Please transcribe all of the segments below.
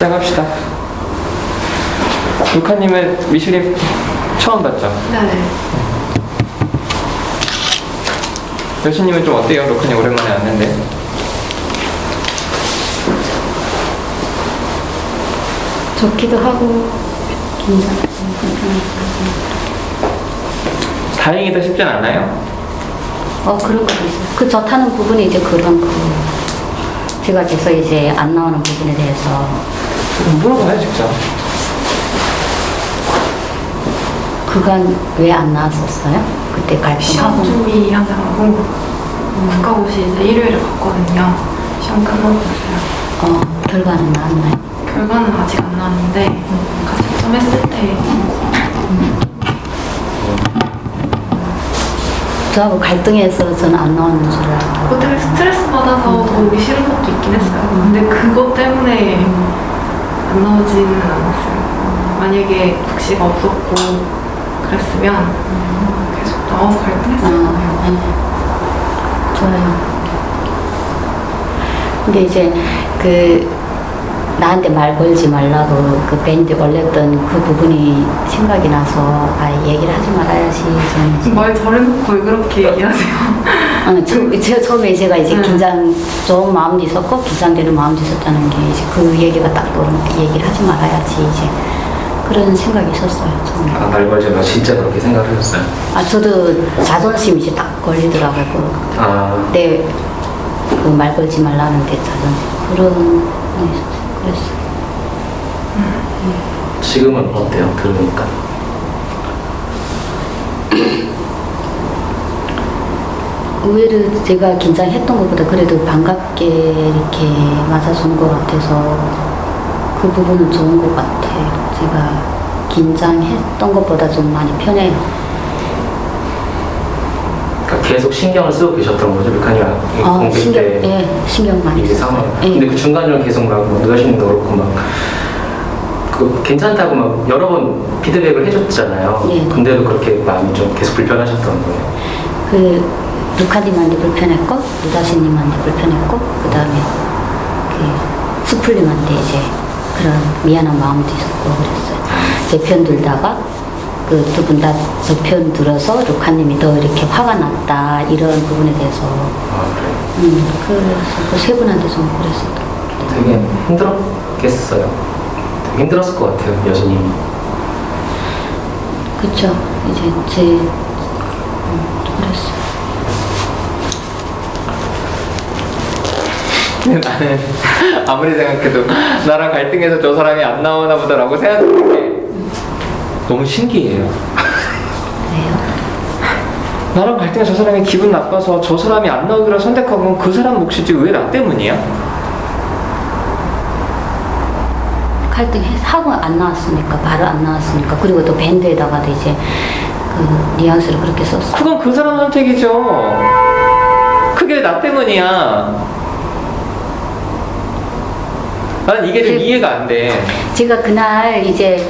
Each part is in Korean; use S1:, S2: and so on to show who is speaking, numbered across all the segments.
S1: 시작합시다. 루카님은 미슐린 처음 봤죠?
S2: 네.
S1: 여신님은 좀 어때요? 루카님 오랜만에 왔는데.
S2: 좋기도 하고 긴장.
S1: 다행히도 쉽진 않아요.
S2: 그런 것도 있어요. 그 좋다는 부분이 이제 그런 제가 계속 이제 안 나오는 부분에 대해서
S1: 물어봐요, 직접.
S2: 그간 왜 안 나왔었어요? 그때
S3: 시험
S2: 갈등하고.
S3: 준비하느라고 가까우시 이제 일요일에 갔거든요. 시험 끝나고 왔어요.
S2: 결과는 나왔나요?
S3: 결과는 아직 안 나왔는데 같이 점했을 때
S2: 저하고 갈등해서 저는 안 나오는 줄 알고.
S3: 그것 때문에 스트레스 받아서 더 오기 싫은 것도 있긴 했어요. 근데 그것 때문에 안 나오지는 않았어요. 만약에 국시가 없었고 그랬으면 계속 나와서 갈등했어요.
S2: 네. 좋아요. 근데 이제 나한테 말 걸지 말라고 그 밴드 올렸던 그 부분이 생각이 나서 얘기를 하지 말아야지 저는 이제.
S3: 말 잘해놓고 왜 그렇게 얘기하세요?
S2: 처음에 제가 이제 긴장, 좋은 마음도 있었고, 긴장되는 마음도 있었다는 게, 이제 그 얘기가 딱 떠오르니까 얘기를 하지 말아야지, 이제. 그런 생각이 있었어요, 처음에.
S1: 말 걸지 마. 진짜 그렇게 생각하셨어요?
S2: 저도 자존심이 이제 딱 걸리더라고요. 내, 말 걸지 말라는 데 자존심. 그런 게 있었어요. 그랬어요.
S4: 지금은 어때요? 들으니까?
S2: 의외로 제가 긴장했던 것보다 그래도 반갑게 이렇게 맞아주는 것 같아서 그 부분은 좋은 것 같아요. 제가 긴장했던 것보다 좀 많이 편해요.
S4: 그러니까 계속 신경을 쓰고 계셨던 거죠? 루카님 공개
S2: 신경,
S4: 때
S2: 예, 신경 많이
S4: 이게
S2: 썼어요.
S4: 상황.
S2: 예.
S4: 근데 그 중간중간 계속 막 누가신님도 그렇고 막 괜찮다고 막 여러 번 피드백을 해줬잖아요.
S2: 예.
S4: 근데도 그렇게 마음이 좀 계속 불편하셨던 거예요.
S2: 루카님한테 불편했고, 루다시님한테 불편했고, 그 다음에 수풀님한테 이제 그런 미안한 마음도 있었고 그랬어요. 제 편 들다가 두 분 다 저 편 들어서 루카님이 더 이렇게 화가 났다 이런 부분에 대해서 그래서 그 세 분한테 좀 그랬었던.
S4: 되게 힘들었겠어요. 되게 힘들었을 것 같아요, 여신님이.
S2: 그쵸. 이제 그랬어요.
S1: 나는 아무리 생각해도 나랑 갈등해서 저 사람이 안 나오나 보다라고 생각하는 게 너무 신기해요.
S2: 그래요?
S1: 나랑 갈등해서 저 사람이 기분 나빠서 저 사람이 안 나오기로 선택하고 그 사람 몫이지 왜 나 때문이야?
S2: 갈등하고 안 나왔으니까, 바로 안 나왔으니까. 그리고 또 밴드에다가도 이제 뉘앙스를 그렇게 썼어.
S1: 그건 그 사람 선택이죠. 그게 나 때문이야. 난 이게 좀 이해가 안 돼.
S2: 제가 그날 이제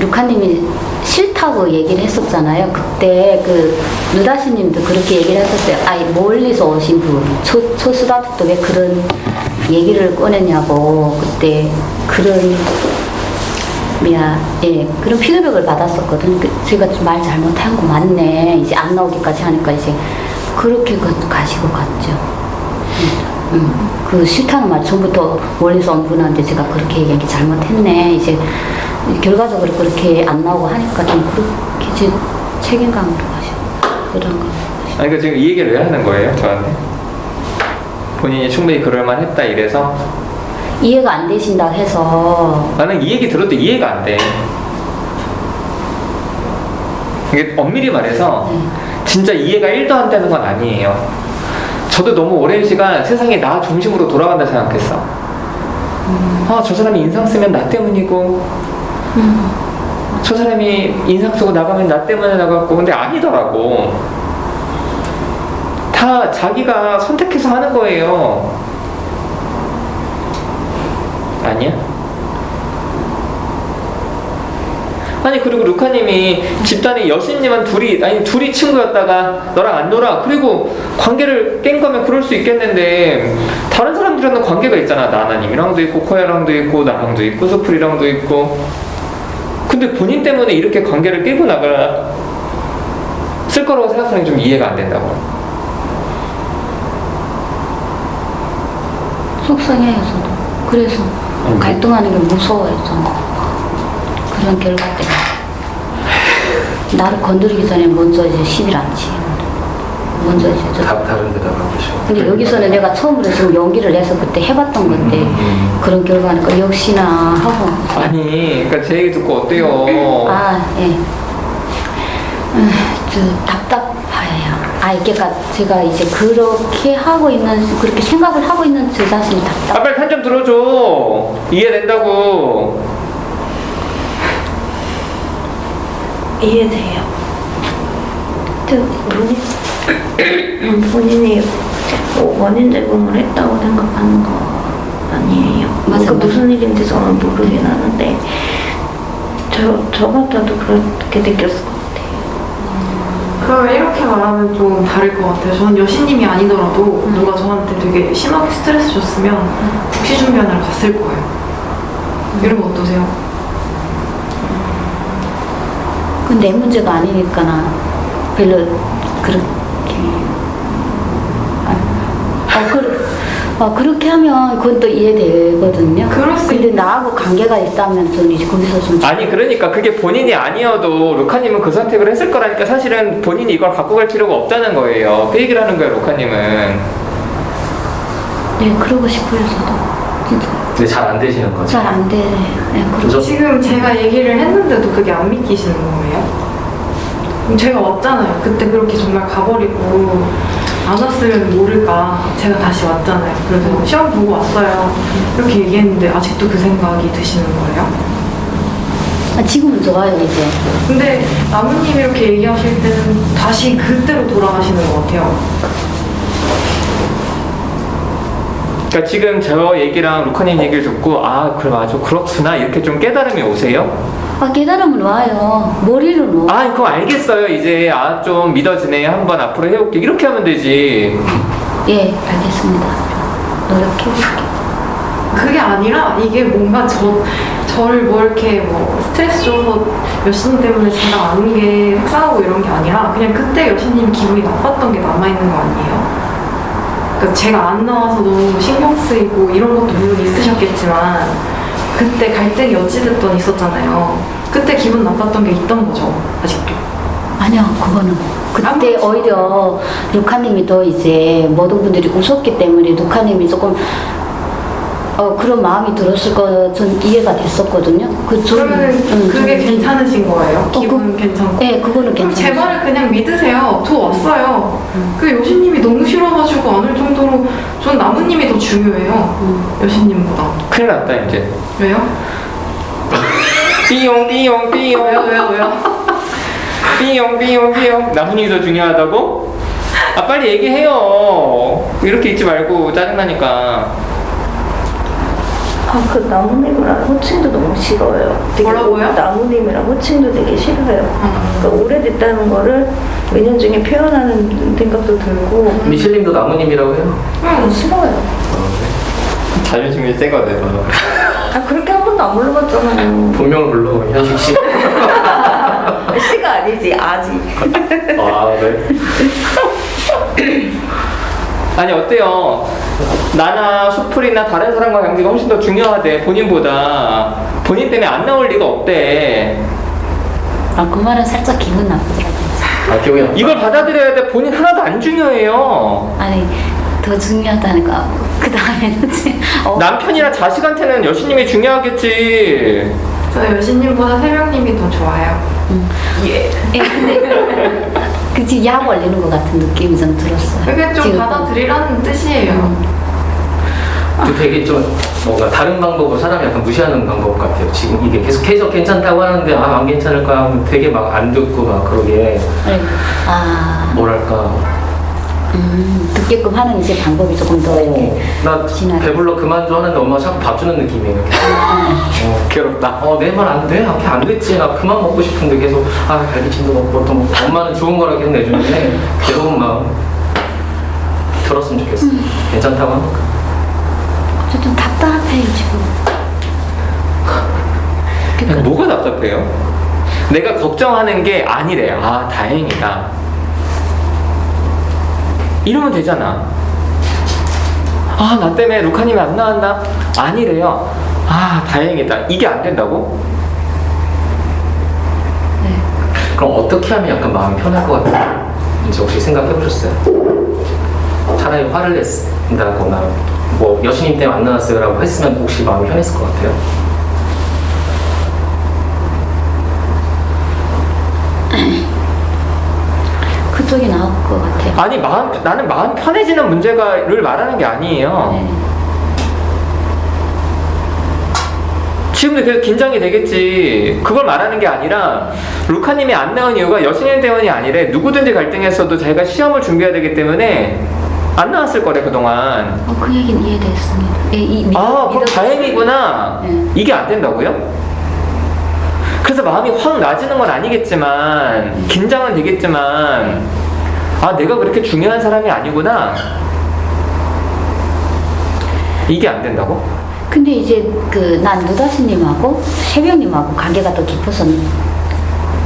S2: 루카님이 싫다고 얘기를 했었잖아요. 그때 누다시님도 그렇게 얘기를 했었어요. 멀리서 오신 분, 초수다도 왜 그런 얘기를 꺼내냐고. 그때 그런 그런 피드백을 받았었거든. 제가 좀 말 잘못한 거 맞네. 이제 안 나오기까지 하니까 이제 그렇게 가시고 갔죠. 그 싫다는 말 처음부터 멀리서 온 분한테 제가 그렇게 얘기한 게 잘못했네. 이제 결과적으로 그렇게 안 나오고 하니까 좀 그렇게 이제 책임감으로 가시고 그런 거.
S1: 그러니까 지금 이 얘기를 왜 하는 거예요, 저한테? 본인이 충분히 그럴만 했다 이래서?
S2: 이해가 안 되신다 해서.
S1: 나는 이 얘기 들어도 이해가 안 돼. 이게 엄밀히 말해서 진짜 이해가 1도 안 되는 건 아니에요. 저도 너무 오랜 시간 세상이 나 중심으로 돌아간다 생각했어. 저 사람이 인상 쓰면 나 때문이고 저 사람이 인상 쓰고 나가면 나 때문에 나갔고. 근데 아니더라고. 다 자기가 선택해서 하는 거예요. 아니야? 아니 그리고 루카님이 집단에 여신님은 둘이 친구였다가 너랑 안 놀아 그리고 관계를 깬 거면 그럴 수 있겠는데 다른 사람들이랑은 관계가 있잖아. 나나님이랑도 있고 코야랑도 있고 나랑도 있고 소풀이랑도 있고 근데 본인 때문에 이렇게 관계를 깨고 나갔을 거라고 생각하는 게 좀 이해가 안 된다고.
S2: 속상해요 저도. 그래서 갈등하는 게 무서워요 저는. 그런 결과 때문에 나를 건드리기 전에 먼저 이제 시비를 안 치요. 먼저 이제
S4: 다른 데다가 보시고.
S2: 근데 여기서는 내가 처음으로 지금 연기를 해서 그때 해봤던 건데 그런 결과니까 역시나 하고.
S1: 아니 그러니까 제 얘기 듣고 어때요?
S2: 아 예. 저 답답해요. 그러니까 제가 이제 그렇게 하고 있는 그렇게 생각을 하고 있는 저 자신이 답답.
S1: 아 빨리 편 좀 들어줘. 이해된다고.
S5: 이해돼요. 본인이 뭐 원인 제공을 했다고 생각하는 거 아니에요.
S2: 맞아,
S5: 그
S2: 맞아.
S5: 무슨 일인지 저는 모르긴 하는데 저 같아도 그렇게 느꼈을 것 같아요.
S3: 그러면 이렇게 말하면 좀 다를 것 같아요. 저는 여신님이 아니더라도 누가 저한테 되게 심하게 스트레스 줬으면 국시준비하느라 갔을 거예요. 이러면 어떠세요?
S2: 그건 내 문제가 아니니까 나 별로 그렇게 그렇게 하면 그건 또 이해되거든요.
S3: 그럴 수
S2: 근데 나하고 관계가 있다면 저는 이제 거기서 좀
S1: 아니 그러니까 그게 본인이 아니어도 루카님은 그 선택을 했을 거라니까 사실은 본인이 이걸 갖고 갈 필요가 없다는 거예요. 그 얘기를 하는 거예요 루카님은.
S2: 네 그러고 싶어요 저도 진짜
S4: 근데 잘 안 되시는 거죠?
S2: 잘 안 돼. 네,
S4: 그죠?
S3: 지금 제가 얘기를 했는데도 그게 안 믿기시는 거예요? 제가 왔잖아요. 그때 그렇게 정말 가버리고 안 왔으면 모를까. 제가 다시 왔잖아요. 그래서 시험 보고 왔어요. 이렇게 얘기했는데 아직도 그 생각이 드시는 거예요?
S2: 지금은 좋아요 이제.
S3: 근데 나무님 이렇게 얘기하실 때는 다시 그때로 돌아가시는 것 같아요.
S1: 그러니까 지금 저 얘기랑 루카님 얘기를 듣고 아 그래 맞아 그렇구나 이렇게 좀 깨달음이 오세요?
S2: 깨달으면 와요. 머리로는 와.
S1: 아 그거 알겠어요 이제 아 좀 믿어지네 한번 앞으로 해볼게 이렇게 하면 되지.
S2: 예 알겠습니다. 노력해볼게요.
S3: 그게 아니라 이게 뭔가 저를 뭐 이렇게 뭐 스트레스 줘서 여신님 때문에 제가 아는 게 속상하고 이런 게 아니라 그냥 그때 여신님 기분이 나빴던 게 남아있는 거 아니에요? 그러니까 제가 안 나와서 너무 신경 쓰이고 이런 것도 물론 있으셨겠지만 그때 갈등이 어찌됐든 있었잖아요. 그때 기분 나빴던 게 있던 거죠 아직도.
S2: 아니요, 그거는 그때
S3: 아무렇지도
S2: 오히려 루카님이 더 이제 모든 분들이 웃었기 때문에 루카님이 조금 그런 마음이 들었을 거 전 이해가 됐었거든요.
S3: 그러면 그게 괜찮으신 거예요? 기분 괜찮고?
S2: 네, 그거는
S3: 그럼
S2: 괜찮아요.
S3: 제 말을 그냥 믿으세요. 저 왔어요. 그 여신님이 너무 싫어가지고 안 올 정도로 전 나무님이 더 중요해요. 여신님보다.
S1: 큰일 났다 이제.
S3: 왜요?
S1: 삐용 삐용 삐용
S3: 왜요?
S1: 삐용 삐용 삐용 나무님이 더 중요하다고? 아 빨리 얘기해요. 이렇게 있지 말고 짜증나니까.
S5: 그 나무님이랑 호칭도 너무 싫어요. 되게
S3: 뭐라고요?
S5: 나무님이랑 호칭도 되게 싫어요. 그러니까 오래됐다는 거를 은연 중에 표현하는 생각도 들고
S4: 미실님도 나무님이라고 해요?
S5: 싫어요.
S1: 자존심이 세거든.
S5: 그렇게 한 번도 안 불러봤잖아요.
S4: 본명을 불러 현식 씨.
S5: 씨가 아니지 아지.
S4: 아 네.
S1: 아니 어때요? 나나 수풀이나 다른 사람과 관계가 훨씬 더 중요하대 본인보다. 본인 때문에 안 나올 리가 없대.
S2: 그 말은 살짝 기분 나쁘더라고요.
S4: 기억이 나.
S1: 이걸 받아들여야 돼. 본인 하나도 안 중요해요.
S2: 아니 더 중요하다니까. 그 다음에는
S1: 남편이나 자식한테는 여신님이 중요하겠지.
S3: 저 여신님보다 세명님이 더 좋아요. 예.
S2: 근데 그치 약 올리는 것 같은 느낌이 좀 들었어요.
S3: 그게 좀
S2: 지금.
S3: 받아들이라는 뜻이에요.
S4: 되게 좀 뭔가 다른 방법으로 사람이 약간 무시하는 방법 같아요. 지금 이게 계속 괜찮다고 하는데 안 괜찮을까 하면 되게 막 안 듣고 막 그러게
S2: 네.
S4: 뭐랄까
S2: 듣게끔 하는 이제 방법이 조금 더 이렇게
S4: 나
S2: 지나가.
S4: 배불러 그만둬 하는데 엄마가 자꾸 밥 주는 느낌이에요.
S1: 괴롭다.
S4: 내 말 안 돼? 앞에 안 됐지. 나 그만 먹고 싶은데 계속 갈비찜도 먹고 또 먹고. 엄마는 좋은 거라 계속 내주는데 괴로운 마음 들었으면 좋겠어. 괜찮다고 하니까.
S2: 어쨌든 답답해요 지금. 그러니까
S1: 뭐가 답답해요? 내가 걱정하는 게 아니래. 아, 다행이다. 이러면 되잖아. 아, 나 때문에 루카님이 안 나왔나? 아니래요. 아, 다행이다. 이게 안 된다고?
S2: 네.
S4: 그럼 어떻게 하면 약간 마음이 편할 것 같아요? 이제 혹시 생각해 보셨어요? 차라리 화를 낸다거나 뭐 여신님 때문에 안 나왔어요 라고 했으면 혹시 마음이 편했을 것 같아요?
S2: 그쪽이 나을 것 같아요.
S1: 아니, 나는 마음 편해지는 문제를 말하는 게 아니에요.
S2: 네.
S1: 지금도 계속 긴장이 되겠지. 그걸 말하는 게 아니라 루카님이 안 나온 이유가 여신님 때문이 아니래. 누구든지 갈등했어도 자기가 시험을 준비해야 되기 때문에 안 나왔을 거래 그동안.
S2: 그 얘기는 이해됐습니다. 예,
S1: 그럼 다행이구나.
S2: 네.
S1: 이게 안 된다고요? 그래서 마음이 확 나지는 건 아니겠지만 긴장은 되겠지만 내가 그렇게 중요한 사람이 아니구나. 이게 안 된다고?
S2: 근데 이제 난 누다스님하고 새벽님하고 관계가 더 깊어서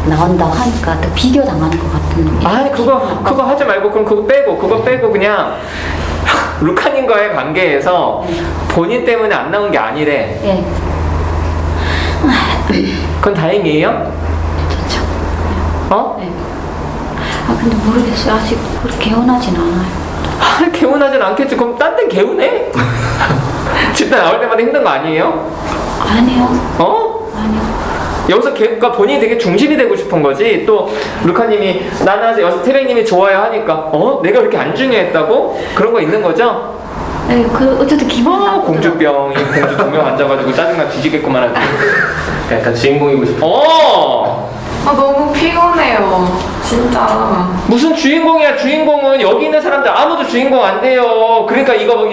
S2: 나온다고 하니까 더 비교당하는 것 같은.
S1: 아니 그거 하지 말고 그럼 그거 빼고 그냥 루카님과의 관계에서 본인 때문에 안 나온 게 아니래.
S2: 예.
S1: 그건 다행이에요?
S2: 좋죠.
S1: 어?
S2: 네. 근데 모르겠어요. 아직 그렇게 개운하진 않아요.
S1: 개운하진 않겠지. 그럼 딴 데 개운해? 집단 나올 때마다 힘든 거 아니에요?
S2: 아니요.
S1: 어?
S2: 아니요.
S1: 여기서 그러니까 본인이 되게 중심이 되고 싶은 거지. 또 루카님이 나는 여기서 태백님이 좋아요 하니까 내가 그렇게 안 중요했다고? 그런 거 있는 거죠?
S2: 네, 어쨌든 기분 나쁘더라고요.
S1: 공주병, 이 공주 2명 앉아가지고 짜증나 뒤지겠구만 하지.
S4: 약간 주인공이고 싶어.
S3: 너무 피곤해요. 진짜.
S1: 무슨 주인공이야? 주인공은 여기 있는 사람들 아무도 주인공 안 돼요. 그러니까 이거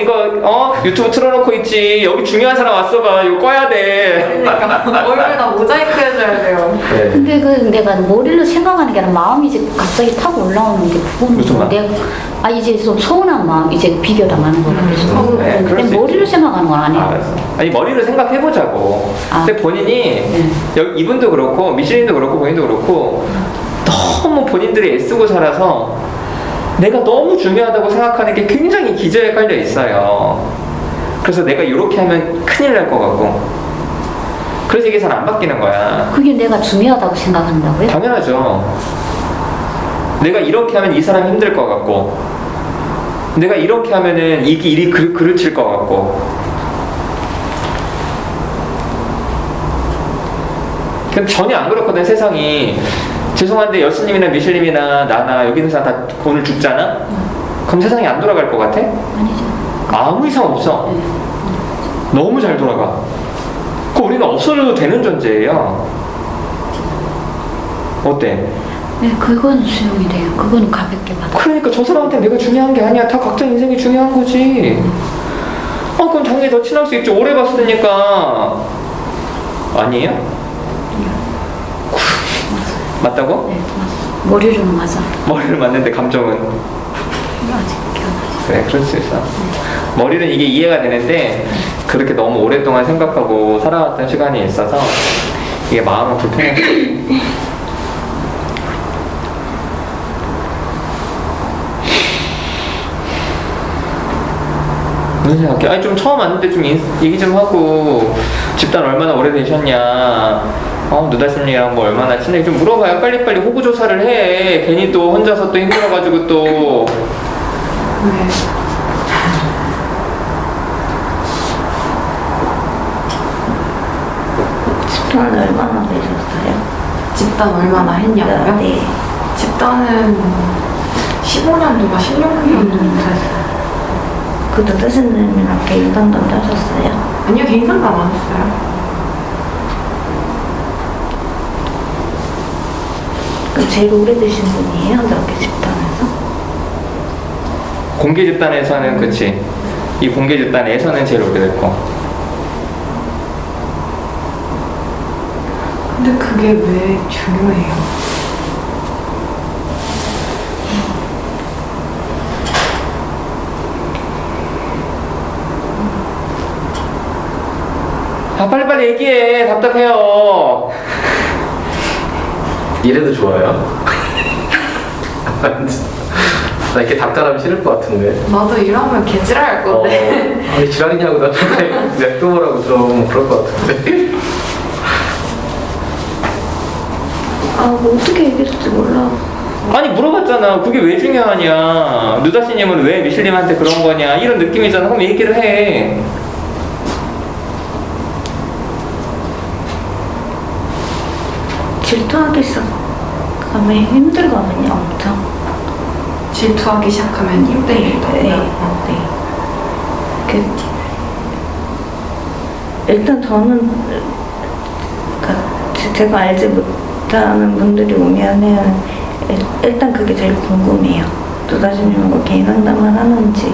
S1: 유튜브 틀어놓고 있지. 여기 중요한 사람 왔어봐. 이거 꺼야 돼.
S3: 그러니까 얼굴 다 모자이크 해줘야 돼요.
S4: 네.
S2: 근데 내가 머리로 생각하는 게 아니라 마음이 이제 갑자기 타고 올라오는 게 그건
S1: 무슨 말?
S2: 내가 이제 좀 서운한 마음 이제 비교당하는 거 같아서
S1: 네, 그럴 수
S2: 근데 머리로
S1: 있지.
S2: 생각하는 건 아니에요.
S1: 알았어. 아니 머리를 생각해보자고. 근데 본인이 여기 이분도 그렇고 미시린도 그렇고 본인도 그렇고 너무 본인들이 애쓰고 살아서 내가 너무 중요하다고 생각하는 게 굉장히 기저에 깔려 있어요. 그래서 내가 이렇게 하면 큰일 날 것 같고 그래서 이게 잘 안 바뀌는 거야.
S2: 그게 내가 중요하다고 생각한다고요?
S1: 당연하죠. 내가 이렇게 하면 이 사람 힘들 것 같고 내가 이렇게 하면은 이게 일이 그르칠 것 같고 근데 전혀 안 그렇거든 세상이. 죄송한데 여수님이나 미실님이나 나나 여기 있는 사람 다 오늘 죽잖아? 그럼 세상이 안 돌아갈 것 같아?
S2: 아니죠.
S1: 아무 이상 없어.
S2: 네.
S1: 너무 잘 돌아가. 우리는 없어져도 되는 존재예요. 어때?
S2: 네, 그건 수용이 돼요. 그거는 가볍게 받아.
S1: 그러니까 저 사람한테 내가 중요한 게 아니야. 다 각자 인생이 중요한 거지. 그럼 당연히 더 친할 수 있지. 오래 봤으니까. 아니에요? 맞다고?
S2: 네, 맞아. 머리로는 맞아.
S1: 머리를 맞는데 감정은?
S2: 아직 기억나지.
S1: 그래, 그럴 수 있어. 머리는 이게 이해가 되는데 그렇게 너무 오랫동안 생각하고 살아왔던 시간이 있어서 이게 마음은 불편해. 무슨 생각해? 아니 좀 처음 왔는데 좀 얘기 좀 하고 집단 얼마나 오래되셨냐 누다심이랑 뭐 얼마나 친해 좀 물어봐요. 빨리빨리 호구조사를 해. 괜히 또 혼자서 또 힘들어가지고 또
S3: 네.
S5: 집단 얼마나 되셨어요?
S3: 집단 얼마나 했냐고요?
S5: 네.
S3: 집단은 15년도가 16년도 됐어요.
S5: 그 누드신님이랑 개인 상담도 하셨어요?
S3: 아니요, 개인 상담 안 했어요.
S5: 그럼 제일 오래되신 분이에요? 여기 집단에서?
S1: 공개 집단에서는 그치. 이 공개 집단에서는 제일 오래됐고.
S3: 근데 그게 왜 중요해요?
S1: 아, 빨리빨리 얘기해. 답답해요.
S4: 이래도 좋아요? 나 이렇게 답답하면 싫을 것 같은데.
S3: 나도 이러면 개지랄할 건데.
S4: 아니 지랄이냐고 나 중간에 냅두어라고 좀 그럴 것 같은데.
S5: 아, 뭐 어떻게 얘기했을지 몰라.
S1: 아니 물어봤잖아. 그게 왜 중요하냐. 누다씨님은 왜 미슐님한테 그런 거냐. 이런 느낌이잖아. 그럼 얘기를 해.
S5: 질투하기 시작하면 힘들거든요, 엄청.
S3: 질투하기 시작하면 힘들다고요?
S5: 네. 이렇게 일단 저는 그러니까 제가 알지 못하는 분들이 오면은 일단 그게 제일 궁금해요. 누다씨님하고 개인 상담을 하는지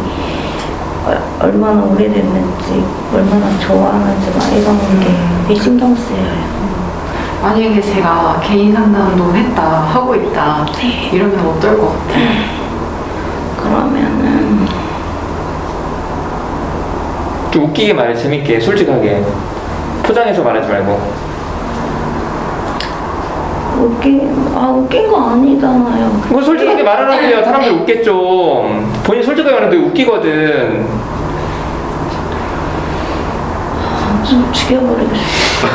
S5: 얼마나 오래됐는지 얼마나 좋아하는지 막 이런 게 되게 신경 쓰여요.
S3: 만약에 제가 개인 상담도 했다, 하고 있다, 이러면 어떨 것 같아요?
S5: 그러면은
S1: 좀 웃기게 말해. 재밌게. 솔직하게. 포장해서 말하지 말고.
S5: 웃긴 거 아니잖아요.
S1: 그걸 솔직하게 말하라고요. 사람들 웃겠죠. 본인 솔직하게 말하는데 웃기거든.
S5: 좀 죽여버리고 싶어.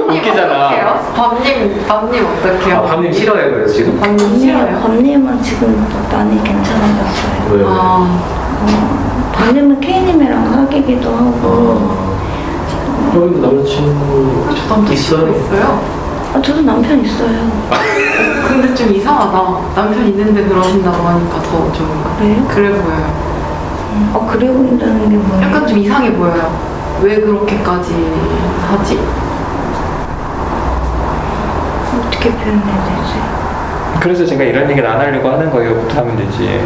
S1: 웃기잖아.
S3: 어떡해요? 밤님 어떡해요?
S4: 아, 밤님 싫어해 그래서 지금?
S3: 밤님 싫어요?
S5: 밤님은 지금 많이 괜찮아졌어요.
S4: 왜요?
S5: 밤님은 K님이랑 사귀기도 하고.
S4: 여기 남자친구
S3: 있어요?
S5: 저도 남편 있어요.
S3: 근데 좀 이상하다. 남편 있는데 그러신다고 하니까 더 좀
S5: 그래요?
S3: 그래 보여요.
S5: 그래 보인다는 게 뭐예요?
S3: 약간 좀 이상해 보여요. 왜 그렇게까지 하지?
S5: 어떻게 표현해야 되지?
S1: 그래서 제가 이런 얘기를 안 하려고 하는 거예요. 부터 하면 되지.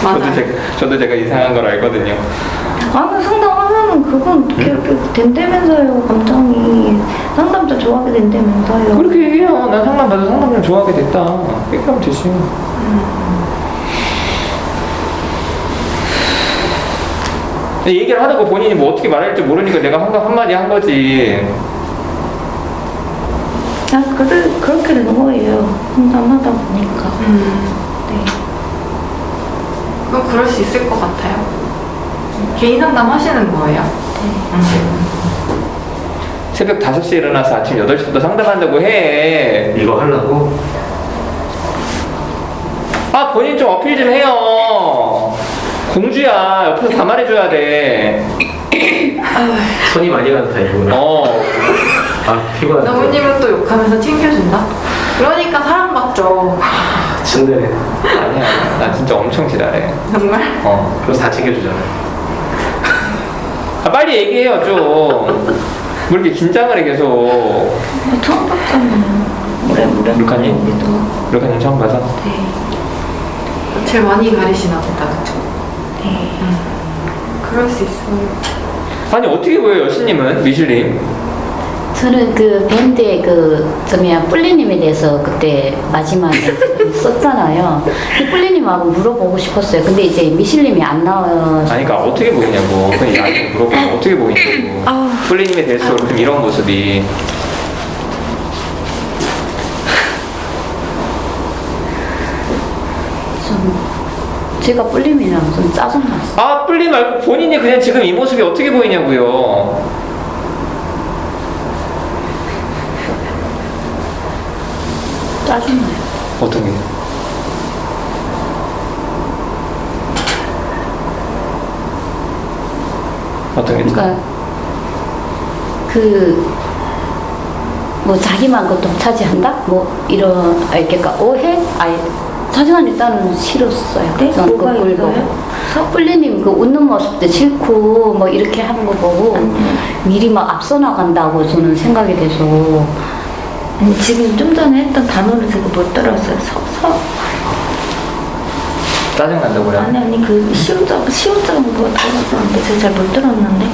S3: 맞아요.
S1: 저도 제가 이상한 걸 알거든요.
S5: 상담하면은 그건 이렇게 된다면서요. 감정이 상담자 좋아하게 된다면서요.
S1: 그렇게 얘기해요. 난 상담 받아 상담을 좋아하게 됐다. 이렇게 하면 되지. 얘기를 하다가 본인이 뭐 어떻게 말할지 모르니까 내가 한마디 한 거지.
S5: 그렇게 된 거예요. 상담하다 보니까. 네.
S3: 그럼 그럴 수 있을 것 같아요. 개인 상담 하시는 거예요?
S1: 새벽 5시에 일어나서 아침 8시부터 상담한다고 해.
S4: 이거 하려고?
S1: 아, 본인 좀 어필 좀 해요. 공주야. 옆에서 다 말해줘야 돼.
S4: 손이 많이 가는 타입이구나. 아 피곤하다.
S3: 너무님은 또 욕하면서 챙겨준다? 그러니까 사랑받죠.
S4: 친절해.
S1: 아니야. 나 진짜 엄청 지랄해.
S3: 정말?
S4: 그래서 다 챙겨주잖아.
S1: 아, 빨리 얘기해요, 좀. 뭐 이렇게 긴장을 해, 계속.
S5: 처음 봤잖아요. 오래
S1: 루카님? 루카님 처음 봐서?
S5: 네.
S3: 제일 많이 가리시나 보다, 그쵸?
S5: 네.
S3: 그럴 수 있어요.
S1: 아니, 어떻게 보여요, 여신님은? 미슐님?
S2: 저는 그 밴드의 뿔리님에 대해서 그때 마지막에 썼잖아요. 그 뿔리님하고 물어보고 싶었어요. 근데 이제 미실님이 안 나와요.
S1: 아니, 그러니까 어떻게 보이냐고. 그냥 나한테 물어보고 어떻게 보이냐고. 뿔리님에 대해서 좀 이런 모습이.
S2: 제가 뿔림이랑 좀 짜증났어요.
S1: 아, 뿔리 말고 본인이 그냥 지금 이 모습이 어떻게 보이냐고요.
S2: 짜증나요.
S1: 어떤 게? 어떤 게?
S2: 그러니까 뭐 자기만 그 독차지한다? 뭐 이런 그러니까 오해? 아니 자기만 일단은 싫었어요.
S5: 네?
S2: 저는
S5: 뭐가
S2: 그걸
S5: 있어요?
S2: 보고 뿔리님 그 웃는 모습도 싫고 뭐 이렇게 하는 거 보고 미리 막 앞서 나간다고 저는 생각이 돼서
S5: 아니 지금 좀 전에 했던 단어를 제가 못 따라왔어요.
S1: 짜증난다고요?
S5: 아니 그 시옷자가 뭐가 들어갔었는데 제가 잘 못 들었는데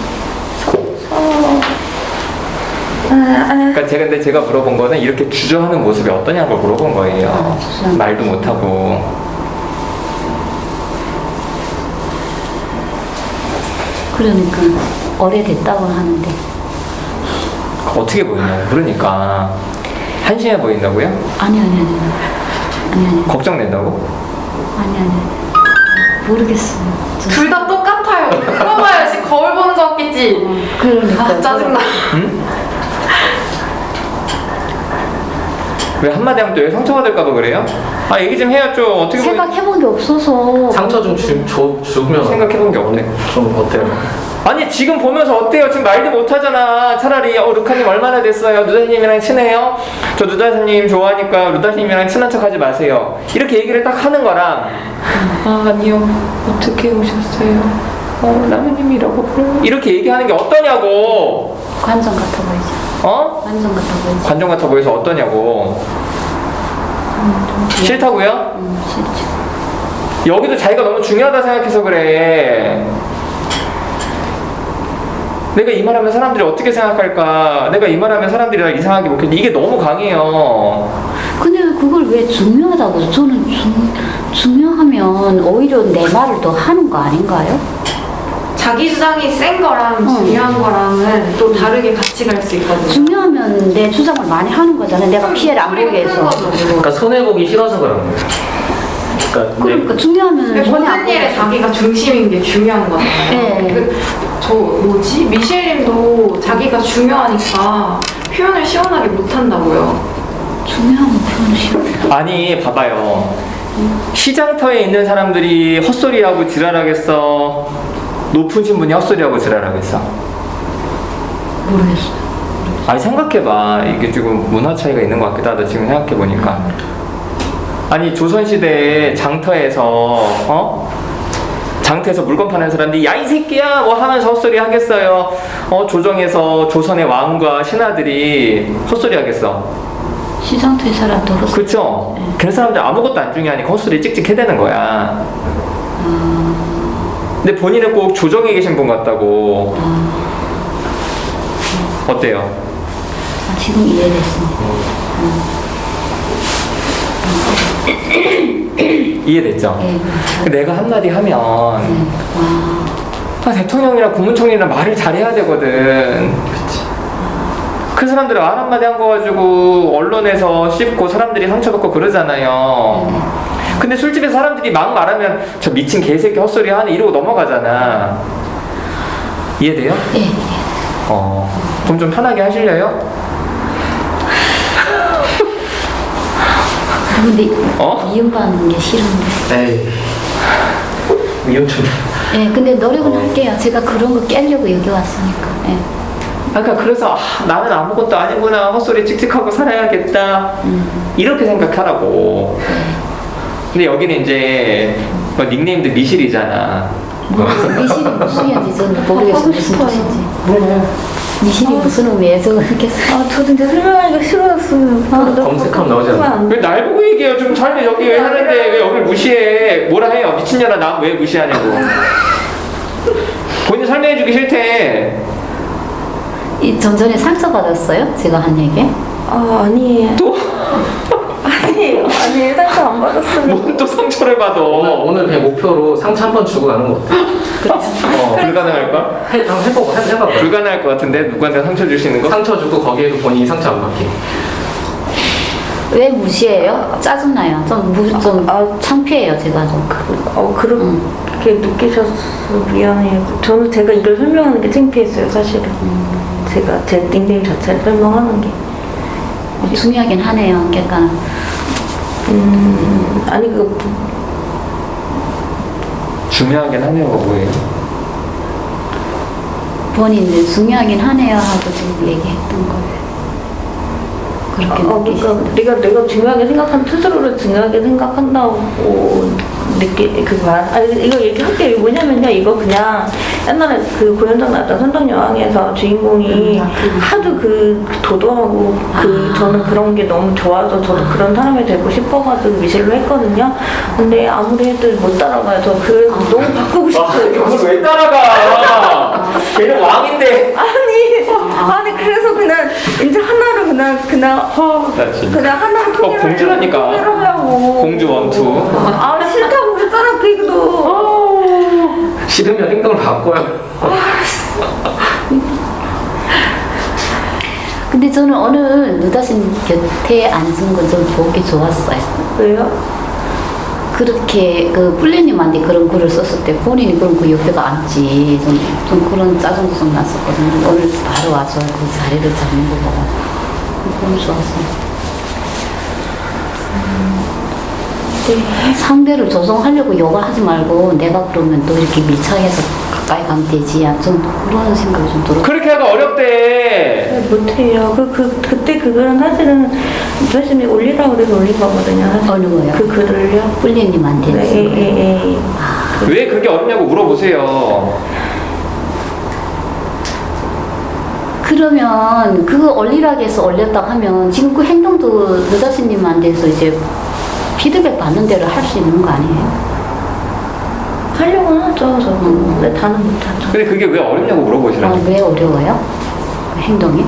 S1: 그러니까 근데 제가 물어본 거는 이렇게 주저하는 모습이 어떠냐고 물어본 거예요.
S2: 주저하는
S1: 말도 못하고.
S2: 그러니까 오래됐다고 하는데
S1: 어떻게 보이냐고. 그러니까 한심해 보인다고요?
S2: 아니
S1: 걱정된다고?
S2: 모르겠어요.
S3: 둘 다 똑같아요. 물어봐요. 지금 거울 보는 거 같겠지?
S2: 그러니까
S3: 아, 짜증나.
S1: 응? 왜 한마디 하면 또 왜 상처받을까봐 그래요? 아 얘기 좀 해야죠. 어떻게 보면
S2: 생각해본 게 없어서
S4: 상처 좀 주면
S1: 생각해본 게 없네.
S4: 좀 어때요?
S1: 아니 지금 보면서 어때요? 지금 말도 못하잖아. 차라리 루카님 얼마나 됐어요? 루다님이랑 친해요? 저 루다님 좋아하니까 루다님이랑 친한 척하지 마세요. 이렇게 얘기를 딱 하는 거랑 아니요 어떻게 오셨어요? 라면님이라고 불러요. 이렇게 얘기하는 게 어떠냐고.
S2: 관전 같아 보이죠.
S1: 어?
S2: 관전 같아 보이죠.
S1: 관종 같아 보여서 어떠냐고. 싫다고요?
S2: 싫죠.
S1: 여기도 자기가 너무 중요하다 생각해서 그래. 내가 이 말하면 사람들이 어떻게 생각할까? 내가 이 말하면 사람들이 나 이상하게 보겠지. 이게 너무 강해요.
S2: 근데 그걸 왜 중요하다고? 저는 중요하면 오히려 내 말을 더 하는 거 아닌가요?
S3: 자기 주장이 센 거랑 중요한 거랑은 또 다르게 같이 갈 수 있거든요.
S2: 중요하면 내 주장을 많이 하는 거잖아요. 내가 피해를 안 보게 해서.
S4: 그러니까 손해보기 싫어서 그런 거예요.
S2: 그러니까 중요하면 손해 안
S3: 모든
S2: 보게
S3: 일에
S2: 해서.
S3: 자기가 중심인 게 중요한 거잖아요.
S2: 네.
S3: 저 뭐지? 미셸님도 자기가 중요하니까 표현을 시원하게 못 한다고요.
S2: 중요하면 표현 싫어.
S1: 아니 봐봐요. 시장터에 있는 사람들이 헛소리하고 지랄하겠어? 높은 신분이 헛소리하고 지랄하겠어?
S2: 모르겠어요.
S1: 아니 생각해봐. 이게 지금 문화 차이가 있는 것 같기도 하다. 지금 생각해보니까. 아니 조선시대에 장터에서 장터에서 물건 파는 사람들이 야 이 새끼야 뭐 하면서 헛소리 하겠어요? 조정에서 조선의 왕과 신하들이 헛소리 하겠어?
S2: 시장터에 사람도 헛소리.
S1: 그쵸?
S2: 네.
S1: 그 사람들 아무것도 안 중요하니까 헛소리 찍찍 해대는 거야. 근데 본인은 꼭 조정에 계신 분 같다고. 어때요?
S2: 지금 이해됐습니다.
S1: 이해됐죠?
S2: 네.
S1: 내가 한마디 하면
S2: 와.
S1: 대통령이랑 국무총리랑 말을 잘해야 되거든. 그 사람들은 말 한마디 한 거 가지고 언론에서 씹고 사람들이 상처받고 그러잖아요. 근데 술집에서 사람들이 막 말하면 저 미친 개새끼 헛소리 하네 이러고 넘어가잖아. 이해돼요?
S2: 예.
S1: 그럼 좀 편하게 하실래요?
S2: 근데
S1: 어?
S2: 미움받는 게 싫은데.
S4: 에이 미움 좀.
S2: 예, 근데 노력은 할게요. 제가 그런 거 깨려고 여기 왔으니까. 예.
S1: 그러니까 그래서 나는 아무것도 아니구나 헛소리 찍찍하고 살아야겠다 이렇게 생각하라고. 근데 여기는 이제 닉네임도 미실이잖아.
S2: 미실이 무슨 얘기인지 저는 모르겠어요. 무슨 뜻인지. 미실이 무슨 의미에서 그렇게
S5: 저도 이제 설명하기가 싫어졌어요.
S4: 검색하면 나오지 않나요?
S1: 왜 날 보고 얘기해요? 좀 삶에 여기 왜 하는데 왜 여길 무시해? 뭐라 해요? 미친년아 나 왜 무시하냐고. 본인 설명해주기 싫대.
S2: 좀 전에 상처받았어요? 제가 한 얘기?
S5: 아니에요.
S1: 또?
S5: 아니에요. 아니 상처 안 받았어요.
S1: 뭐 또 상처를 받아.
S4: 오늘 그냥 목표로 상처 한 번 주고 가는 거 어때?
S1: 불가능할까?
S4: 한번 해봐봐.
S1: 불가능할 것 같은데 누구한테 상처 주시는 거?
S4: 상처 주고 거기에도 본인이 상처 안 받게.
S2: 왜 무시해요? 짜증나요. 좀 창피해요. 제가 좀.
S5: 그렇게 느끼셔서 미안해요. 저는 제가 이걸 설명하는 게 창피했어요, 사실은. 제가 제 닉네임 자체를 설명하는 게.
S2: 중요하긴 하네요. 그러니까
S5: 아니
S1: 중요하긴 하네요가 뭐예요?
S2: 본인은 중요하긴 하네요 하고 지금 얘기했던 거예요. 그렇게
S5: 그러니까 내가 중요하게 스스로를 중요하게 생각한다고 이거 얘기할게. 뭐냐면요, 이거 그냥 옛날에 그 고현정 나왔던 선덕여왕에서 주인공이 하도 그 도도하고 저는 그런 게 너무 좋아서 저도 그런 사람이 되고 싶어가지고 미실로 했거든요. 근데 아무리 해도 못 따라가요. 저 그래서 너무 바꾸고 싶어요.
S1: 그걸 왜 따라가? 걔는 왕인데.
S5: 아니 그래서 그냥 이제 하나를
S1: 나 진짜.
S5: 그냥 하나를
S1: 공주라니까.
S5: 하려고.
S1: 공주 원투.
S5: 아 싫다고 그랬잖아 그 얘기도.
S4: 싫으면 행동을 바꿔요.
S2: 근데 저는 어느 느다신 곁에 앉은 거 좀 보기 좋았어요.
S5: 왜요?
S2: 그렇게 그 뿔리님한테 그런 글을 썼을 때 본인이 그런 그 옆에가 앉지 좀 그런 짜증도 좀 났었거든요. 오늘 바로 와서 그 자리를 잡는 거 보고 너무 좋았어요. 상대를 조성하려고 욕을 하지 말고 내가 그러면 또 이렇게 밀착해서 가까이 가면 되지. 좀 그런 생각이 좀 들어요.
S1: 그렇게 하가 어렵대.
S5: 못해요. 그때 그 글은 사실은 교수님이 올리라고 그래서 올린 거거든요. 사실.
S2: 어느 거요?
S5: 그 글을요?
S2: 뿔리님한테
S5: 네,
S2: 쓴 거예요.
S5: 예.
S1: 왜 그게 어렵냐고 물어보세요.
S2: 그러면 그거 올리라고 해서 올렸다고 하면 지금 그 행동도 느다시님한테서 이제 피드백 받는 대로 할 수 있는 거 아니에요?
S5: 하려고는 하죠, 저도. 근데 다는 못하죠.
S1: 근데 그게 왜 어렵냐고 물어보시라고.
S2: 왜 어려워요? 그 행동이?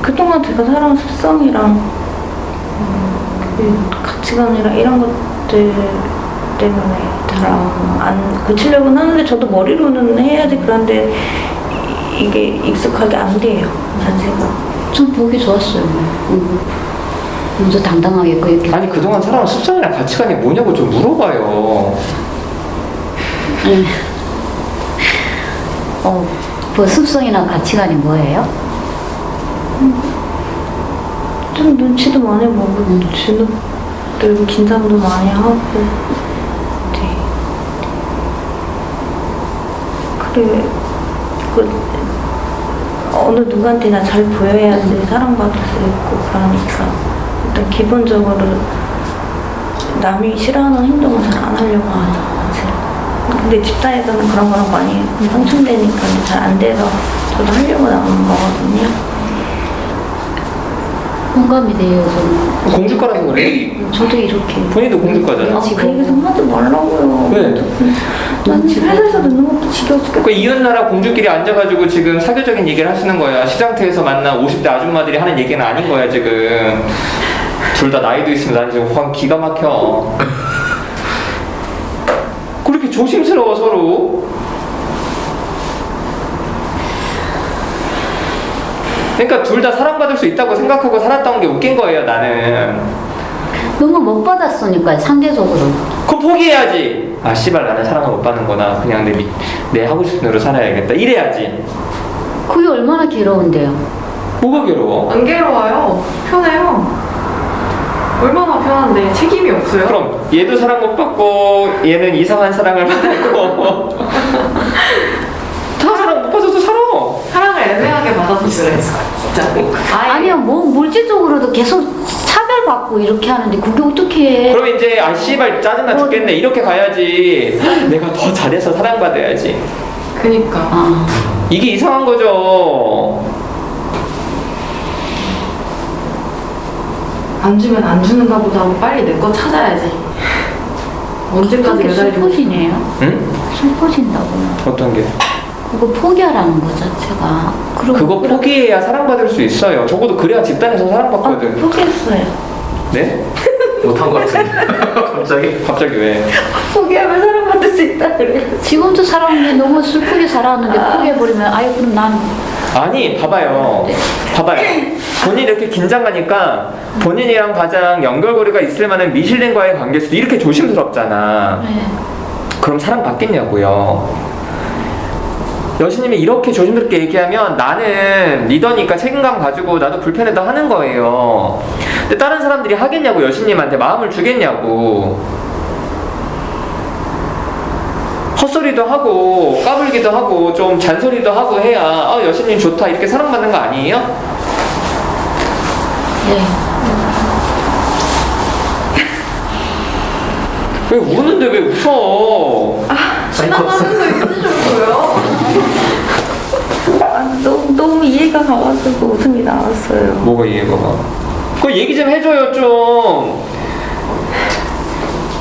S5: 그동안 제가 살아온 습성이랑 그 가치관이랑 이런 것들 때문에 잘 안 고치려고는 하는데 저도 머리로는 해야지. 그런데 이게 익숙하게 안 돼요, 자체가.
S2: 좀 보기 좋았어요. 먼저 당당하게 그 얘기.
S1: 아니 그동안 살아온 습성이랑 가치관이 뭐냐고 좀 물어봐요.
S2: 그 습성이나 가치관이 뭐예요?
S5: 좀 눈치도 많이 보고 주눅들 긴장도 많이 하고. 네. 그래 어느 누구한테나 잘 보여야지 사랑받을 수 있고. 그러니까 일단 기본적으로 남이 싫어하는 행동을 잘 안 하려고 하죠, 사실. 근데 집단에서는 그런 거랑 많이 상충되니까 잘 안 돼서 저도 하려고 나오는 거거든요.
S2: 공감이 돼요, 저는.
S1: 공주과라서 그래.
S2: 저도 이렇게.
S1: 본인도 공주과잖아.
S5: 그 얘기 좀 하지 말라고요.
S1: 왜?
S5: 난 회사에서 듣는 것도 지겨워 죽겠어.
S1: 그 이웃나라 공주끼리 앉아가지고 지금 사교적인 얘기를 하시는 거야. 시장터에서 만난 50대 아줌마들이 하는 얘기는 아닌 거야 지금. 둘 다 나이도 있으면 난 지금 확 기가 막혀. 그렇게 조심스러워 서로. 그러니까 둘 다 사랑받을 수 있다고 생각하고 살았던 게 웃긴 거예요 나는.
S2: 너무 못 받았으니까 상대적으로.
S1: 그럼 포기해야지. 아 씨발 나는 사랑을 못 받는구나. 그냥 내 하고 싶은 대로 살아야겠다. 이래야지.
S2: 그게 얼마나 괴로운데요.
S1: 뭐가 괴로워?
S3: 안 괴로워요. 편해요. 얼마나 편한데 책임이 없어요.
S1: 그럼 얘도 사랑 못 받고 얘는 이상한 사랑을 받고 다 사랑 못 받아도 살아.
S3: 사랑을 애매하게 받아서 그랬어. 진짜.
S2: 아니요, 뭐 물질적으로도 계속 차별받고 이렇게 하는데 그게 어떻게 해?
S1: 그럼 이제 아 씨발 짜증나 죽겠네 이렇게 가야지. 내가 더 잘해서 사랑받아야지.
S3: 그니까.
S2: 아,
S1: 이게 이상한 거죠.
S3: 안 주면 안 주는가 보다 하고 빨리 내 거 찾아야지. 언제까지
S2: 그게
S3: 매달리고
S2: 슬퍼지네요.
S1: 응?
S2: 슬퍼진다고요.
S1: 어떤 게?
S2: 그거 포기하라는 거 자체가.
S1: 그거 포기해야 사랑받을 수 있어요. 적어도 그래야 집단에서 사랑받거든.
S5: 포기했어요.
S1: 네?
S4: 못한 것 같은데. 갑자기?
S1: 갑자기 왜?
S5: 포기하면 사랑받을 수 있다 그래.
S2: 지금도 살았는데 너무 슬프게 살았는데 포기해버리면 아예 그럼 난
S1: 아니 봐봐요.
S2: 네.
S1: 봐봐요. 본인이 이렇게 긴장하니까 본인이랑 가장 연결고리가 있을 만한 미실린과의 관계에서도 이렇게 조심스럽잖아.
S2: 네.
S1: 그럼 사랑받겠냐고요. 여신님이 이렇게 조심스럽게 얘기하면 나는 리더니까 책임감 가지고 나도 불편해도 하는 거예요. 근데 다른 사람들이 하겠냐고. 여신님한테 마음을 주겠냐고. 헛소리도 하고 까불기도 하고 좀 잔소리도 하고 해야 여신님 좋다 이렇게 사랑받는 거 아니에요?
S2: 네.
S1: 왜 우는데 왜 웃어?
S3: 지나가면서 이런 정도요?
S5: 아, 너무 이해가 가가지고 웃음이 나왔어요.
S1: 뭐가 이해가 가? 그거 얘기 좀 해줘요 좀.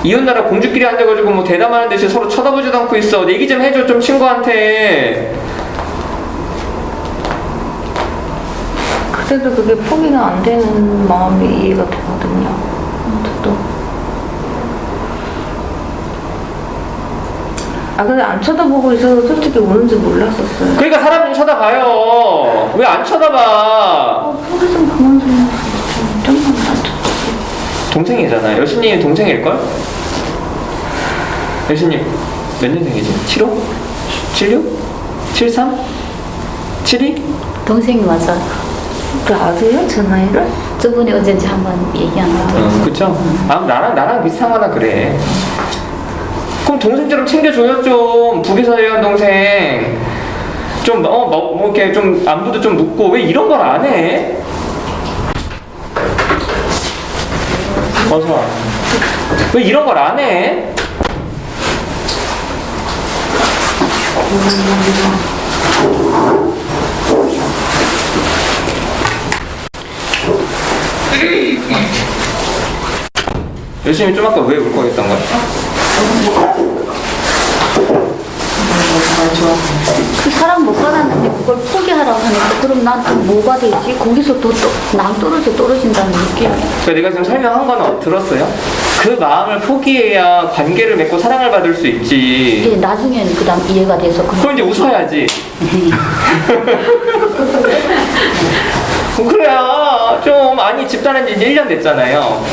S1: 이웃나라 공주끼리 앉아가지고 뭐 대담하는 듯이 서로 쳐다보지도 않고 있어. 얘기 좀 해줘 좀 친구한테.
S5: 그래도 그게 포기가 안 되는 마음이 이해가 되거든요. 저도. 근데 안 쳐다보고 있어서 솔직히 우는지 몰랐었어요.
S1: 그러니까 사람 좀 쳐다봐요. 왜 안 쳐다봐?
S5: 포기 좀 그만 좀 해주세요. 좀만 안 쳐다보고.
S1: 동생이잖아. 여신님 동생일걸? 여신님 몇 년생이지? 75? 76? 73? 72?
S2: 동생이 맞아.
S5: 그 아세요? 제 나이를?
S2: 저번에 어쩐지 한번 얘기한 거.
S1: 그쵸? 나랑 비슷하거나 그래. 그럼 동생처럼 챙겨줘요 좀. 북에서 내려온 동생. 좀 뭐 이렇게 좀 안부도 좀 묻고 왜 이런 걸 안 해? 어서 와. 왜 이런 걸 안 해? 열심히 좀 아까 왜 울컥했던 거야?
S2: 그 사람 못 받았는데 그걸 포기하라고 하니까 그럼 난 또 뭐가 되지? 거기서 또 떨어진다는 느낌.
S1: 그러니까 내가 지금 설명한 건 들었어요? 그 마음을 포기해야 관계를 맺고 사랑을 받을 수 있지.
S2: 이게 나중에는 그다음 이해가 돼서
S1: 그럼 이제 웃어야지. 그래야 좀 아니 집단한 지 이제 1년 됐잖아요.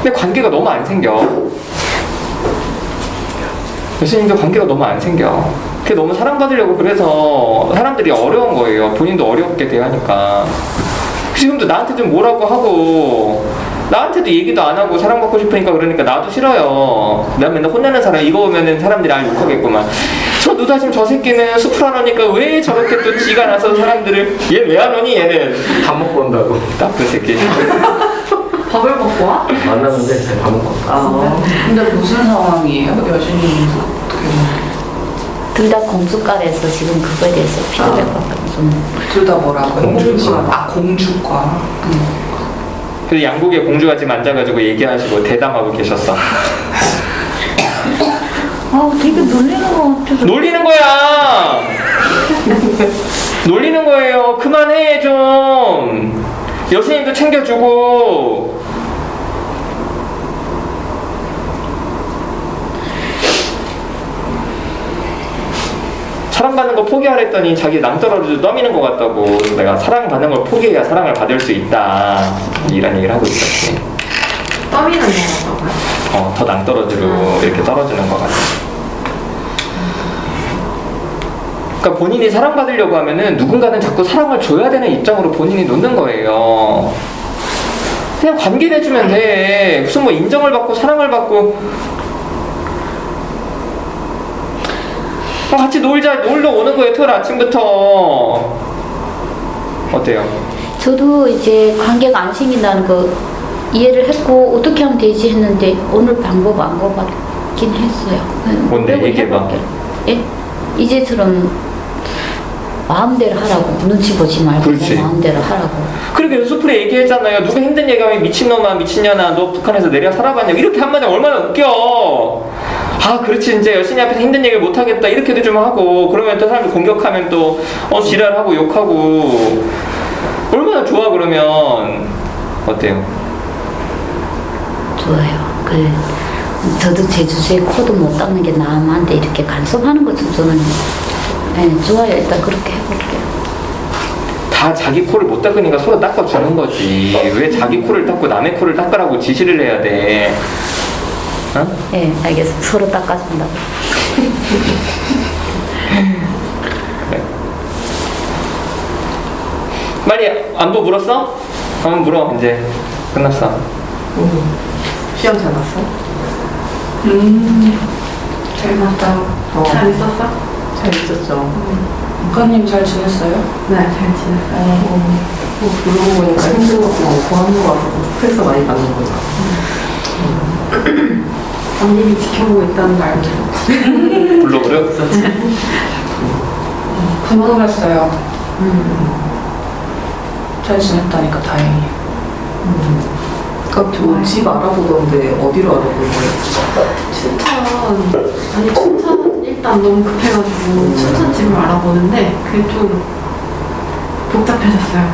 S1: 근데 관계가 너무 안 생겨. 교수님도 관계가 너무 안 생겨. 그게 너무 사랑받으려고 그래서 사람들이 어려운 거예요. 본인도 어렵게 대하니까. 지금도 나한테 좀 뭐라고 하고 나한테도 얘기도 안 하고 사랑받고 싶으니까 그러니까 나도 싫어요. 난 맨날 혼내는 사람 이거 보면은 사람들이 욕하겠구만. 저 누다심 저 새끼는 숲을 안 오니까 왜 저렇게 또 지가 나서 사람들을 얘 왜 안 오니 얘는
S4: 밥 먹고 온다고.
S1: 나쁜 새끼.
S3: 밥을 먹고 와?
S4: 만났는데 밥 먹고 왔다.
S6: 근데 무슨 상황이에요? 여신님 어떻게
S2: 둘 다 공주과에서 지금 그거에 대해서 피드백받고 좀
S6: 둘 다 뭐라고요?
S4: 공주과.
S6: 공주과.
S1: 그래서 양국의 공주가 지금 앉아가지고 얘기하시고 대담하고 계셨어.
S5: 되게 놀리는 것 같아서.
S1: 놀리는 거야. 놀리는 거예요. 그만해 좀. 여수님도 챙겨주고. 사랑받는 거 포기하랬더니 자기 낭떠러지도 떠미는 것 같다고. 내가 사랑받는 걸 포기해야 사랑을 받을 수 있다 이런 얘기를 하고 있었지.
S3: 떠미는 거라고요?
S1: 더 낭떠러지로 이렇게 떨어지는 것 같아. 그러니까 본인이 사랑받으려고 하면은 누군가는 자꾸 사랑을 줘야 되는 입장으로 본인이 놓는 거예요. 그냥 관계 내주면 돼. 무슨 뭐 인정을 받고 사랑을 받고 같이 놀러 오는 거예요. 토요일 아침부터. 어때요?
S2: 저도 이제 관계가 안 생긴다는 거 이해를 했고 어떻게 하면 되지 했는데 오늘 방법 안 가봤긴 했어요.
S1: 뭔데?
S2: 노력을
S1: 얘기해봐.
S2: 해볼게요. 예? 이제처럼 마음대로 하라고. 눈치 보지 말고
S1: 그렇지.
S2: 내 마음대로 하라고.
S1: 그러게 수풀에 얘기했잖아요. 누가 힘든 얘기하면 미친놈아 미친년아 너 북한에서 내려 살아봤냐 이렇게 한마디 얼마나 웃겨. 그렇지 이제 여신이 앞에서 힘든 얘기를 못하겠다 이렇게도 좀 하고 그러면 또 사람이 공격하면 또 지랄하고 욕하고 얼마나 좋아. 그러면 어때요?
S2: 좋아요. 저도 제 주제에 코도 못 닦는 게 남한테 이렇게 간섭하는 것좀 저는 좋아요. 일단 그렇게 해볼게요.
S1: 다 자기 코를 못 닦으니까 서로 닦아주는 거지. 왜 자기 코를 닦고 남의 코를 닦으라고 지시를 해야 돼? 어?
S2: 네, 알겠어. 서로 닦아준다고.
S1: 그래. 빨리 안부 물었어? 한번 물어. 이제 끝났어.
S6: 시험 잘 봤어? 잘 봤다.
S3: 잘 있었어?
S6: 잘 있었죠. 국가님 잘 지냈어요?
S3: 네, 잘 지냈어요.
S6: 뭐 그러고 보니까 힘든 것도 많고 하는 거 같고 스트레스 많이 받는구나.
S3: 언님이 지켜보고 있다는 걸 알고 있었지.
S1: 블로그를?
S6: 궁금했어요. 잘 지냈다니까 다행히. 아까 저집 알아보던데 어디로 알아본 거예요?
S3: 춘천 일단 너무 급해가지고 춘천 집을 알아보는데 그게 좀 복잡해졌어요.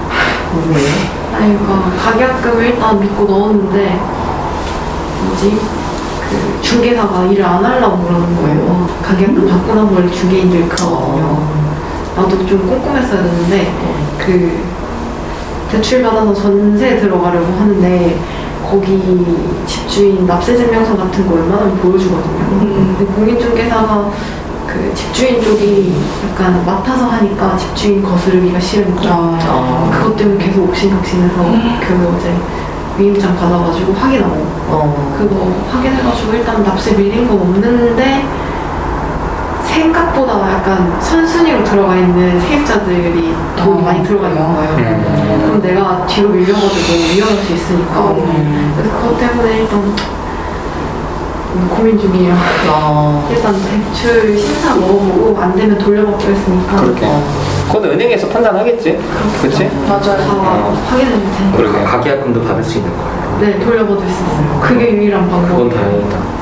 S3: 아니, 그러니까 가계약금을 일단 믿고 넣었는데 뭐지? 그 중개사가 일을 안 하려고 그러는 거예요. 가계약금 받고 나면 원래 중개인들 그러거든요. 나도 좀 꼼꼼했어야 되는데 그 대출 받아서 전세 들어가려고 하는데 거기 집주인 납세증명서 같은 거 웬만하면 보여주거든요. 근데 공인중개사가 그 집주인 쪽이 약간 맡아서 하니까 집주인 거스르기가 싫은 거예요. 그것 때문에 계속 옥신각신해서 결국 어제 위임장 받아가지고 확인하고 그거 확인해가지고 일단 납세 밀린 건 없는데 생각보다 약간 선순위로 들어가 있는 세입자들이 돈이 많이 들어가 있는 거예요. 그럼 내가 뒤로 밀려가지고 위험할 수 있으니까. 그래서 그것 때문에 일단 고민 중이에요. 일단 대출 심사 먹어보고 안 되면 돌려받기로 했으니까.
S1: 그렇게. 그건 은행에서 판단하겠지? 그치?
S3: 다 확인해줄 테니까.
S1: 그러게.
S4: 가계약금도 받을 수 있는 거예요.
S3: 네, 돌려받을 수 있어요. 그게 유일한
S4: 그건
S3: 방법이에요.
S4: 다행이다.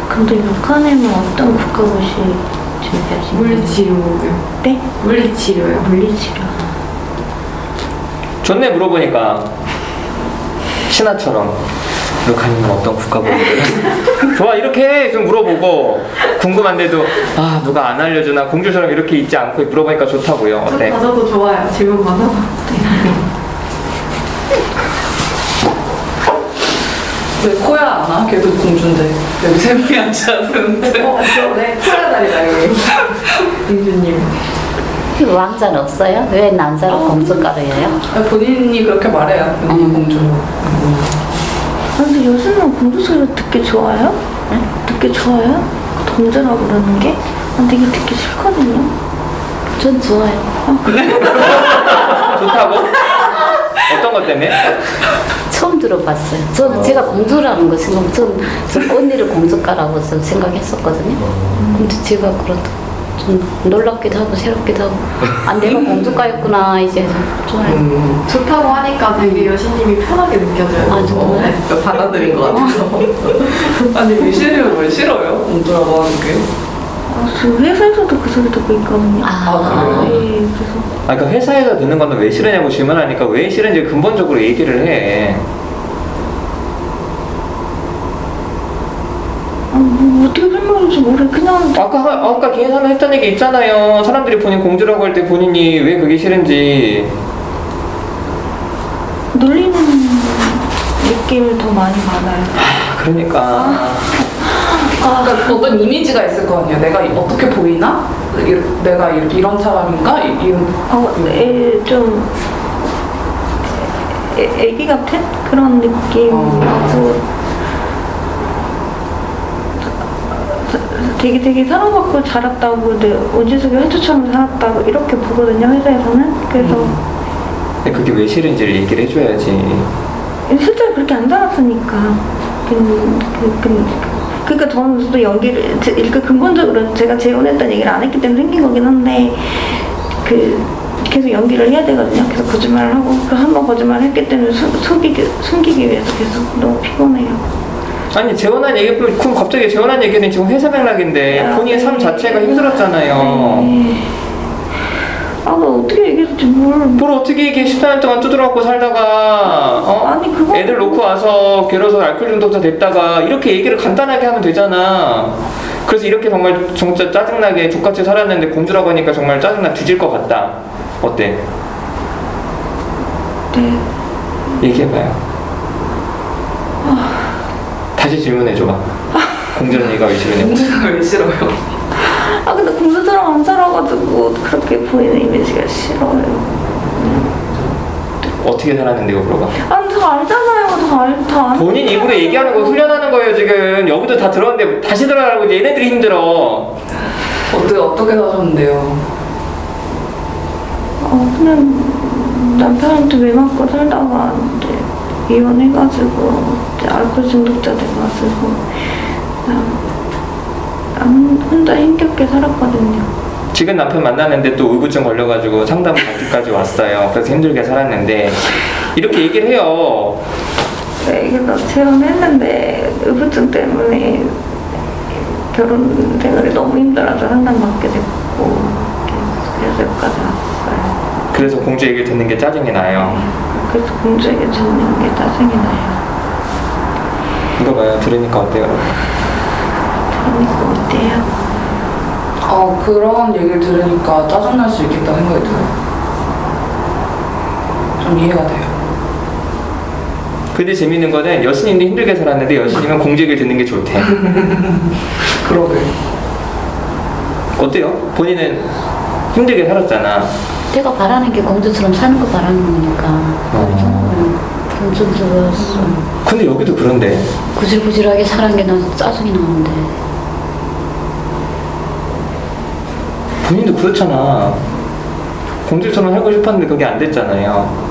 S5: 근데 루카님은 어떤 국가고시 준비하신 거예요?
S3: 물리치료요.
S5: 네?
S3: 물리치료요.
S5: 물리치료.
S1: 좋네, 물어보니까. 신하처럼. 루카님은 어떤 국가고시를? 좋아, 이렇게 좀 물어보고, 궁금한데도, 아, 누가 안 알려주나, 공주처럼 이렇게 있지 않고 물어보니까 좋다고요. 어때?
S3: 저도 좋아요. 질문 많아서.
S6: 왜 코야 안 와? 걔도 공주인데 여기 세 명이 앉아야 되는데.
S3: 네, 코야다리다 여기. 민주님.
S2: 그 왕자는 없어요? 왜 남자로 공주가루예요?
S6: 본인이 그렇게 말해요. 본인이 공주.
S5: 아, 근데 요즘은 공주 소리 듣기 좋아요? 네? 듣기 좋아요? 동자라고 그러는 게? 아, 되게 듣기 싫거든요.
S2: 전 좋아요.
S1: 좋다고? 어떤 것 때문에?
S2: 처음 들어봤어요. 저는 제가 공주라는 거 생각, 전 언니를 공주가라고 생각했었거든요. 근데 제가 그렇다. 좀 놀랍기도 하고 새롭기도 하고, 아, 내가 공주가였구나, 이제. 좋아요.
S3: 좋다고 하니까 되게 여신님이 편하게 느껴져요.
S2: 아, 정말?
S6: 네, 받아들인 것 같아서. 아니 미셸이 왜 싫어요? 공주라고 하는 게?
S5: 아, 저 회사에서도 그 소리 듣고 있거든요.
S6: 아, 그래요?
S5: 네, 그래서.
S1: 아, 그러니까 회사에서 듣는 건 왜 싫으냐고 질문하니까 왜 싫은지 근본적으로 얘기를 해.
S5: 아, 뭐 어떻게 설명할지 모르겠어요. 그냥
S1: 아까 계산을 했던 얘기 있잖아요. 사람들이 본인 공주라고 할 때 본인이 왜 그게 싫은지.
S5: 놀리는 느낌을 더 많이 받아요.
S1: 그러니까.
S6: 그러니까 어떤 이미지가 있을 거 아니에요. 내가 어떻게 보이나? 내가 이런 사람인가?
S5: 좀 애기 같은 그런 느낌이라서 되게 사랑받고 자랐다고, 원지숙이 회초처럼 살았다고 이렇게 보거든요, 회사에서는. 그래서
S1: 근데 그게 왜 싫은지를 얘기를 해줘야지.
S5: 실제로 그렇게 안 살았으니까. 그러니까 저는 또 연기를, 근본적으로 제가 재혼했다는 얘기를 안 했기 때문에 생긴 거긴 한데, 계속 연기를 해야 되거든요. 계속 거짓말을 하고, 한번 거짓말을 했기 때문에 숨기기 위해서 계속 너무 피곤해요.
S1: 아니, 재혼한 얘기, 그럼 갑자기 재혼한 얘기는 지금 회사 맥락인데 본인 삶 자체가 힘들었잖아요.
S5: 아, 나 어떻게 얘기했지,
S1: 뭘 어떻게 이게 14년 동안 두드러먹고 살다가
S5: 아니, 그거
S1: 애들 놓고 와서 괴로워서 알코올 중독자 됐다가 이렇게 얘기를 간단하게 하면 되잖아. 그래서 이렇게 정말 진짜 짜증나게 족같이 살았는데 공주라고 하니까 정말 짜증나 뒤질 것 같다. 어때?
S5: 네.
S1: 얘기해봐요. 다시 질문해줘봐. 공주 언니가 왜 싫으냐고.
S6: 공주가 왜 싫어요?
S5: 아, 근데 공주처럼 안 살아가지고 그렇게 보이는 이미지가 싫어요.
S1: 어떻게 살았는데 이거 물어봐.
S5: 아, 근데 다 알잖아요. 다 아는
S1: 본인 입으로
S5: 거잖아요.
S1: 얘기하는 거 훈련하는 거예요 지금. 여기도 다 들었는데 다시 들어가라고 이제 얘네들이 힘들어.
S6: 어떻게 사셨는데요?
S5: 그냥 남편한테 매 맞고 살다가 이제 이혼해가지고 이제 알코올 중독자 돼가지고 그냥 혼자 힘겹게 살았거든요.
S1: 지금 남편 만나는데 또 의구증 걸려가지고 상담 받기까지 왔어요. 그래서 힘들게 살았는데 이렇게 얘기를 해요.
S5: 애기도 재혼했는데 의부증 때문에 결혼 생활이 너무 힘들어서 상담받게 됐고 그래서 여기까지 왔어요.
S1: 그래서 공주 얘기를 듣는 게 짜증이 나요.
S5: 그래서 공주에게 듣는 게 짜증이 나요.
S1: 이거 봐요. 들으니까 어때요?
S5: 그러니까 어때요?
S6: 그런 얘기를 들으니까 짜증날 수 있겠다 생각이 들어요. 좀 이해가 돼요.
S1: 근데 재밌는 거는 여신님도 힘들게 살았는데 여신님은 공주 얘기를 듣는 게 좋대.
S6: 그러게.
S1: 어때요? 본인은 힘들게 살았잖아.
S2: 내가 바라는 게 공주처럼 사는 거 바라는 거니까. 공주스러웠어.
S1: 근데 여기도 그런데
S2: 구질구질하게 사는 게 난 짜증이 나는데.
S1: 본인도 그렇잖아. 공주처럼 살고 싶었는데 그게 안 됐잖아요.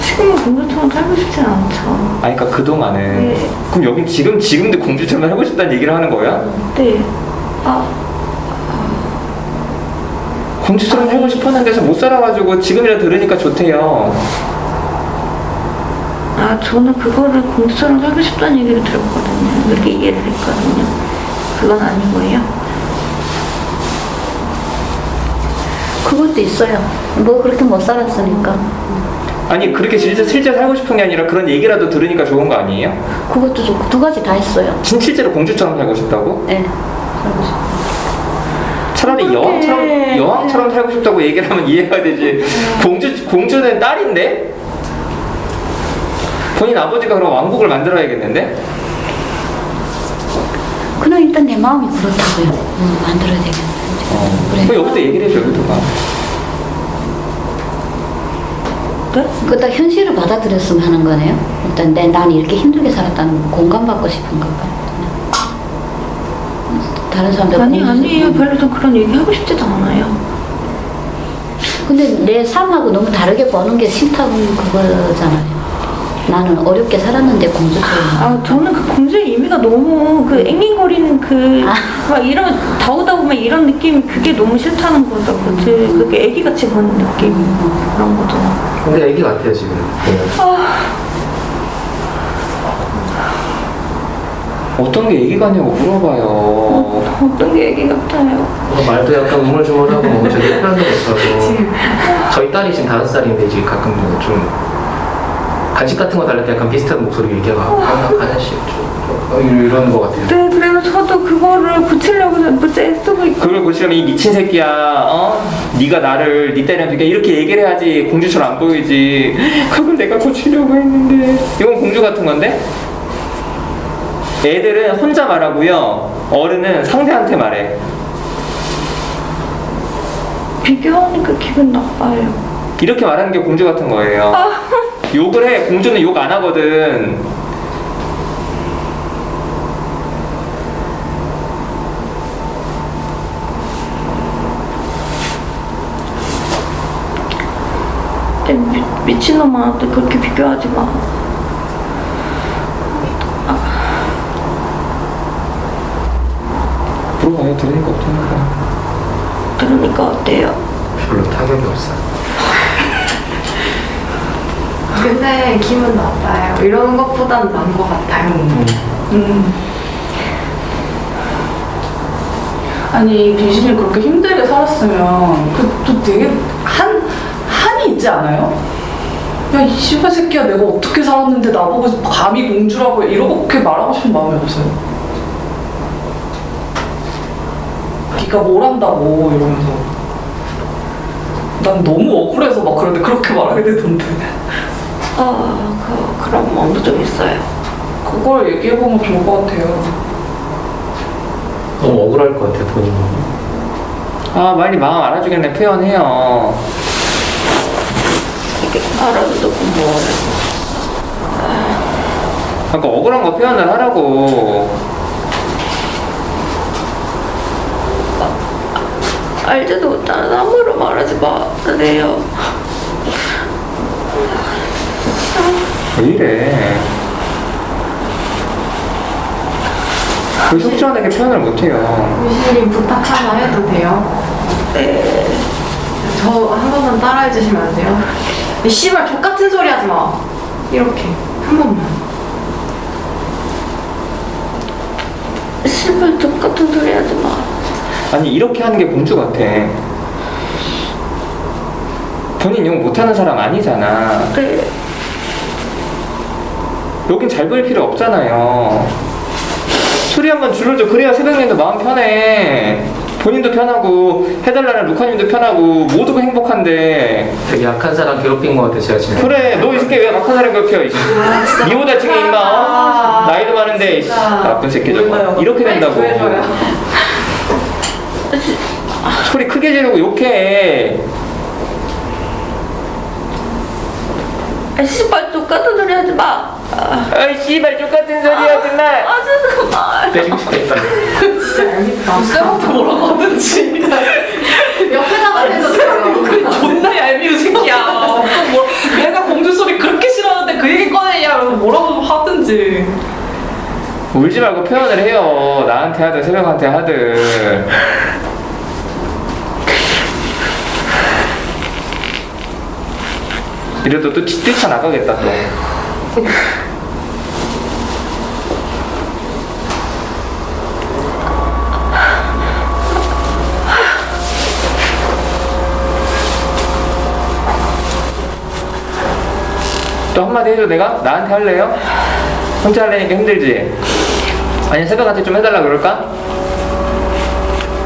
S5: 지금은 공주처럼 살고 싶진 않죠.
S1: 아니 그러니까 그동안은
S5: 네.
S1: 그럼 여긴 지금도 공주처럼 살고 싶다는 얘기를 하는 거야?
S5: 네.
S1: 공주처럼 살고 싶었는데서 못 살아가지고 지금이라 들으니까 좋대요.
S5: 저는 그거를 공주처럼 살고 싶다는 얘기를 들었거든요. 그렇게 이해를 했거든요. 그건 아니고요.
S2: 그것도 있어요. 뭐 그렇게 못 살았으니까.
S1: 아니 그렇게 실제 살고 싶은 게 아니라 그런 얘기라도 들으니까 좋은 거 아니에요?
S2: 그것도 좋고 두 가지 다 했어요.
S1: 실제로 공주처럼 살고 싶다고?
S2: 네. 살고 싶어.
S1: 차라리
S2: 그렇게
S1: 여왕처럼 살고 싶다고 얘기를 하면 이해가 되지. 공주는 딸인데? 본인 아버지가 그럼 왕국을 만들어야겠는데?
S2: 그냥 일단 내 마음이 그렇다고요. 만들어야 되겠네.
S1: 그럼 여기도 얘기를 해줘, 여기도 봐.
S2: 그거 다 현실을 받아들였으면 하는 거네요. 일단 난 이렇게 힘들게 살았다는 거 공감받고 싶은가 봐요. 다른 사람들
S5: 아니에요. 별로 좀 그런 얘기 하고 싶지도 않아요.
S2: 근데 내 삶하고 너무 다르게 보는 게 싫다는 그거잖아요. 나는 어렵게 살았는데 공주처럼.
S5: 저는 그 공주의 의미가 너무 그 앵앵거리는 막 이런 다오다 보면 이런 느낌 그게 너무 싫다는 거죠. 그게 애기같이 보는 느낌 그런 거죠.
S4: 근데 애기 같아요 지금.
S1: 어떤 게 얘기 같냐고 물어봐요.
S5: 어떤 게 애기 같아요.
S4: 말도 약간 우물쭈물하고 제대로 표현도 못하고. 저희 딸이 지금 5살인데 이제 가끔 좀 간식 같은 거 달랄 때 약간 비슷한 목소리 얘기하고 하나씩 이러는 것 같아요.
S5: 네, 그래서 저도 그거를 고치려고 문자 쓰고 있고.
S1: 그걸 고치려면 이 미친 새끼야, 네가 나를 네 딸이랑 비교 이렇게 얘기를 해야지 공주처럼 안 보이지. 그걸 내가 고치려고 했는데 이건 공주 같은 건데? 애들은 혼자 말하고요, 어른은 상대한테 말해.
S5: 비교하니까 기분 나빠요.
S1: 이렇게 말하는 게 공주 같은 거예요. 욕을 해. 공주는 욕 안 하거든.
S5: 미친놈아, 그렇게 비교하지 마.
S1: 물어봐요. 들으니까 어떡하니까.
S5: 그러니까 어때요?
S4: 별로 타격이 없어요.
S3: 근데 기분 나빠요. 이러는 것보단 나은 것 같아요.
S6: 아니 비신이 그렇게 힘들게 살았으면 그또 되게 한이 있지 않아요? 야 이 씨발 새끼야 내가 어떻게 살았는데 나보고 감히 공주라고 이렇게 말하고 싶은 마음이 없어요. 네가 뭘 안다고 이러면서 난 너무 억울해서 막 그런데 그렇게 말하게 되던데
S5: 그런 마음도 좀 있어요.
S6: 그걸 얘기해보면 좋을 것 같아요.
S4: 너무 억울할 것 같아요 본인이.
S1: 빨리 마음 알아주겠네. 표현해요.
S5: 이게 알아도 고마워요.
S1: 그러니까 억울한 거 표현을 하라고.
S5: 알지도 못하는 함부로 말하지 마세요.
S1: 왜 이래? 왜 속지원에게 표현을 못해요?
S3: 미신님 부탁 하나 해도 돼요?
S5: 네.
S3: 저 한 번만 따라해 주시면 안 돼요? 이 씨발 족같은 소리 하지 마. 이렇게 한 번만.
S5: 씨발 똑같은 소리 하지 마.
S1: 아니 이렇게 하는 게 공주 같아. 본인 욕 못하는 사람 아니잖아.
S5: 네.
S1: 여긴 잘 보일 필요 없잖아요. 소리 한번 줄여줘. 그래야 새벽님도 마음 편해. 본인도 편하고 해달라는 루카님도 편하고 모두가 행복한데.
S4: 되게 약한 사람 괴롭힌 것 같아 제가 지금.
S1: 그래 너 이 새끼 왜 악한 사람 괴롭혀. 니보다 층에 임마. 나이도 많은데 이씨, 나쁜 새끼 저거. 이렇게 된다고. 소리 크게 지르고 욕해.
S5: 씨발 똑같은 소리 하지 마.
S1: 아이 씨발 똑같은 소리 하지 마.
S5: 하지 마.
S4: 때리고 싶겠다.
S3: 진짜 얄밉다.
S6: 쌤한테 뭐라고 하든지.
S3: 옆에 나가면서
S6: 그 존나 얄미운 새끼야. 또 뭐, 내가 공주 소리 그렇게 싫어하는데 그 얘기 꺼내냐. 뭐라고 하든지.
S1: 울지 말고 표현을 해요. 나한테 하든 새벽한테 하든. 이래도 또 뛰쳐나가겠다 또. 또 한마디 해줘 내가? 나한테 할래요? 혼자 하려니까 힘들지? 아니 새벽한테 좀 해달라 그럴까?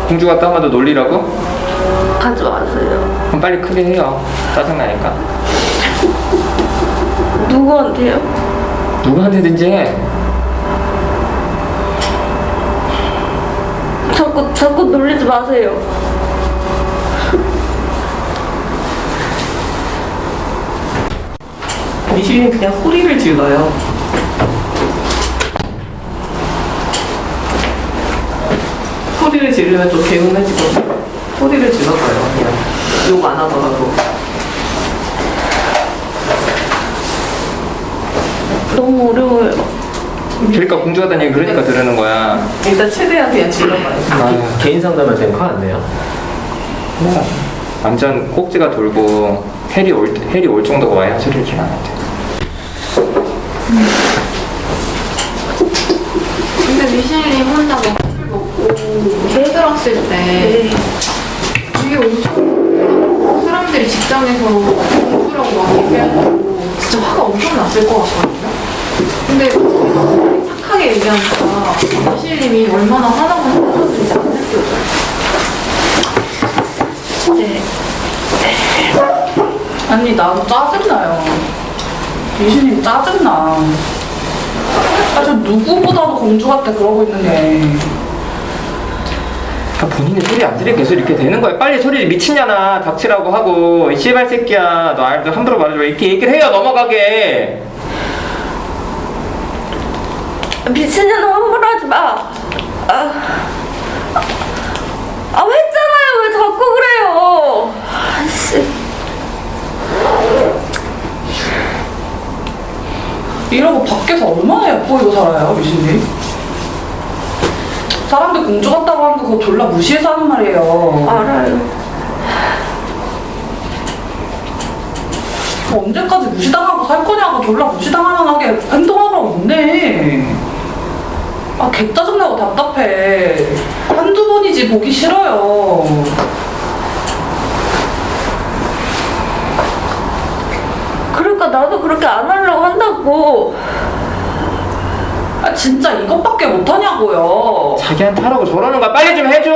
S1: 공주가 또 한마디 놀리라고?
S5: 하지 마세요.
S1: 그럼 빨리 크게 해요. 짜증나니까.
S5: 누구한테요?
S1: 누구한테든지 해.
S5: 자꾸 놀리지 마세요.
S6: 미신이 그냥 소리를 질러요. 소리를 지르면 좀 개운해지거든요. 소리를 질러봐요. 그냥 욕 안 하더라도.
S5: 너무 어려워요.
S1: 그러니까 공주 같다는 얘기 그러니까 들으는 거야.
S6: 일단 최대한 그냥 질러봐요.
S1: 아유,
S4: 개인 상담할 때는 화 안 내요?
S1: 완전 꼭지가 돌고 헬이 올 정도가 와야 소리를 좀 안 해.
S3: 근데 미신님 혼자 먹을 먹고 힘들었을 때 이게 엄청 사람들이 직장에서 공주라고 막 얘기하고 진짜 화가 엄청 났을 것 같거든요. 근데 착하게 얘기하니까 미신님이 얼마나 화나고 힘들었는지 안 느껴져요.
S5: 네.
S6: 아니 나도 짜증나요. 미신이 짜증나. 아, 저 누구보다도 공주 같아 그러고 있는 게.
S1: 그러니까 본인이 소리 안 들으니까 계속 이렇게 되는 거야. 빨리 소리 미치냐나 닥치라고 하고 이 씨발 새끼야 너 알도 함부로 말해줘 이렇게 얘기를 해요. 넘어가게.
S5: 미친년아 함부로 하지 마. 왜 했잖아요. 왜 자꾸 그래요. 아씨.
S6: 이러고 밖에서 얼마나 예뻐이고 살아요, 미신님? 사람들 공주 같다고 하는 거 그거 졸라 무시해서 하는 말이에요.
S5: 알아요.
S6: 언제까지 무시당하고 살 거냐고 졸라 무시당하게 행동하라고 있네. 아, 개 짜증나고 답답해. 한두 번이지 보기 싫어요.
S5: 그러니까 나도 그렇게 안 하려고 한다고.
S6: 아, 진짜 이것밖에 못하냐고요.
S1: 자기한테 하라고 저러는 거야. 빨리 좀 해줘.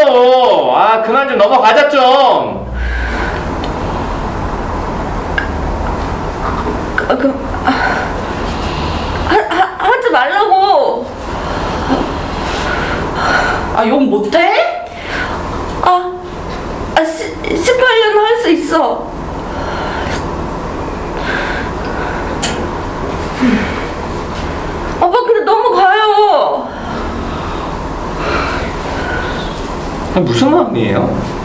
S1: 아 그만 좀 넘어가자 좀.
S5: 하지 말라고.
S6: 아, 욕 못해?
S5: 18년 할 수 있어. 왜
S1: 아니, 무슨 마음이에요?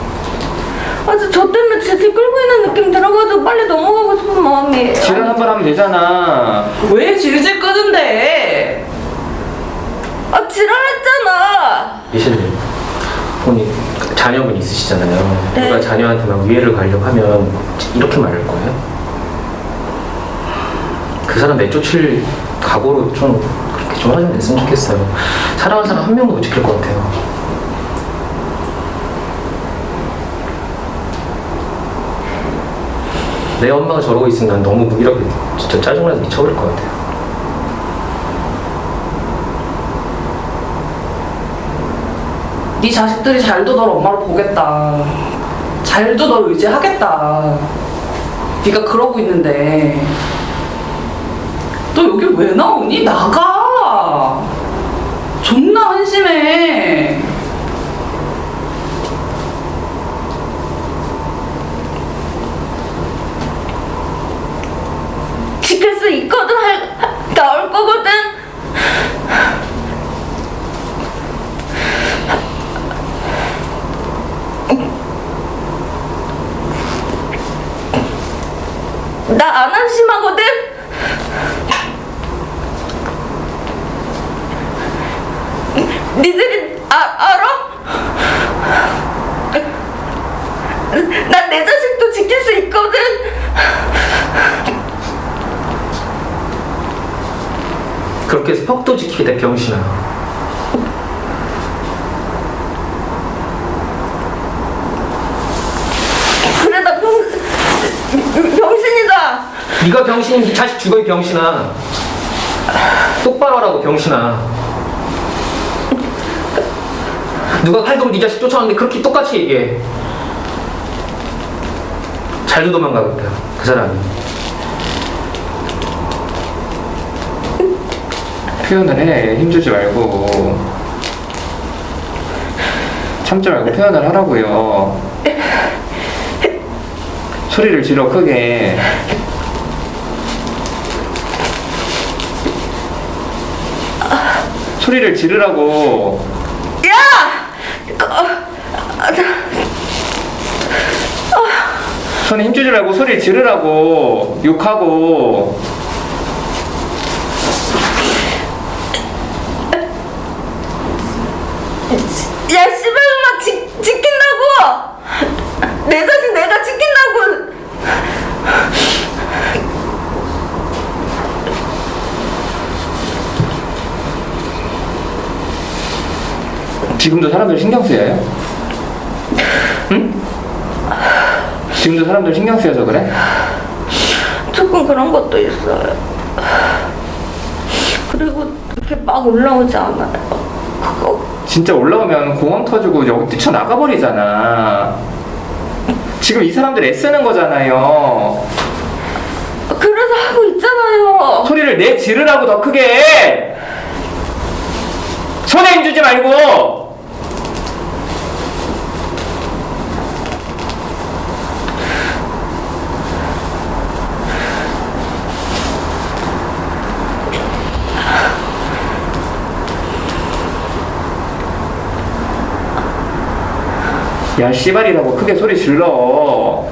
S5: 아주 저 때문에 질질 끌고 있는 느낌 들어가지고 빨리 넘어가고 싶은 마음이에요.
S1: 지랄 한 번 하면 되잖아.
S6: 왜 질질 끄는데?
S5: 아 지랄했잖아.
S4: 예신님, 본인 자녀분 있으시잖아요.
S5: 네.
S4: 누가 자녀한테 막 위해를 가려고 하면 이렇게 말할 거예요? 그 사람 내쫓을 각오로 좀 그렇게 좀 하면 됐으면 좋겠어요. 사랑하는 사람 한 명도 못 지킬 것 같아요. 내 엄마가 저러고 있으면 난 너무 무기력해 진짜 짜증나서 미쳐버릴 것 같아요.
S6: 네 자식들이 잘도 널 엄마로 보겠다. 잘도 널 의지하겠다. 네가 그러고 있는데 너 여기 왜 나오니? 나가. 존나 한심해.
S5: 지킬 수 있거든. 나올 거거든. 나 안 한심하거든. 니들이 알아? 난 내 자식도 지킬 수 있거든.
S4: 그렇게 해서 퍽도 지키겠다 병신아.
S5: 그래 나 병신이다.
S4: 네가 병신이면 네 자식 죽어 이 병신아. 똑바로 하라고 병신아. 누가 칼도로 네 자식 쫓아왔는데 그렇게 똑같이 얘기해. 잘도 도망가겠다 그 사람이.
S1: 표현을 해. 힘주지 말고. 참지 말고 표현을 하라고요. 소리를 질러 크게. 소리를 지르라고. 손에 힘주지 말고 소리를 지르라고. 욕하고.
S5: 야 씨발 엄마 지킨다고. 내 자식 내가 지킨다고.
S1: 지금도 사람들 신경 쓰여요? 응? 지금도 사람들 신경 쓰여서 그래?
S5: 조금 그런 것도 있어요. 그리고 이렇게 막 올라오지 않아요. 그거
S1: 진짜 올라오면 공황 터지고 여기 뛰쳐나가 버리잖아. 지금 이 사람들 애쓰는 거잖아요.
S5: 그래서 하고 있잖아요.
S1: 소리를 내 지르라고 더 크게. 손에 힘주지 말고. 야 씨발이라고 크게 소리 질러.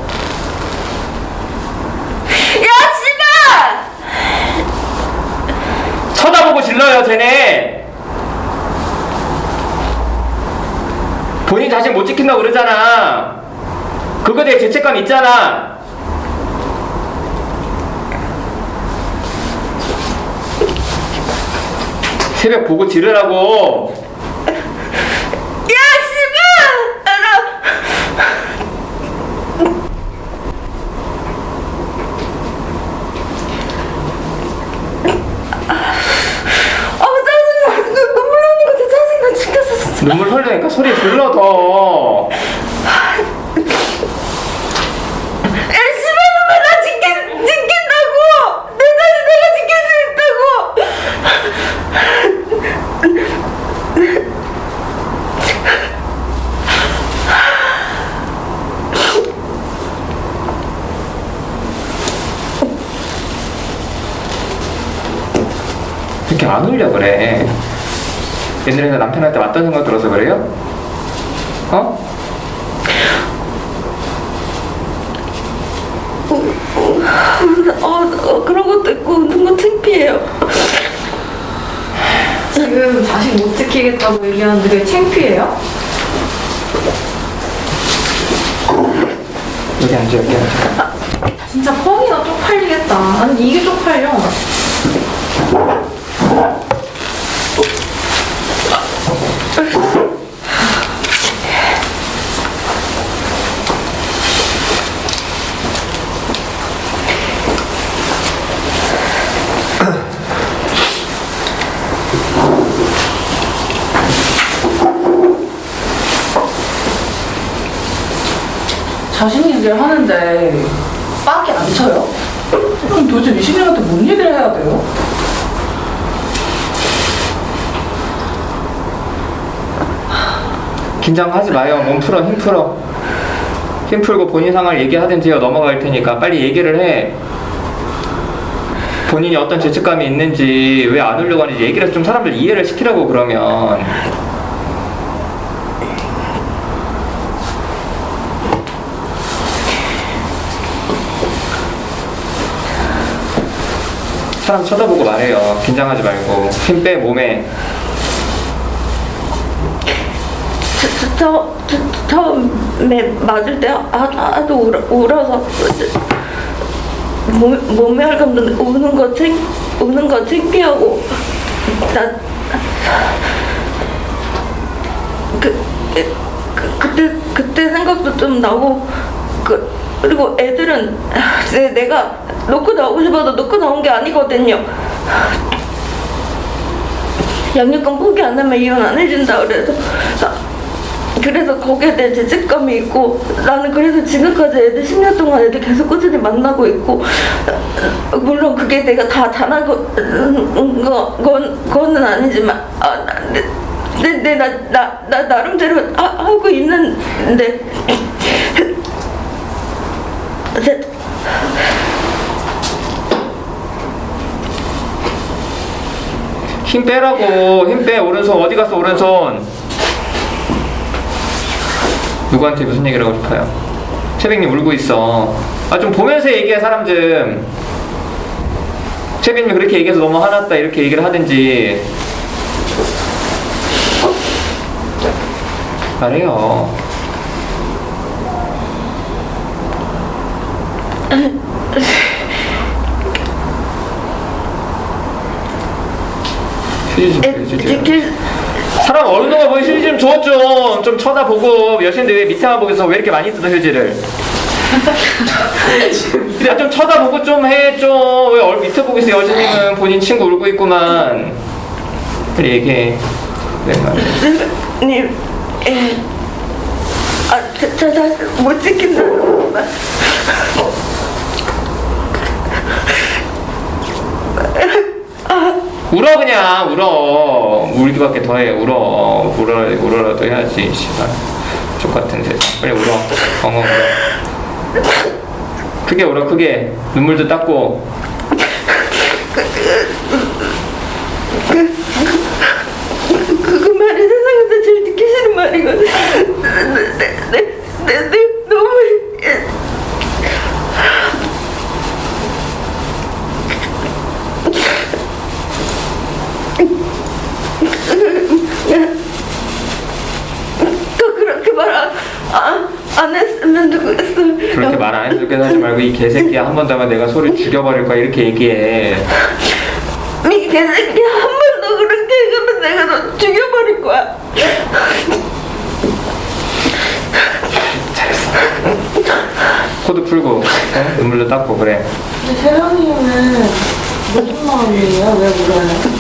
S5: 야 씨발!
S1: 쳐다보고 질러요 쟤네. 본인 자신 못 지킨다고 그러잖아. 그거에 대해 죄책감 있잖아. 새벽 보고 지르라고.
S5: 야 씨발! 짜증나. 눈물 나는 거 짜증나 죽겠어 진짜.
S1: 눈물 흘리니까 소리 질러 더.
S5: 야 씨발 엄마 나 지킨다고. 내 자식 내가 지킬 수 있다고.
S1: 이렇게 안 울려 그래? 옛날에 남편한테 맞던 생각 들어서 그래요?
S5: 그런 것도 있고 웃는 거 창피해요.
S3: 지금 자식 못 지키겠다고 얘기하는데 왜 창피해요?
S1: 여기 앉아, 여기 앉아.
S3: 진짜 뻥이나 쪽팔리겠다. 아니 이게 쪽팔려.
S6: 자신이 얘기를 하는데 빡이 안 쳐요? 그럼 도대체 미식이한테 뭔 얘기를 해야 돼요?
S1: 긴장하지 마요. 몸 풀어, 힘 풀어. 힘 풀고 본인 상황을 얘기하든지요. 넘어갈 테니까 빨리 얘기를 해. 본인이 어떤 죄책감이 있는지, 왜 안 오려고 하는지 얘기를 해서 좀 사람들 이해를 시키라고. 그러면 사람 쳐다보고 말해요. 긴장하지 말고 힘 빼, 몸에.
S5: 처음에 맞을 때 하도 울어서 몸이 헐감는데 우는 거 창피하고 그때 생각도 좀 나고 그리고 애들은 내가 놓고 나오고 싶어도 놓고 나온 게 아니거든요. 양육권 포기 안 하면 이혼 안 해준다 그래서 거기에 대한 죄책감이 있고 나는 그래서 지금까지 애들 10년 동안 애들 계속 꾸준히 만나고 있고 물론 그게 내가 다 잘한 거는 아니지만 나 나름대로 하고 있는데
S1: 힘 빼라고. 힘 빼. 오른손 어디 갔어? 오른손. 누구한테 무슨 얘기를 하고 싶어요? 채백님 울고 있어. 아, 좀 보면서 얘기해. 사람 좀. 채백님이 그렇게 얘기해서 너무 화났다 이렇게 얘기를 하든지 말해요. 사람 어른도가 보기 휴지 좀 줘. 좀 쳐다보고. 여신데 왜 밑에만 보고서 왜 이렇게 많이 뜯어 휴지를? 그냥 좀 쳐다보고 좀 해. 좀 왜 밑에 보고 있어? 여신님은 본인 친구 울고 있구만. 빨리 얘기해. 네,
S5: 님, 저 못 지킨다.
S1: 울어. 그냥 울어. 울기밖에 더해. 울어라도 해야지. 씨발 족같은 세상. 빨리 울어. 엉엉 울어. 크게 울어. 크게. 눈물도 닦고.
S5: 그 말이 세상에서 제일 듣기 싫은 말이거든. 너무 그렇게 말 안 했으면 좋겠어.
S1: 그렇게 말 안 해서 하지 말고 이 개새끼야 한 번 더 하면 내가 소리 죽여버릴 거야 이렇게 얘기해.
S5: 이 개새끼 한 번 더 그렇게 해가면 내가 너 죽여버릴 거야.
S1: 잘했어. 코도 풀고 눈물도 닦고 그래.
S7: 근데 세령이는 무슨 마음이에요? 왜 울어요?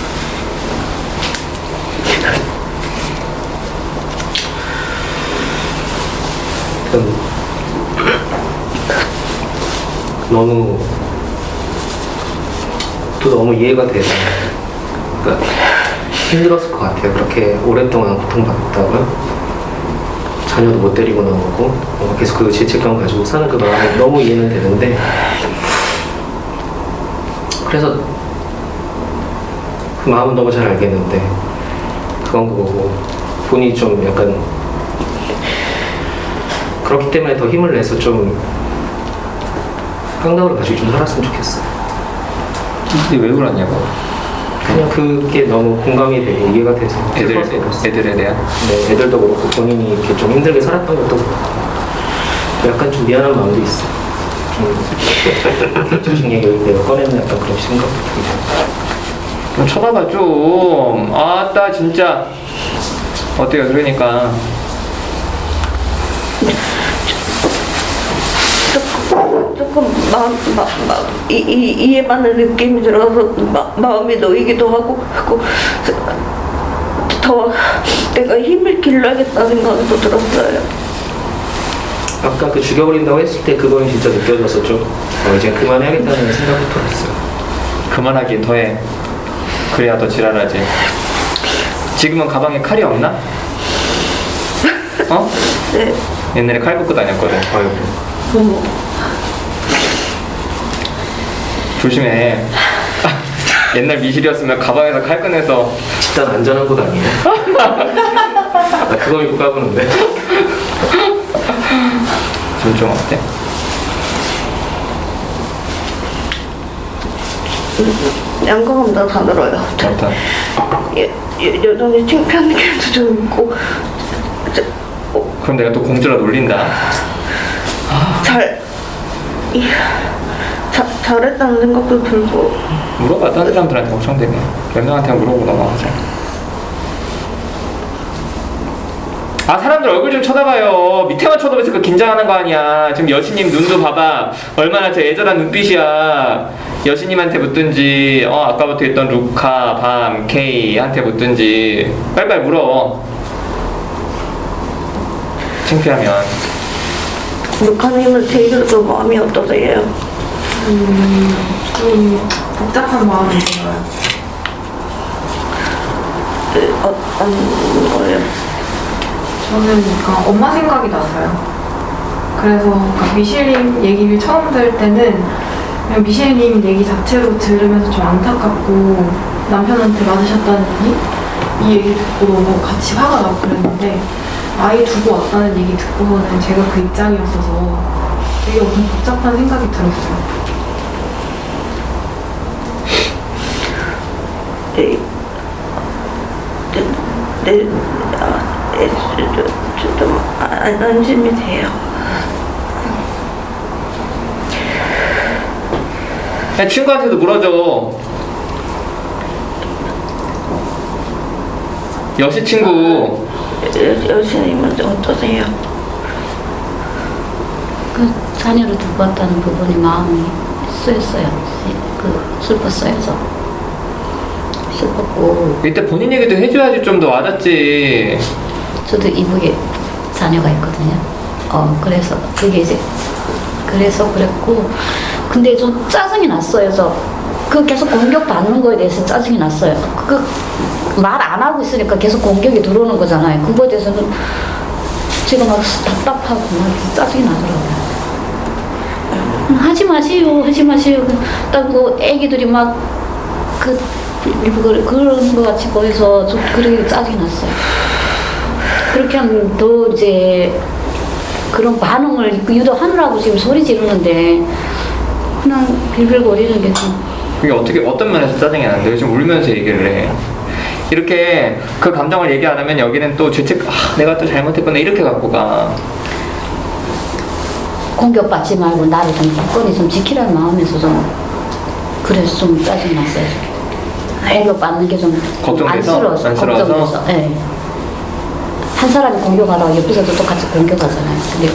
S4: 너무 이해가 돼요. 그러니까 힘들었을 것 같아요. 그렇게 오랫동안 고통받았다고요. 자녀도 못 데리고 나오고 계속 그 죄책감 가지고 사는 그 마음이 너무 이해는 되는데, 그래서 그 마음은 너무 잘 알겠는데 그건 그거고 본인이 좀 약간 그렇기 때문에 더 힘을 내서 좀 깡다구를 가지고 좀 살았으면 좋겠어요.
S1: 근데 왜 그러냐고.
S4: 그냥 그게 너무 공감이 되고 이해가 돼서
S1: 애들에 대한.
S4: 네, 애들도 그렇고 본인이 이렇게 좀 힘들게 살았던 것도 그렇고 약간 좀 미안한 마음도 있어. 좀 결정식 얘기를 내가 꺼내는 약간 그런 생각도 들고.
S1: 좀 쳐다봐 좀. 아따 진짜. 어때요? 그러니까.
S5: 조금 이해받는 느낌이 들어서 마음이 놓이기도 하고 더 내가 힘을 길러야겠다 생각도 들었어요.
S4: 아까 그 죽여버린다고 했을 때 그건 진짜 느껴져서 좀 이제 그만해야겠다는 생각이 들었어요.
S1: 그만하기 더해. 그래야 더 지랄하지. 지금은 가방에 칼이 없나? 어?
S5: 네.
S1: 옛날에 칼 꽂고 다녔거든.
S6: 어머.
S1: 조심해. 옛날 미실이었으면 가방에서 칼 꺼내서.
S4: 집단 안전한 곳 아니에요? 나 그거 입고 가보는데.
S1: 지금 좀 어때?
S5: 양강은 다 늘어요.
S1: 어떤?
S5: 여전히 창피한 느낌도 좀 있고
S1: 그럼 내가 또 공주라 놀린다.
S5: 잘했다는 생각도 들고.
S1: 물어봐. 다른 사람들한테 걱정되네. 몇 명한테 물어보고 넘어가자. 아, 사람들 얼굴 좀 쳐다봐요. 밑에만 쳐다보면서 그 긴장하는 거 아니야. 지금 여신님 눈도 봐봐. 얼마나 저 애절한 눈빛이야. 여신님한테 묻든지, 아까부터 했던 루카, 밤, 케이한테 묻든지. 빨리빨리 물어. 창피하면.
S5: 루카님은 제 얘기도 마음이 어떠세요?
S3: 좀 복잡한 마음이 들어요.
S5: 어떤 거예요?
S3: 저는 그러니까 엄마 생각이 났어요. 그래서 그러니까 미셸님 얘기를 처음 들을 때는 그냥 미셸님 얘기 자체로 들으면서 좀 안타깝고 남편한테 맞으셨다니 이 얘기 듣고 너무 같이 화가 나고 그랬는데 아이 두고 왔다는 얘기 듣고서는 제가 그 입장이었어서 되게 엄청 복잡한 생각이 들었어요.
S5: 좀 안심이 돼요.
S1: 야, 친구한테도 물어줘. 여시 친구.
S5: 여신님은 어떠세요?
S2: 그 자녀를 두고 왔다는 부분이 마음이 쓰였어요. 슬펐어요. 슬펐고.
S1: 이때 본인 얘기도 해줘야지 좀 더 와닿지.
S2: 저도 이북에 자녀가 있거든요. 그래서 그게 이제 그래서 그랬고, 근데 좀 짜증이 났어요. 그 계속 공격받는 거에 대해서 짜증이 났어요. 말 안 하고 있으니까 계속 공격이 들어오는 거잖아요. 그거에 대해서는 제가 막 답답하고 막 짜증이 나더라고요. 하지 마세요. 딱 뭐 애기들이 막 그러는 것 같이 보여서 좀 그렇게 짜증이 났어요. 그렇게 하면 더 이제 그런 반응을 유도하느라고 지금 소리 지르는데 그냥 빌빌거리는 게 좀.
S1: 그게 어떤 면에서 짜증이 나는데 요즘 울면서 얘기를 해. 이렇게 그 감정을 얘기 안 하면 여기는 또 죄책, 내가 또 잘못했구나 이렇게 갖고 가.
S2: 공격받지 말고 나를 좀 굳건히 좀 지키라는 마음에서 좀 그래서 좀 짜증이 났어요. 공격받는 게 좀
S1: 걱정돼서? 안쓰러워서?
S2: 걱정돼서. 네. 한 사람이 공격하다가 옆에서도 똑같이 공격하잖아요. 근데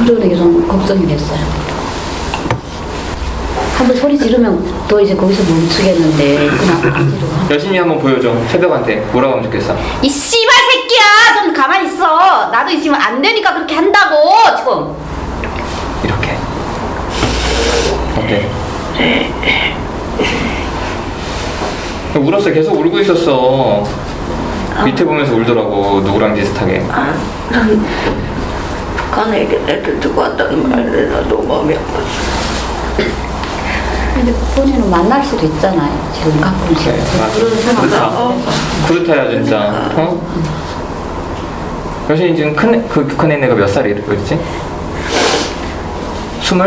S2: 그러는 게 좀 걱정이 됐어요. 한번 소리 지르면 또 이제 거기서 멈추겠는데 그냥 안 지르고.
S1: 여신이 한번 보여줘. 새벽한테 뭐라고 하면 좋겠어.
S2: 이 씨발 새끼야! 좀 가만히 있어. 나도 지금 안 되니까 그렇게 한다고 지금.
S1: 이렇게. 어때? 울었어. 계속 울고 있었어. 밑에 보면서 울더라고. 누구랑 비슷하게.
S5: 난 북한에 애들 두고 왔다는 말에 나 너무 마음이 아팠어.
S2: 근데 본인은 만날 수도 있잖아요. 지금 가끔씩.
S1: 그래, 맞아.
S2: 그런 상황.
S1: 그렇다야 진짜. 여신이 지금 큰 애가 몇 살이랬지? 20?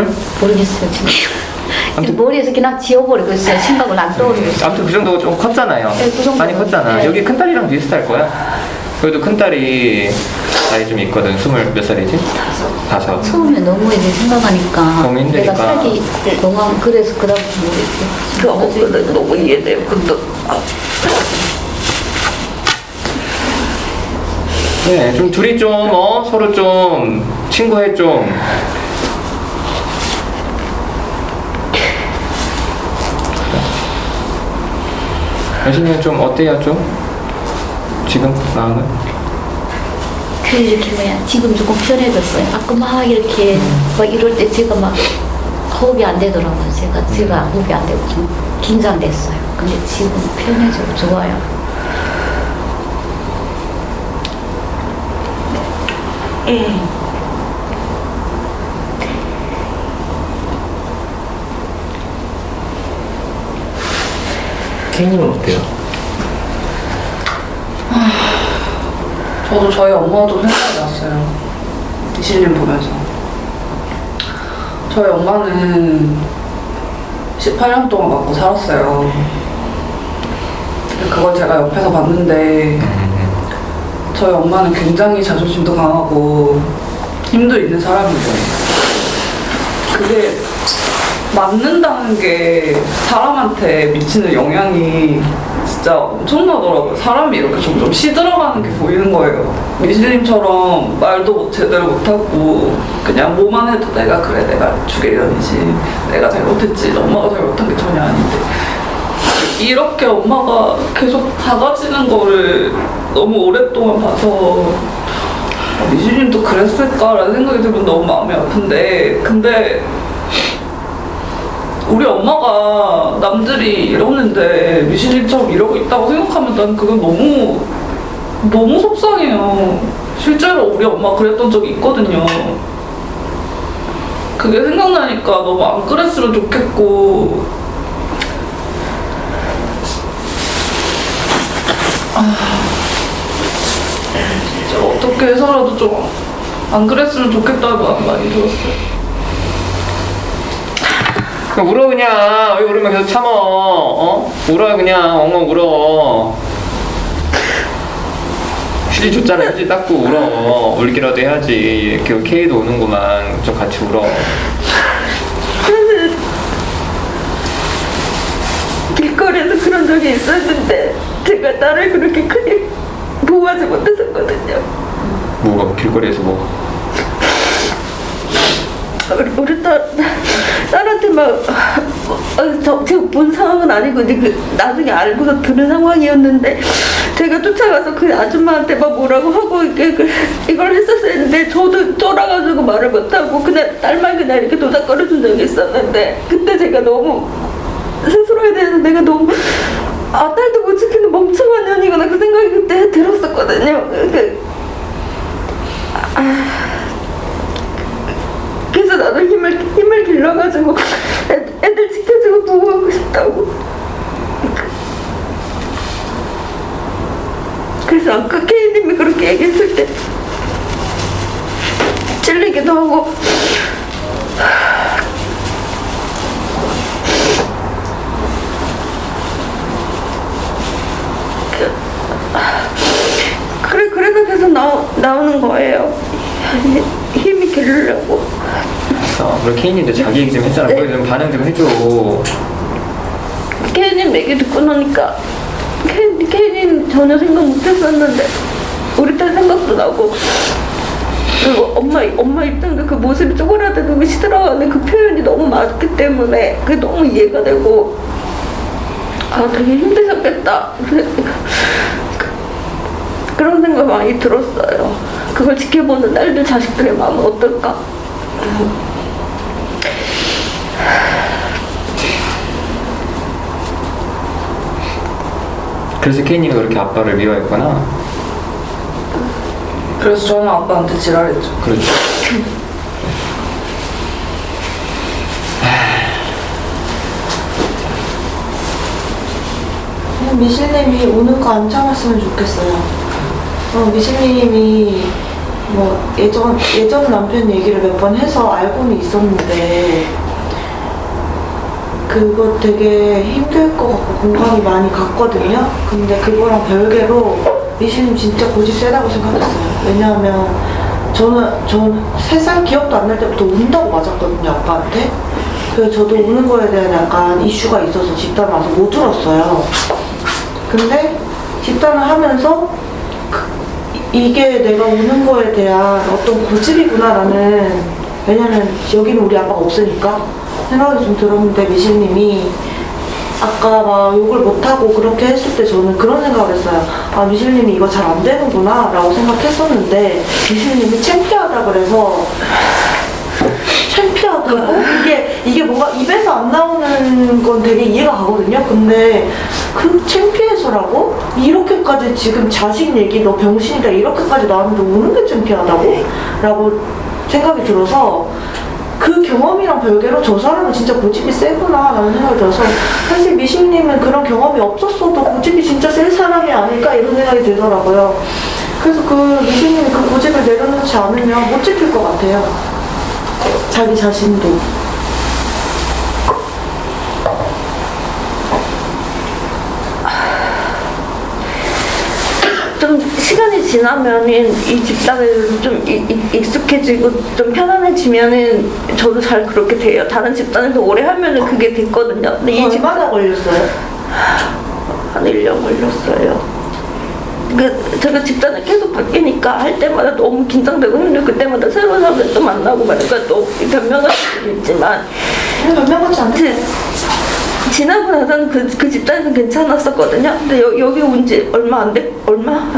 S2: 모르겠어요 지금.
S1: 아무튼-
S2: 지금 머리에서 그냥 지워버리고 있어요. 생각을 안 떠오르고 있어요.
S1: 아무튼 그 정도가 좀 컸잖아요.
S2: 네, 그 정도.
S1: 많이 컸잖아.
S2: 네.
S1: 여기 큰딸이랑 비슷할 거야. 그래도 큰딸이 나이 좀 있거든. 20몇 살이지? 5.
S2: 처음에 너무 이제 생각하니까
S1: 너무 힘드니까.
S2: 내가 살기 너무 그래서 그다음부터 모르겠어요.
S5: 그거 너무 이해돼요. 근데
S1: 네, 좀 둘이 좀 서로 좀 친구해 좀. 여신이는 좀 어때요 좀? 지금 마음은?
S2: 그 이렇게 뭐야 지금 조금 편해졌어요. 아까 막 이렇게 막 이럴 때 제가 막 호흡이 안 되더라고요. 제가 호흡이 안 되고 좀 긴장됐어요. 근데 지금 편해져 좋아요.
S4: 케이님은 어때요?
S6: 저도 저희 엄마도 생각이 났어요. 이실님 보면서. 저희 엄마는 18년 동안 맞고 살았어요. 그걸 제가 옆에서 봤는데 저희 엄마는 굉장히 자존심도 강하고 힘도 있는 사람이죠. 그게 맞는다는 게 사람한테 미치는 영향이 진짜 엄청나더라고요. 사람이 이렇게 점점 시들어가는 게 보이는 거예요. 미실님처럼 말도 제대로 못하고 그냥 뭐만 해도 내가 그래 내가 주계련이지 내가 잘못했지 엄마가 잘못한 게 전혀 아닌데 이렇게 엄마가 계속 작아지는 거를 너무 오랫동안 봐서 미실님도 그랬을까라는 생각이 들면 너무 마음이 아픈데 근데 우리 엄마가 남들이 이러는데 미실님처럼 이러고 있다고 생각하면 난 그건 너무 속상해요. 실제로 우리 엄마 그랬던 적이 있거든요. 그게 생각나니까 너무 안 그랬으면 좋겠고 진짜 어떻게 해서라도 좀 안 그랬으면 좋겠다는 마음이 많이 들었어요.
S1: 그냥 울어 그냥. 왜 울으면 계속 참어. 울어 그냥 엉엉 울어. 휴지 줬잖아. 휴지 닦고 울어. 울기라도 해야지. 이렇게 K도 우는구만. 좀 같이 울어.
S5: 길거리에서 그런 적이 있었는데 제가 딸을 그렇게 크게 보호하지 못했었거든요.
S1: 뭐가 길거리에서 뭐.
S5: 우리 딸한테 막 제가 본 상황은 아니고 이제 나중에 알고서 들은 상황이었는데 제가 쫓아가서 그 아줌마한테 막 뭐라고 하고 이걸 했었는데 저도 쫄아가지고 말을 못하고 그냥 딸만 그냥 이렇게 도닥거려준 적이 있었는데 그때 제가 너무 스스로에 대해서 내가 너무 딸도 못 지키는 멍청한 년이구나 그 생각이 그때 들었었거든요. 그래서 나도 힘을 길러가지고 애들 지켜주고 보호하고 싶다고. 그래서 아까 K님이 그렇게 얘기했을 때 찔리기도 하고 그래서 계속 나오는 거예요. 힘이 기르려고.
S1: 우리 K님도 자기 얘기 좀 했잖아.
S5: 네.
S1: 거기 좀 반응 좀 해줘.
S5: K님 얘기 듣고 나니까 K님 전혀 생각 못했었는데 우리 딸 생각도 나고 그리고 엄마 입장도 그 모습이 쪼그라들고 시들어가는 그 표현이 너무 맞기 때문에 그게 너무 이해가 되고 되게 힘드셨겠다 그런 생각 많이 들었어요. 그걸 지켜보는 딸들 자식들의 마음은 어떨까?
S1: 그래서 K님이 그렇게 아빠를 미워했구나.
S6: 그래서 저는 아빠한테 지랄했죠.
S1: 그렇죠.
S7: 그냥 미실님이 우는 거 안 참았으면 좋겠어요. 미실님이 뭐 예전 남편 얘기를 몇 번 해서 알고는 있었는데 그거 되게 힘들 것 같고 공감이 많이 갔거든요. 근데 그거랑 별개로 미신님 진짜 고집 세다고 생각했어요. 왜냐하면 저는 3살 기억도 안 날 때부터 운다고 맞았거든요, 아빠한테. 그래서 저도 우는 거에 대한 약간 이슈가 있어서 집단 와서 못 울었어요. 근데 집단을 하면서 이게 내가 우는 거에 대한 어떤 고집이구나라는, 왜냐면 여기는 우리 아빠가 없으니까 생각이 좀 들었는데, 미실님이 아까 막 욕을 못하고 그렇게 했을 때 저는 그런 생각을 했어요. 아, 미실님이 이거 잘 안 되는구나 라고 생각했었는데, 미실님이 창피하다 그래서 창피하다고? 이게 뭔가 입에서 안 나오는 건 되게 이해가 가거든요. 근데 그 창피해서라고? 이렇게까지 지금 자식 얘기 너 병신이다 이렇게까지 나왔는데 우는 게 창피하다고? 라고 생각이 들어서, 그 경험이랑 별개로 저 사람은 진짜 고집이 세구나 라는 생각이 들어서, 사실 미실님은 그런 경험이 없었어도 고집이 진짜 센 사람이 아닐까 이런 생각이 들더라고요. 그래서 그 미실님이 그 고집을 내려놓지 않으면 못 지킬 것 같아요. 자기 자신도.
S5: 좀 시간이 지나면은 이 집단에 좀 익숙해지고 좀 편안해지면은 저도 잘 그렇게 돼요. 다른 집단에서 오래 하면은 그게 됐거든요. 근데 이 집단
S7: 얼마나 걸렸어요?
S5: 한 1년 걸렸어요. 제가 집단을 계속 바뀌니까 할 때마다 너무 긴장되고 힘들고, 그때마다 새로운 사람들 또 만나고 말니까 또 변명할 수도 있지만,
S7: 변명같이 안 돼.
S5: 지나고 나서는 그 집단에서 괜찮았었거든요. 근데 여기 온 지 얼마 안 됐,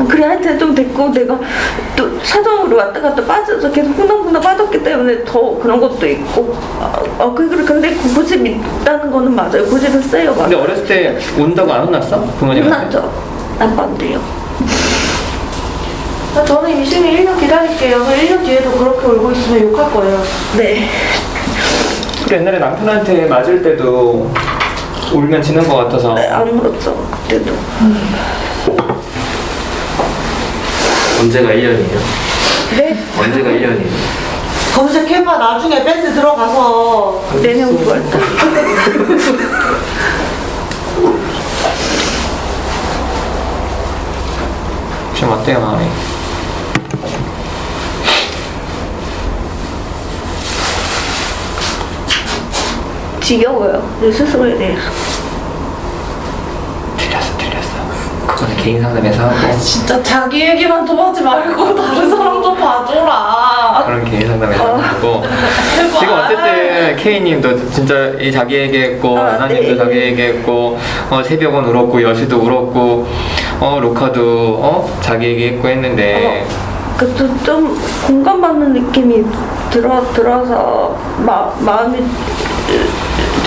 S5: 그래, 하여튼 좀 됐고, 내가 또 사정으로 왔다 갔다 빠져서 계속 훈훈훈훈 빠졌기 때문에 더 그런 것도 있고, 근데 고집이 있다는 거는 맞아요. 고집은 세요,
S1: 근데
S5: 맞아요.
S1: 어렸을 때 운다고 안 혼났어? 부모님한테?
S5: 혼났죠. 아빠한테요.
S7: 저는 미실님 1년 기다릴게요. 1년 뒤에도 그렇게 울고 있으면 욕할 거예요.
S5: 네.
S1: 그래, 옛날에 남편한테 맞을 때도 울면 지는 것 같아서.
S5: 네, 안 울었죠, 그때도.
S4: 언제가 1년이에요?
S5: 네.
S4: 언제가 1년이에요?
S7: 검색해봐. 나중에 밴드 들어가서.
S5: 내년 9월 달.
S1: 지금 어때요, 마음이?
S5: 지겨워요, 내 스스로에 대해서.
S1: 틀렸어. 그거는 개인 상담에서 하고,
S6: 진짜 자기 얘기만 좀 하지 말고 다른 사람 좀 봐줘라.
S1: 그런 개인 상담에서 하고. 지금 어쨌든 K님도 진짜 이 자기 얘기했고, 나나님도
S5: 네.
S1: 자기 얘기했고, 새벽은 울었고, 여시도 울었고, 루카도 자기 얘기했고 했는데.
S5: 좀 공감받는 느낌이 들어서 마음이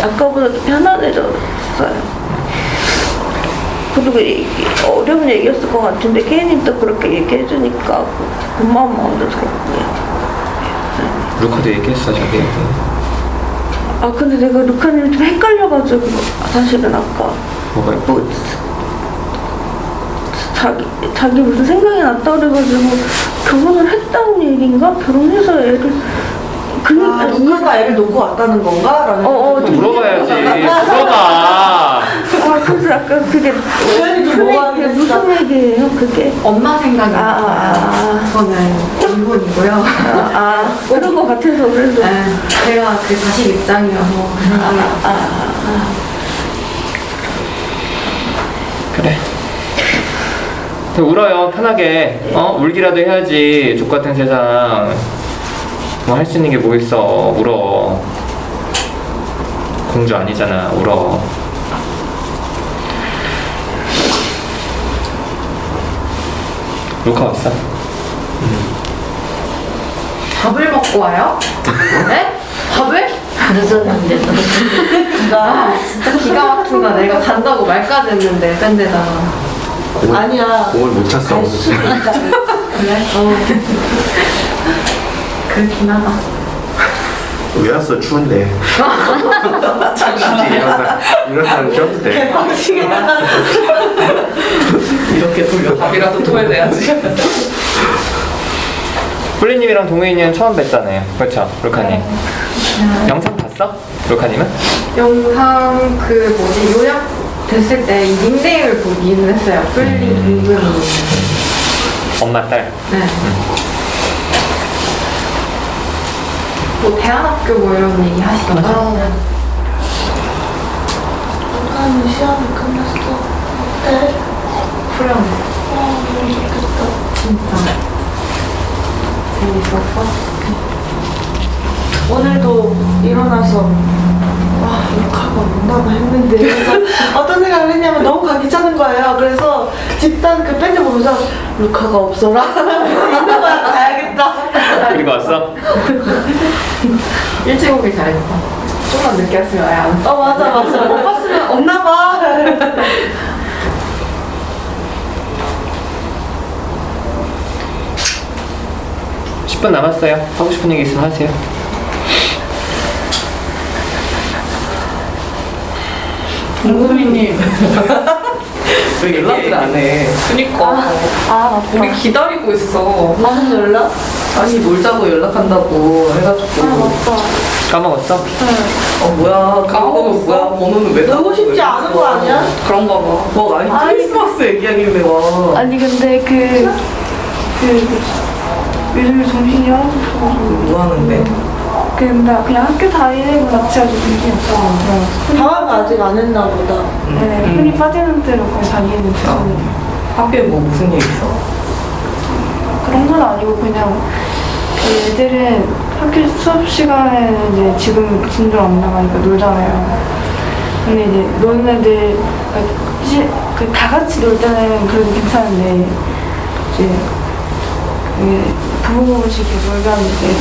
S5: 아까보다 좀 편안해졌어요. 그리고 어려운 얘기였을 것 같은데 케이님도 그렇게 얘기해주니까 고마운 마음도 들었고요.
S1: 루카도 얘기했어, 자기 얘기.
S5: 근데 내가 루카님 좀 헷갈려가지고, 사실은 아까
S1: 뭐가 있고?
S5: 자기 무슨 생각이 났다 그래가지고 결혼을 했다는 얘기인가? 결혼해서 애를
S7: 누군가 애를 놓고 왔다는 건가? 라는
S1: 물어봐야지. 물어봐.
S5: 그래서 약간 그게 무슨 얘기예요? 그게
S3: 엄마 생각이 났어요. 저는 일본이고요.
S5: 그런 거 같아서 그래서
S3: 네, 제가 그 자식 입장이어서 그 생각이 났어요.
S1: 그래. 울어요, 편하게. 울기라도 해야지. 족같은 세상. 뭐 할 수 있는 게 뭐 있어. 울어. 공주 아니잖아. 울어. 루카 왔어?
S3: 밥을 먹고 와요? 네? 밥을?
S2: 그러셨는데
S3: 진짜 기가 막힌다. 내가 간다고 말까지 했는데 밴드에다가.
S7: 아니야.
S8: 공을 못 찼어.
S7: 갈 수도 있잖아.
S3: 그래? 그렇긴 하다.
S8: 왜 왔어? 추운데. 굳이 이런 날 쉬어도 돼.
S6: 이렇게 돌려 밥이라도 토해내야지.
S1: 뿔리님이랑 동혜인이는 처음 뵀잖아요. 그렇죠, 루카님? 영상 봤어? 루카님은?
S3: 영상 그 뭐지 요약 됐을 때 이 닉네임을 보긴 했어요. 뿔리 임금이.
S1: 엄마 딸.
S3: 네. 뭐 대안학교 뭐 이런 얘기 하시던가요?
S7: 루카님 시험이 끝났어. 어때?
S3: 후렴.
S7: 너무 좋겠다.
S3: 진짜 재밌었어?
S7: 오늘도 일어나서 와 루카가 온다고 했는데 그래서 어떤 생각을 했냐면 너무 가기 차는 거예요. 그래서 집단 그 밴드 보면서 루카가 없어라 있는 거야 가야겠다.
S1: 그리고 왔어?
S3: 일찍 오길 잘했다. 좀만 늦게 왔으면 아예 안 왔어.
S7: 맞아 못 봤으면 없나 봐.
S1: 10분 남았어요. 하고 싶은 얘기 있으면 하세요.
S6: 동금이님 왜 연락을 안 해? 그니까 우리 기다리고 있어.
S7: 무슨 연락?
S6: 아니 놀자고 연락한다고 해가지고
S1: 까먹었어?
S6: 뭐야 까먹으면 뭐야 번호는 왜
S7: 너무 쉽지 않은 거 아니야?
S6: 그런가 봐. 뭐 아니 크리스마스 얘기하길래 와.
S9: 아니 근데 요즘에 정신이 하나도 없어서
S6: 뭐 하는데?
S9: 근데 그냥 학교 다니는 거 자체가지고 정신이 없어서
S7: 방학 아직 안 했나 보다.
S9: 네, 흔히 빠지는 대로 그냥 다니는 중이에요.
S6: 학교에 뭐 무슨 일 있어?
S9: 그런 건 아니고 그냥 그 애들은 학교 수업 시간에는 이제 지금 진도 안 나가니까 놀잖아요. 근데 이제 노는 애들 다 같이 놀 때는 그래도 괜찮은데 이제 부모씩 이렇게 놀게 하는데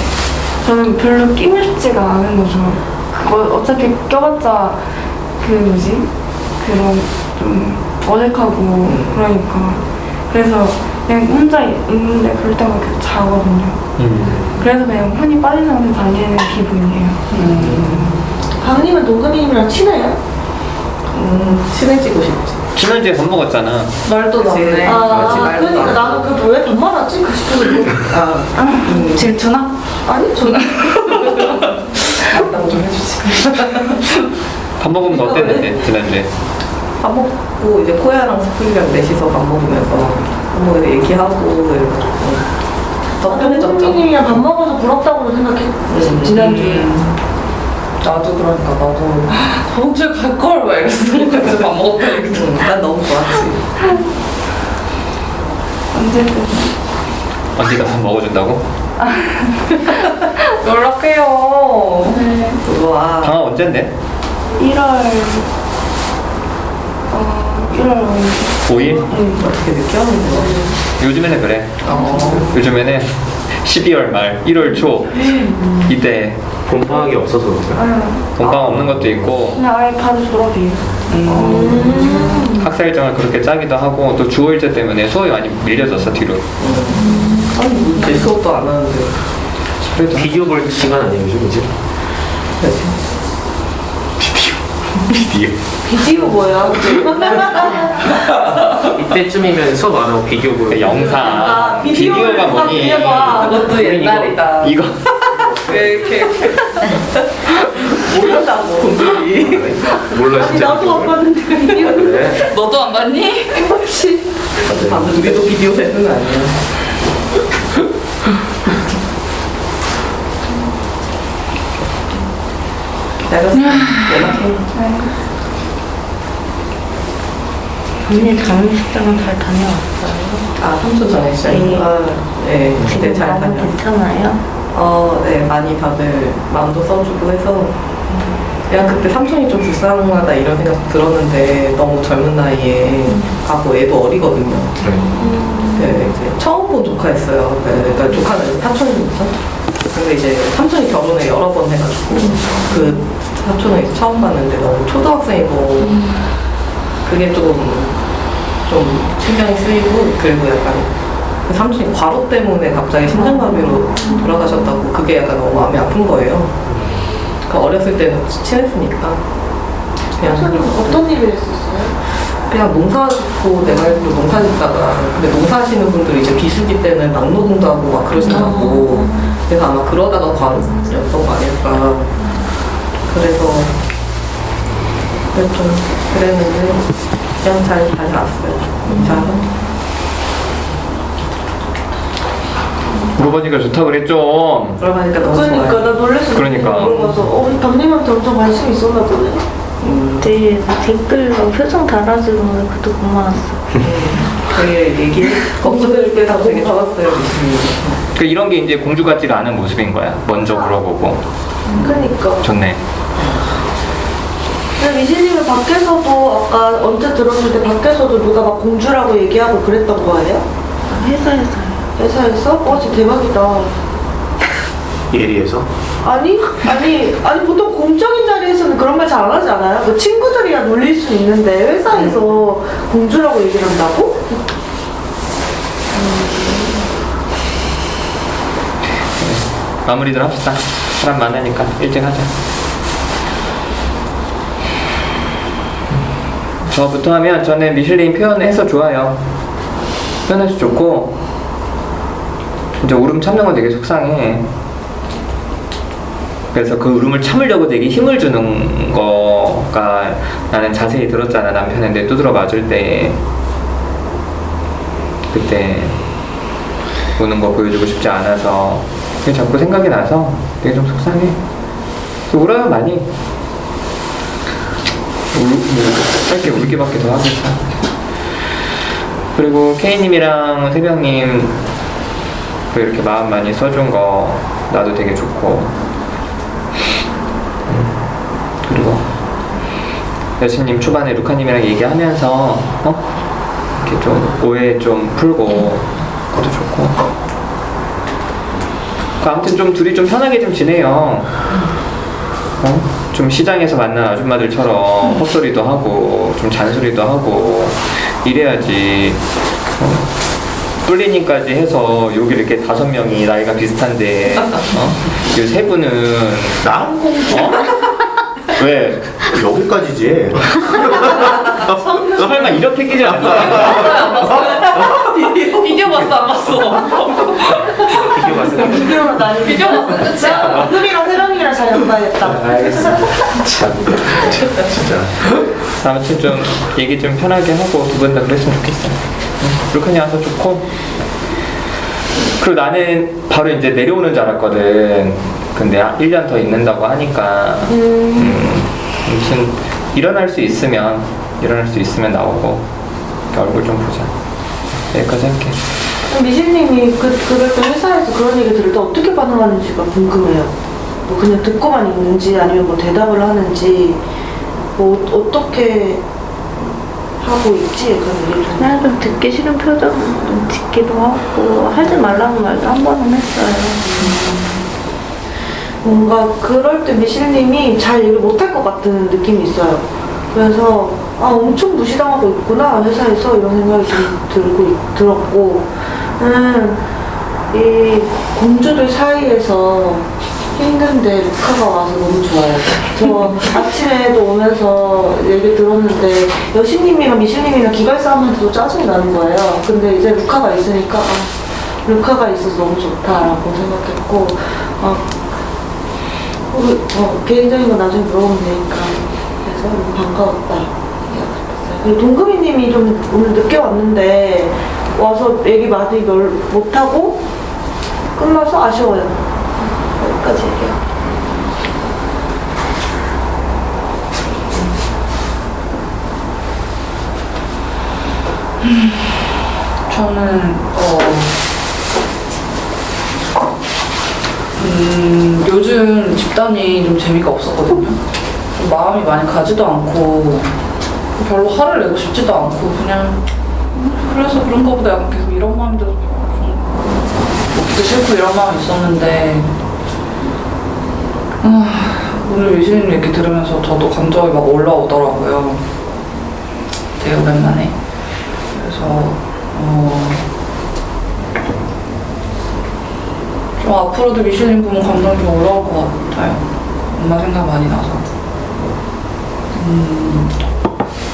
S9: 저는 별로 끼고 싶지가 않은 거죠. 그거 어차피 껴봤자 그런 좀 어색하고 그러니까 그래서 그냥 혼자 있는데 그럴 때만 계속 자거든요. 그래서 그냥 흔히 빠진 상태 다니는 기분이에요.
S7: 강님은 동금이님이랑 친해요?
S6: 친해지고 싶지.
S1: 지난주에 밥 먹었잖아.
S6: 말도 나네.
S7: 그러니까 나는 그 왜 돈 많았지? 그 싶어서.
S9: 질투나?
S7: 아니 저는
S6: 좀 해주지.
S1: 밥 먹으면 어땠는데, 지난주에?
S6: 밥 먹고 이제 코야랑 스쿨이랑 넷이서 밥 먹으면서 뭐 얘기하고 이래가지고 더 편해졌죠.
S7: 동금이님이랑 밥 먹어서 부럽다고 생각했지 지난주에.
S6: 나도 그러니까 나도 다음 주에 갈걸 막 이랬어. 그래서 밥 먹었다 이랬어. 난 너무 좋았지.
S9: 언제든
S1: 언니가 밥 먹어준다고?
S6: 연락해요. 와.
S1: 방학 언젠데?
S9: 1월
S1: 5일?
S6: 어떻게 늦게 하는 거야?
S1: 요즘에는 그래. 요즘에는 12월 말, 1월 초 이때
S8: 봄방학이 없어서 그런가?
S1: 본방 없는 것도 있고
S9: 그냥 아예 바로 졸업이에요.
S1: 학사 일정을 그렇게 짜기도 하고 또 주어일제 때문에 수업이 많이 밀려졌어 뒤로.
S6: 아니 제 수업도 안 하는데.
S1: 그래도
S8: 비디오 볼 시간 아니에요 요즘 이제? 비디오
S7: 비디오 뭐야?
S8: 이때쯤이면 수업 안 하고 비디오 보고
S1: 영상
S7: 비디오를
S1: 비디오가
S7: 다
S1: 뭐니?
S7: 빌려봐.
S6: 그것도 옛날이다.
S1: 이거
S6: 왜 이렇게 모른다고 분들이.
S8: 몰라
S7: 아니
S8: 진짜
S7: 나도 안 봤는데 비디오.
S8: 그래?
S6: 너도 안 봤니? 아, 우리도 비디오 세대는 아니야. 기다렸어. 연락해.
S5: 언니 장례식장은 잘 다녀왔어요?
S6: 아, 삼촌 장례식장이니까 네,
S5: 지금
S6: 잘
S5: 너무
S6: 다녀왔어요.
S5: 괜찮아요?
S6: 네, 많이 다들 마음도 써주고 해서 그냥 그때 삼촌이 좀 불쌍하다 이런 생각 들었는데 너무 젊은 나이에 가고 애도 어리거든요. 네, 이제 처음 본 조카였어요. 그러니까 조카는 삼촌이니까. 근데 이제 삼촌이 결혼을 여러 번 해가지고 그 삼촌을 이제 처음 봤는데 너무 초등학생이고 그게 좀 신경이 쓰이고 그리고 약간 그 삼촌이 과로 때문에 갑자기 심장마비로 돌아가셨다고 그게 약간 너무 마음이 아픈 거예요. 그러니까 어렸을 때는 친했으니까 그냥
S7: 어떤 일을 했었어요?
S4: 그냥 농사 짓고 내가 일부러 농사 짓다가 근데 농사 하시는 분들이 이제 비수기 때는 막노동도 하고 막 그러시더라고. 그래서 아마 그러다가 관였던 거 아닐까. 그래서 좀 그랬는데 그냥 잘 다녀왔어요. 이사는.
S1: 물어보니까 좋다 그랬죠.
S4: 그러니까 너무
S7: 그러니까
S4: 좋아요.
S7: 나 놀랐어.
S1: 그러니까.
S7: 물어봐서 우리 담님한테 엄청 관심이 있었나 보네.
S5: 되게 댓글로 표정 달아주는 거 그것도 고마웠어.
S4: 되게 얘기 걱정될 때도 되게 좋았어요.
S1: 그 이런 게 이제 공주 같지가 않은 모습인 거야. 먼저 물어보고.
S7: 그러니까.
S1: 좋네.
S7: 근데 미신님은 밖에서도 아까 언제 들었는데 밖에서도 누가 막 공주라고 얘기하고 그랬던 거예요?
S5: 회사에서.
S7: 회사에서? 진짜 대박이다.
S8: 예리해서?
S7: 아니 보통 공적인 자리에서는 그런 말 잘 안 하지 않아요? 뭐 친구들이야 놀릴 수 있는데 회사에서 공주라고 얘기를 한다고?
S1: 마무리들 합시다. 사람 많으니까 일찍 하자. 저부터 하면 저는 미슐린 표현해서 좋아요. 표현해서 좋고 이제 울음 참는 건 되게 속상해. 그래서 그 울음을 참으려고 되게 힘을 주는 거가 나는 자세히 들었잖아. 남편한테 두드러 맞을 때 그때 우는 거 보여주고 싶지 않아서 그게 자꾸 생각이 나서 되게 좀 속상해. 울어요 많이. 짧게 울기밖에 더 하겠어. 그리고 K님이랑 새벽님 이렇게 마음 많이 써준 거 나도 되게 좋고. 그리고 여신님 초반에 루카님이랑 얘기하면서 이렇게 좀 오해 좀 풀고 그것도 좋고. 아무튼 좀 둘이 좀 편하게 좀 지내요. 좀 시장에서 만난 아줌마들처럼 헛소리도 하고 좀 잔소리도 하고 이래야지. 뿔리님까지 해서 여기 이렇게 5명이 나이가 비슷한데 이 세 분은
S8: 나?
S1: 왜?
S8: 여기까지지.
S1: 설마 이렇게 끼지 않나?
S6: 비디오 봤어 안 봤어?
S8: 비디오 봤어.
S7: 비디오로 나는
S6: 비디오 봤어 끝이야.
S7: 흐름이랑 세령이랑 잘 연구하겠다.
S1: 알겠어.
S8: 진짜.
S1: 아무튼 좀 얘기 좀 편하게 하고 두 분 다 그랬으면 좋겠어. 루카님 와서 좋고. 그리고 나는 바로 이제 내려오는 줄 알았거든. 근데 1년 더 있는다고 하니까 무슨 일어날 수 있으면 나오고 얼굴 좀 보자. 여기까지 할게.
S7: 미신님이 그럴 때 회사에서 그런 얘기 들을 때 어떻게 반응하는지가 궁금해요. 뭐 그냥 듣고만 있는지 아니면 뭐 대답을 하는지 뭐 어떻게 하고 있지? 그런 얘기 좀.
S5: 그냥 좀 듣기 싫은 표정 좀 짓기도 하고 하지 말라는 말도 한 번은 했어요.
S7: 뭔가 그럴 때 미실님이 잘 얘기를 못할 것 같은 느낌이 있어요. 그래서 엄청 무시당하고 있구나 회사에서 이런 생각이 좀 들었고 이 공주들 사이에서 힘든데 루카가 와서 너무 좋아요. 저 아침에도 오면서 얘기 들었는데 여신님이랑 미실님이랑 기갈 싸움한테도 짜증이 나는 거예요. 근데 이제 루카가 있으니까 루카가 있어서 너무 좋다라고 생각했고 개인적인 건 나중에 물어보면 되니까 그래서 너무 반가웠다 얘기하고 싶었어요. 그리고 동금이님이 좀 오늘 늦게 왔는데 와서 얘기 많이 못하고 끝나서 아쉬워요. 여기까지 얘기해요.
S6: 저는 요즘 집단이 좀 재미가 없었거든요. 좀 마음이 많이 가지도 않고 별로 화를 내고 싶지도 않고 그냥 그래서 그런가 보다 약간 계속 이런 마음이 들어서 좀 먹기도 싫고 이런 마음이 있었는데 오늘 유진님 얘기 들으면서 저도 감정이 막 올라오더라고요. 되게 오랜만에. 그래서 좀 앞으로도 미슐린 보면 감정이 좀 올라올 것 같아요. 엄마 생각 많이 나서.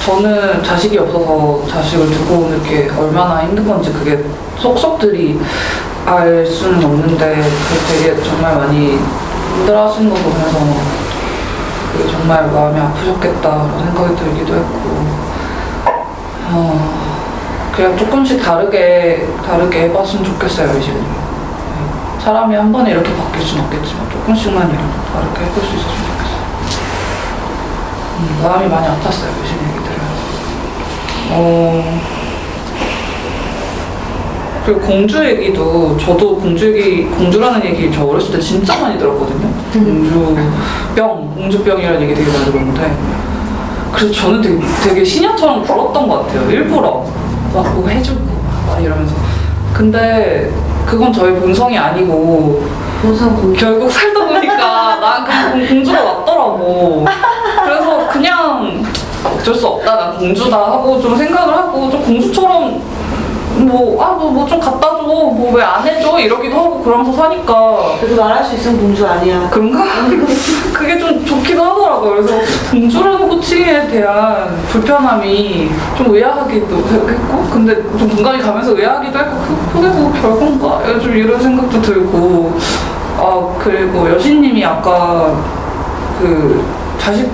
S6: 저는 자식이 없어서 자식을 두고 오는 게 얼마나 힘든 건지 그게 속속들이 알 수는 없는데 그 되게 정말 많이 힘들어하시는 거 보면서 그게 정말 마음이 아프셨겠다라는 생각이 들기도 했고 그냥 조금씩 다르게 해봤으면 좋겠어요, 이제는. 사람이 한 번에 이렇게 바뀔 수는 없겠지만 조금씩만이라도 다르게 해볼 수 있었으면 좋겠어요. 마음이 많이 아팠어요, 요즘 얘기 들으면서. 그리고 공주 얘기도 저도 공주라는 얘기 저 어렸을 때 진짜 많이 들었거든요. 공주병이라는 얘기 되게 많이 들었는데 그래서 저는 되게 시녀처럼 굴었던 것 같아요. 일부러 막 그거 해주고 막 이러면서. 근데 그건 저의 본성이 아니고 결국 살다 보니까 난 그냥 공주가 맞더라고. 그래서 그냥 어쩔 수 없다, 난 공주다 하고 좀 생각을 하고 좀 공주처럼 뭐 좀 갖다 줘, 뭐 왜 안 해줘 이러기도 하고 그러면서 사니까.
S7: 그래도 말할 수 있으면 공주 아니야.
S6: 그런가? 그게 좀 좋기도 하더라고요. 그래서 공주라는 호칭에 대한 불편함이 좀 의아하기도 했고, 근데 좀 공감이 가면서 의아하기도 했고, 그게 뭐 별건가? 좀 이런 생각도 들고. 그리고 여신님이 아까 그 자식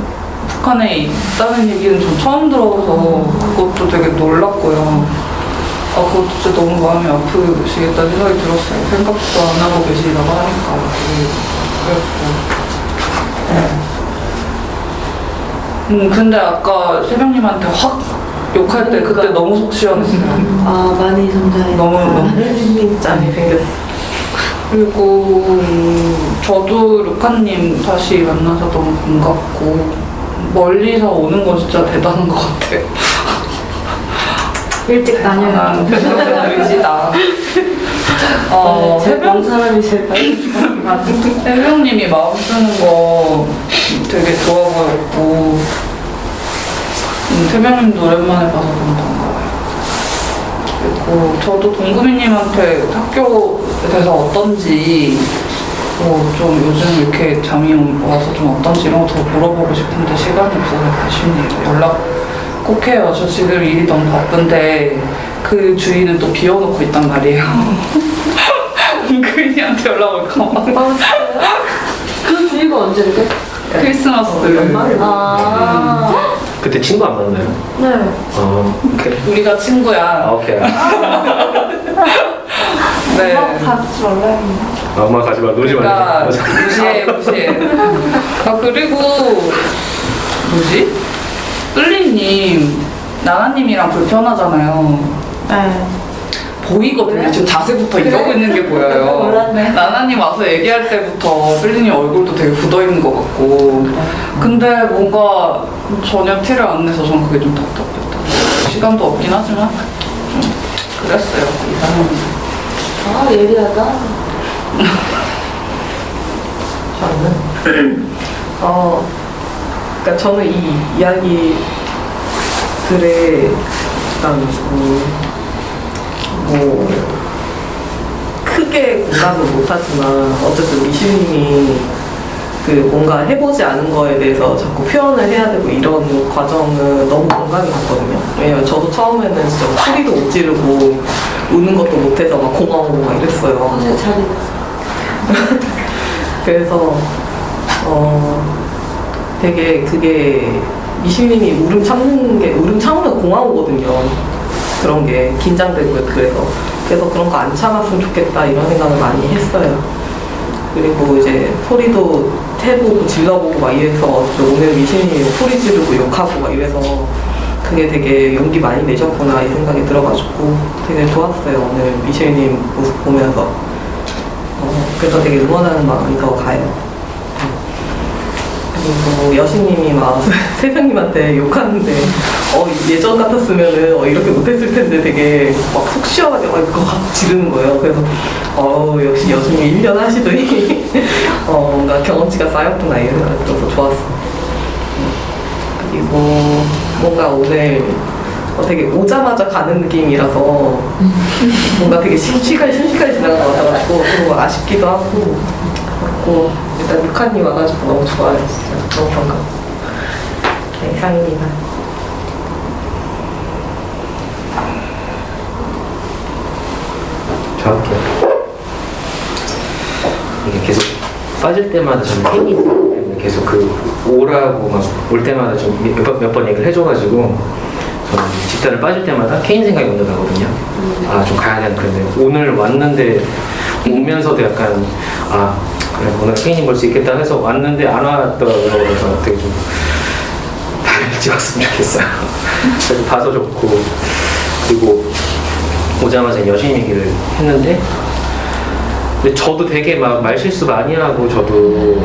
S6: 북한에 있다는 얘기는 좀 처음 들어서 그것도 되게 놀랐고요. 그것도 진짜 너무 마음이 아프시겠다는 생각이 들었어요. 생각도 안 하고 계시다고 하니까. 그랬고. 근데 아까 새벽님한테 확 욕할 때 그때 너무 속 시원했어요.
S7: 많이 성장해.
S6: 너무
S5: 짠이 생겼어.
S6: 그리고 저도 루카님 다시 만나서 너무 반갑고 멀리서 오는 건 진짜 대단한 것 같아요.
S9: 일찍 다녀요.
S6: 대단하시다.
S7: 제병 사람이 제일 빨리
S6: 해병님이 마음 쓰는 거 되게 좋아 보였고 태명님도 오랜만에 봐서 너무 반가워요. 그리고 저도 동구미님한테 학교에 대해서 어떤지 좀 요즘 이렇게 잠이 와서 좀 어떤지 이런 거 더 물어보고 싶은데 시간이 없어서 아쉽네요. 연락 꼭 해요. 저 지금 일이 너무 바쁜데 그 주인은 또 비워놓고 있단 말이에요. 동구미님한테 연락 올까 봐.
S7: 그 주의가 언제인데?
S6: 크리스마스.
S8: 그때 친구 안 만나요?
S9: 네.
S8: 오케이.
S6: 우리가 친구야.
S8: 오케이.
S6: 네.
S9: 가지 말라요.
S8: 엄마 가지 마, 놀지
S6: 그러니까
S8: 말자.
S6: 무시해. 그리고 뭐지? 끌리님 나나님이랑 불편하잖아요.
S7: 네.
S6: 보이거든요. 지금 자세부터 이러고 있는 게 보여요.
S7: 몰랐네.
S6: 나나님 와서 얘기할 때부터 끌리님 얼굴도 되게 굳어 있는 것 같고. 근데 뭔가 전혀 티를 안 내서 전 그게 좀 답답했다. 시간도 없긴 하지만 좀 그랬어요. 이상한.
S7: 예리하다.
S10: 저는 그러니까 저는 이 이야기들에 약간 뭐 크게 공감은 못하지만 어쨌든 미슈님이 그 뭔가 해보지 않은 거에 대해서 자꾸 표현을 해야 되고 이런 과정은 너무 공감이 갔거든요. 왜냐면 저도 처음에는 진짜 소리도 못 지르고 우는 것도 못해서 막 고마워 막 이랬어요.
S7: 사실 자리다.
S10: 그래서 되게 그게 미슈님이 울음 참으면 고마우거든요. 그런 게 긴장되고 그래서 그런 거 안 참았으면 좋겠다 이런 생각을 많이 했어요. 그리고 이제 소리도 해보고 질러보고 막 이래서 오늘 미슈님이 소리 지르고 욕하고 막 이래서 그게 되게 용기 많이 내셨구나 이 생각이 들어가지고 되게 좋았어요. 오늘 미슈님 모습 보면서 그래서 되게 응원하는 마음이 더 가요. 그리고 여신님이 막 세상님한테 욕하는데 예전 같았으면은 이렇게 못했을 텐데 되게 막 속 시원하게 막 이거 확 지르는 거예요. 그래서 역시 여신님이 1년 하시더니 뭔가 경험치가 쌓였구나 이런 생각이 들어서 좋았어요. 그리고 뭔가 오늘 되게 오자마자 가는 느낌이라서 뭔가 되게 시간이 순식간에 지나간 것 같아가지고 좀 아쉽기도 하고 그렇고 일단 루카님 와가지고 너무 좋아요. 진짜 너무 반가워. 네, 이상입니다.
S4: 정확해요. 이게 계속 빠질 때마다 저는 케인이 때문에 계속 그 오라고 막 올 때마다 좀 몇 번 얘기를 해줘가지고 저는 집단을 빠질 때마다 케인 생각이 먼저 나거든요. 아, 좀 가야 되는 그런데 오늘 왔는데 오면서도 약간 아, 그래 오늘 케인이 볼 수 있겠다 해서 왔는데 안 왔더라고요. 그래서 되게 좀 일찍 왔으면 좋겠어요. 그래서 봐서 좋고 그리고 오자마자 여신 얘기를 했는데 근데 저도 되게 막 말실수 많이 하고 저도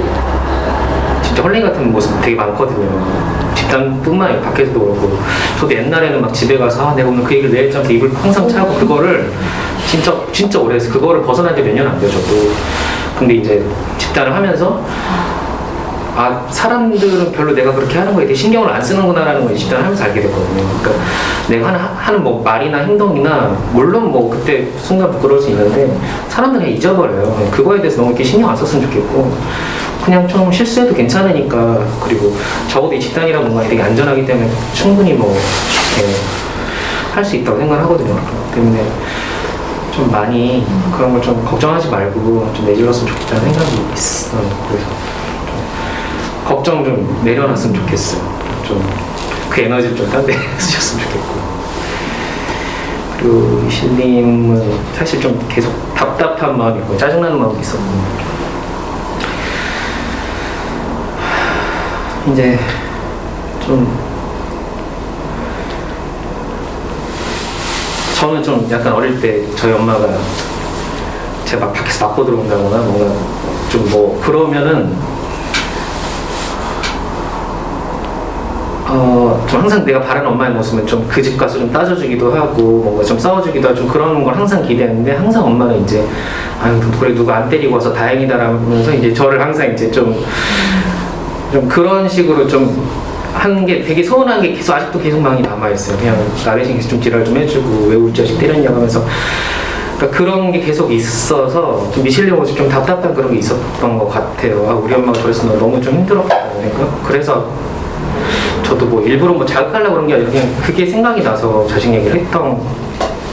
S4: 진짜 헐랭이 같은 모습 되게 많거든요. 집단뿐만 아니라 밖에서도 그렇고 저도 옛날에는 막 집에 가서 아, 내가 오늘 그 얘기를 내 했잖아 입을 항상 차고 그거를 진짜 오래 해서 그거를 벗어난 지 몇 년 안 돼요 저도. 근데 이제 집단을 하면서 아 사람들은 별로 내가 그렇게 하는 거에 대해 신경을 안 쓰는구나라는 걸 집단을 하면서 알게 됐거든요. 그러니까 내가 하는 뭐 말이나 행동이나 물론 뭐 그때 순간 부끄러울 수 있는데 사람들은 그냥 잊어버려요. 그거에 대해서 너무 이렇게 신경 안 썼으면 좋겠고 그냥 좀 실수해도 괜찮으니까 그리고 적어도 이 집단이라는 공간이 되게 안전하기 때문에 충분히 뭐 할 수 있다고 생각을 하거든요. 그렇기 때문에 좀 많이 그런 걸 좀 걱정하지 말고 좀 내질렀으면 좋겠다는 생각이 있어요. 그래서 걱정 좀 내려놨으면 좋겠어요. 좀 그 에너지를 좀 딴 데 쓰셨으면 좋겠고. 그리고 이실님은 사실 좀 계속 답답한 마음이 있고 짜증나는 마음이 있었고 이제 좀 저는 좀 약간 어릴 때 저희 엄마가 제가 막 밖에서 맞고 들어온다거나 뭔가 좀 뭐 그러면은 좀 항상 내가 바라는 엄마의 모습은 좀 그 집 가서 좀 따져주기도 하고 뭔가 좀 싸워주기도 하고 좀 그런 걸 항상 기대했는데 항상 엄마는 이제 아유 그래 누가 안 때리고 와서 다행이다라면서 이제 저를 항상 이제 좀 그런 식으로 좀 하는 게 되게 서운한 게 계속 아직도 계속 많이 남아있어요. 그냥 나 대신 계속 좀 지랄 좀 해주고 왜 우리 자식 때렸냐고 하면서 그러니까 그런 게 계속 있어서 좀 미실리 모습 좀 답답한 그런 게 있었던 것 같아요. 아, 우리 엄마가 저래서 너무 좀 힘들었다. 그래서 저도 뭐 일부러 뭐 자극하려고 그런 게 아니라 그냥 그게 생각이 나서 자식 얘기를 했던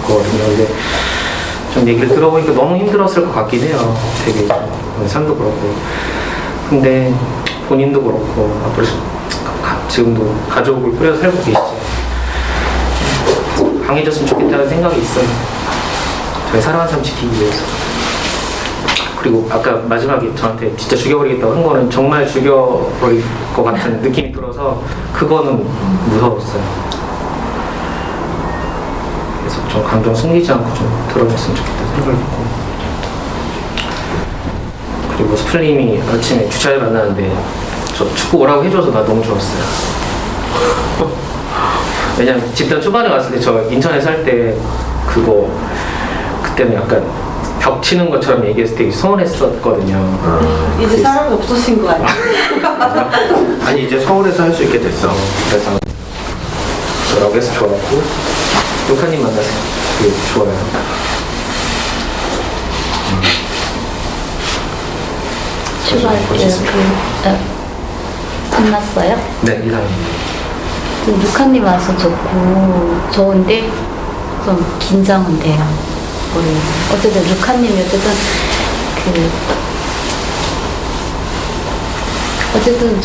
S4: 거거든요. 근데 좀 얘기를 들어보니까 너무 힘들었을 것 같긴 해요. 되게 삶도 그렇고. 근데 본인도 그렇고 앞으로 지금도 가족을 꾸려서 살고 계시죠. 강해졌으면 좋겠다는 생각이 있어요. 저희 사랑하는 사람 지키기 위해서. 그리고 아까 마지막에 저한테 진짜 죽여버리겠다고 한 거는 정말 죽여버릴 것 같은 느낌이 들어서 그거는 무서웠어요. 그래서 좀 감정 숨기지 않고 좀 들어줬으면 좋겠다는 생각을 했고 그리고 스플님이 아침에 주차에 만나는데 저 축구 오라고 해줘서 나 너무 좋았어요. 왜냐면 집단 초반에 왔을 때 저 인천에 살 때 그때는 약간 벽 치는 것처럼 얘기해서 되게 서운했었거든요.
S7: 이제 사람이 없어진 거 아니야?
S8: 아니 이제 서울에서 할 수 있게 됐어.
S4: 그래서 뭐라고 해서 좋았고 루카님 만나서 되게 좋아요.
S2: 출발할게요. 끝났어요?
S4: 네, 이상입니다.
S2: 루카님 와서 좋은데 좀 긴장은 돼요. 어쨌든 루카님이 어쨌든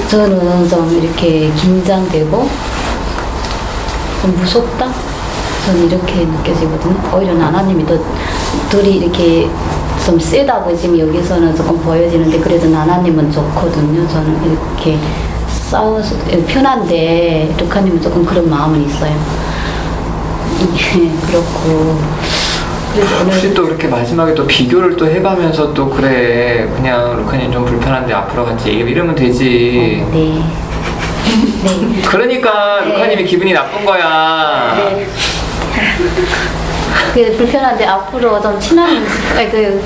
S2: 저는 좀 이렇게 긴장되고 좀 무섭다? 저는 이렇게 느껴지거든요. 오히려 나나님이 둘이 이렇게 좀 세다고 지금 여기서는 조금 보여지는데 그래도 나나님은 좋거든요. 저는 이렇게 싸워서 편한데 루카님은 조금 그런 마음은 있어요. 이게 그렇고
S1: 혹시 또 그렇게 마지막에 또 비교를 또 해가면서 또 그래 그냥 루카님 좀 불편한데 앞으로 같이 얘기해 이러면 되지.
S2: 네. 네.
S1: 그러니까 루카님이 기분이 나쁜 거야.
S2: 네. 불편한데 앞으로 좀 친한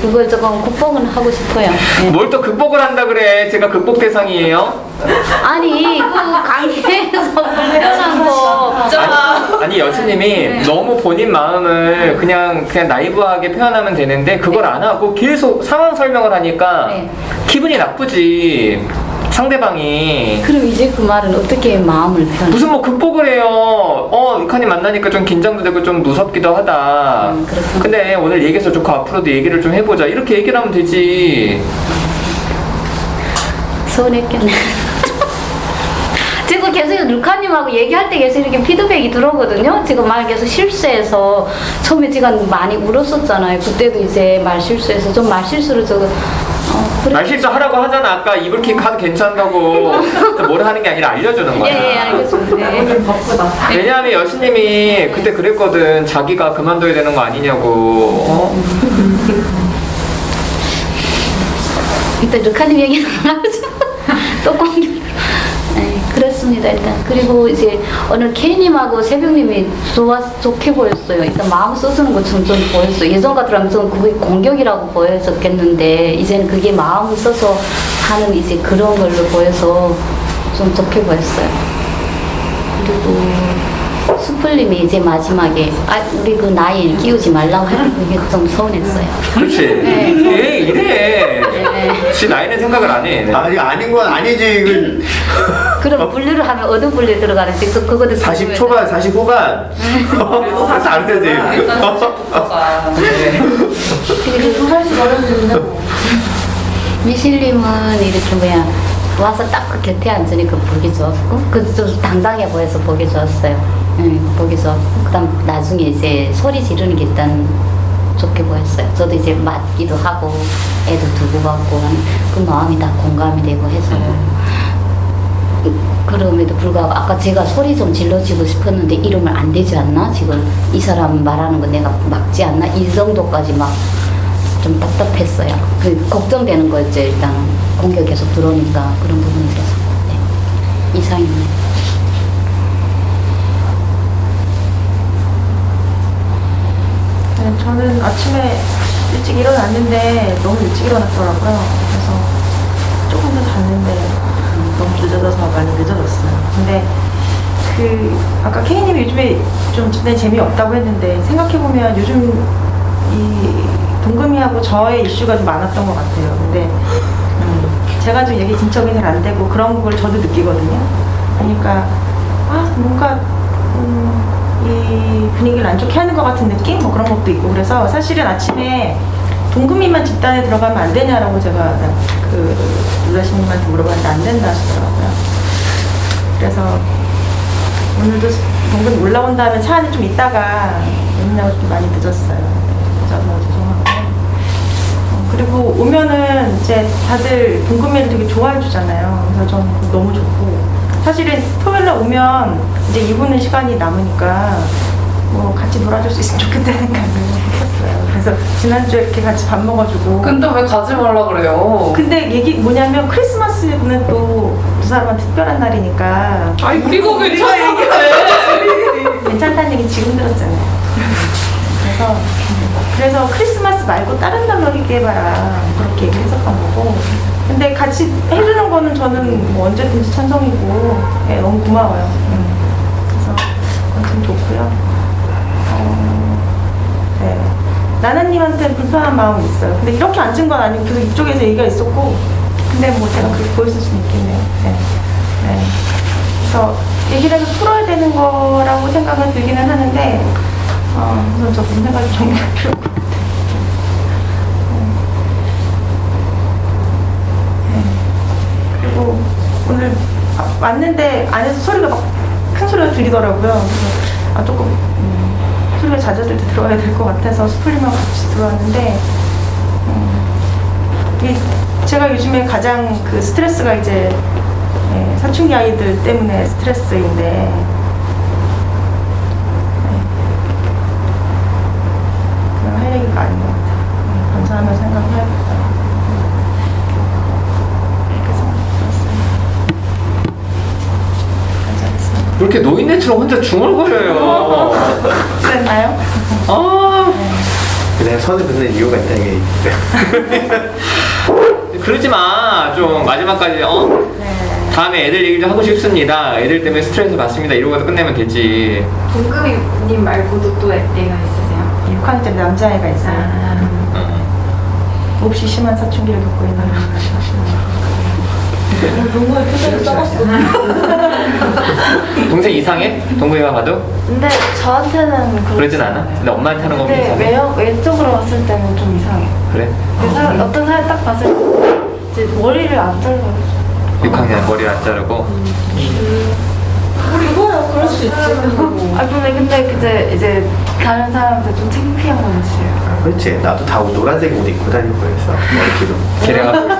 S2: 그걸 조금 극복은 하고 싶어요. 네.
S1: 뭘 또 극복을 한다 그래. 제가 극복 대상이에요.
S2: 아니 그 관계에서 불편한 거.
S1: 아니 여수님이 너무 본인 마음을 그냥 나이브하게 표현하면 되는데 그걸 안 하고 계속 상황 설명을 하니까
S2: 네.
S1: 기분이 나쁘지. 상대방이
S2: 그럼 이제 그 말은 어떻게 마음을 표현?
S1: 무슨 뭐 극복을 해요. 육한이 만나니까 좀 긴장도 되고 좀 무섭기도 하다.
S2: 그렇구나.
S1: 근데 오늘 얘기해서 좋고 앞으로도 얘기를 좀 해보자. 이렇게 얘기를 하면 되지.
S2: 서운했겠네. 지금 계속 루카님하고 얘기할 때 계속 이렇게 피드백이 들어오거든요. 지금 말 계속 실수해서 처음에 제가 많이 울었었잖아요. 그때도 이제 말 실수해서 좀 말 실수를 저거 그래.
S1: 말실수 하라고 하잖아. 아까 이불킥 하도 괜찮다고. 뭘 하는 게 아니라 알려주는 거야.
S2: 예, 알겠습니다. 네.
S1: 왜냐하면 여신님이 그때 그랬거든. 자기가 그만둬야 되는 거 아니냐고.
S2: 일단 루카님 얘기는 안 하죠. 또 공격. 네, 그렇습니다. 일단 그리고 이제 오늘 K님하고 새벽님이 좋게 보였어요. 일단 마음 써주는 것처럼 좀 보였어요. 예전 같으면 좀 그게 공격이라고 보였었겠는데 이제는 그게 마음을 써서 하는 이제 그런 걸로 보여서 좀 좋게 보였어요. 그리고 수풀님이 이제 마지막에 우리 그 나이 끼우지 말라고 하는 게 좀 서운했어요.
S1: 그렇지.
S2: 네.
S1: 이래.
S2: 네.
S1: 지 나이는 생각을 안 해.
S8: 아니 아닌 건 아니지. 이건
S2: 그럼 분류를 하면 어느 분류에 들어가는지 그것도
S8: 40 초반, 40 후반. 다르지.
S6: 일단 40부터가
S7: 그리고 사실 어려운데 뭐.
S2: 미실님은 이렇게 뭐야 와서 딱 그 곁에 앉으니까 보기 좋았고 그좀 당당해 보여서 보기 좋았어요. 보기 좋았고 그다음 나중에 이제 소리 지르는 게 일단 좋게 보였어요. 저도 이제 맞기도 하고 애도 두고 받고 그 마음이 다 공감이 되고 해서 그럼에도 불구하고 아까 제가 소리 좀 질러주고 싶었는데 이러면 안 되지 않나? 지금 이 사람 말하는 거 내가 막지 않나? 이 정도까지 막 좀 답답했어요. 그 걱정되는 거였죠. 일단 공격 계속 들어오니까 그런 부분이 있어서 네. 이상입니다.
S11: 네, 저는 아침에 일찍 일어났는데 너무 일찍 일어났더라고요. 그래서 조금 더 잤는데 너무 늦어져서 많이 늦어졌어요. 근데 아까 K님이 요즘에 좀 재미없다고 했는데 생각해보면 요즘 이 동금이하고 저의 이슈가 좀 많았던 것 같아요. 근데 제가 좀 얘기 진척이 잘 안 되고 그런 걸 저도 느끼거든요. 그러니까 뭔가 이 분위기를 안 좋게 하는 것 같은 느낌? 뭐 그런 것도 있고 그래서 사실은 아침에 동금이만 집단에 들어가면 안 되냐라고 제가 루다씨님한테 물어봤는데 안 된다 하시더라고요. 그래서 오늘도 동금이 올라온 다음에 차 안에 좀 있다가 오느냐고 좀 많이 늦었어요. 늦어서 죄송하고. 그리고 오면은 이제 다들 동금이를 되게 좋아해 주잖아요. 그래서 저는 너무 좋고. 사실은 토요일날 오면 이제 이분은 시간이 남으니까 뭐 같이 놀아줄 수 있으면 좋겠다는 생각을 했었어요. 그래서 지난주에 이렇게 같이 밥 먹어주고.
S6: 근데 왜 가지 말라 그래요?
S11: 근데 얘기 뭐냐면 크리스마스는 또 두 사람한테 특별한 날이니까.
S6: 아니 우리가 괜찮아 얘기해.
S11: 괜찮다는 얘기 지금 들었잖아요. 그래서 크리스마스 말고 다른 날로 얘기해봐라 그렇게 얘기를 했었던 거고. 근데 같이 해주는 거는 저는 뭐 언제든지 찬성이고 네, 너무 고마워요. 그래서 그건 좀 좋고요. 네. 나나님한테 불편한 마음이 있어요. 근데 이렇게 앉은 건 아니고 계속 이쪽에서 얘기가 있었고 근데 뭐 제가 그렇게 보였을 수는 있겠네요. 네. 네. 그래서 얘기를 해서 풀어야 되는 거라고 생각은 들기는 하는데 우선 저 문제가 좀 정리가 필요할 것 같아요. 그리고 오늘 왔는데 안에서 소리가 막 큰 소리가 들리더라고요. 그래서 조금 소리가 잦아들 때 들어와야 될 것 같아서 스플리만 같이 들어왔는데 제가 요즘에 가장 그 스트레스가 이제 사춘기 아이들 때문에 스트레스인데 그냥 할 얘기가 아닌 것 같아요. 감사하며 생각해야겠다.
S1: 그렇게 노인네처럼 혼자 중얼거려요.
S11: 그랬나요?
S8: 그냥 선을 긋는 이유가 있다 이게.
S1: 그러지 마. 좀 마지막까지
S11: 네.
S1: 다음에 애들 얘기 좀 하고 싶습니다. 애들 때문에 스트레스 받습니다. 이러고서 끝내면 되지.
S3: 동금이님 말고도 또 애가 있으세요?
S11: 6학년짜리 남자애가 있어요. 몹시 심한 사춘기를 겪고 있는
S7: 동호회 표정이 썩었어.
S1: 동생 이상해? 동생이가 봐도?
S9: 근데 저한테는
S1: 그러진 않아? 근데 엄마한테 하는 거 보면
S9: 근데
S1: 이상해?
S9: 외적으로 봤을 때는 좀 이상해.
S1: 그래?
S9: 어떤 사람 딱 봤을 때 이제 머리를 안 잘라요.
S1: 6학년 머리를 안 자르고
S7: 우리 이거야 그럴 수 있지.
S9: 아 근데 이제 다른 사람한테 좀 창피한 건 있어요.
S8: 그렇지. 나도 다 노란색 옷 입고 다니고 그랬어. 머리키도.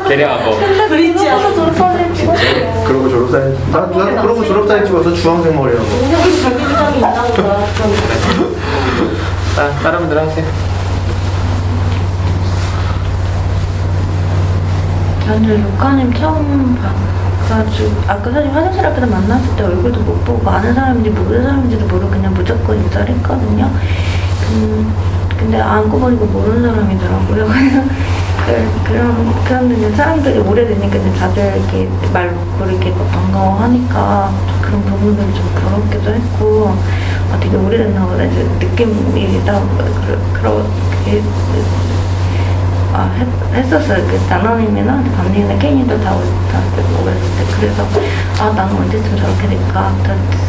S1: 개량하고
S9: 근데
S7: 그리지 않아.
S9: 졸업사진 찍었어요.
S8: 그러고 졸업사진 나도 그러고 졸업사진 찍어서 주황색 머리하고.
S7: 여기 자기 주장이 있나 보다.
S1: 다른 분들 하세요.
S5: 저는 루카님 처음 봐가지고 아까 사실 화장실 앞에서 만났을 때 얼굴도 못 보고 아는 사람인지 모르는 사람인지도 모르고 그냥 무조건 인사를 했거든요. 근데 안고 보니까 모르는 사람이더라고요. 그런데 이제 사람들이 오래되니까 이제 다들 이렇게 말 놓고 이렇게 반가워하니까 그런 부분들이 좀 부럽기도 했고 되게 오래됐나 보다 이제 느낌이 그렇게 했었어요. 그 나나님이나 밤님이나 케이님도 다 오랬을 때 그래서 나는 언제쯤 저렇게 될까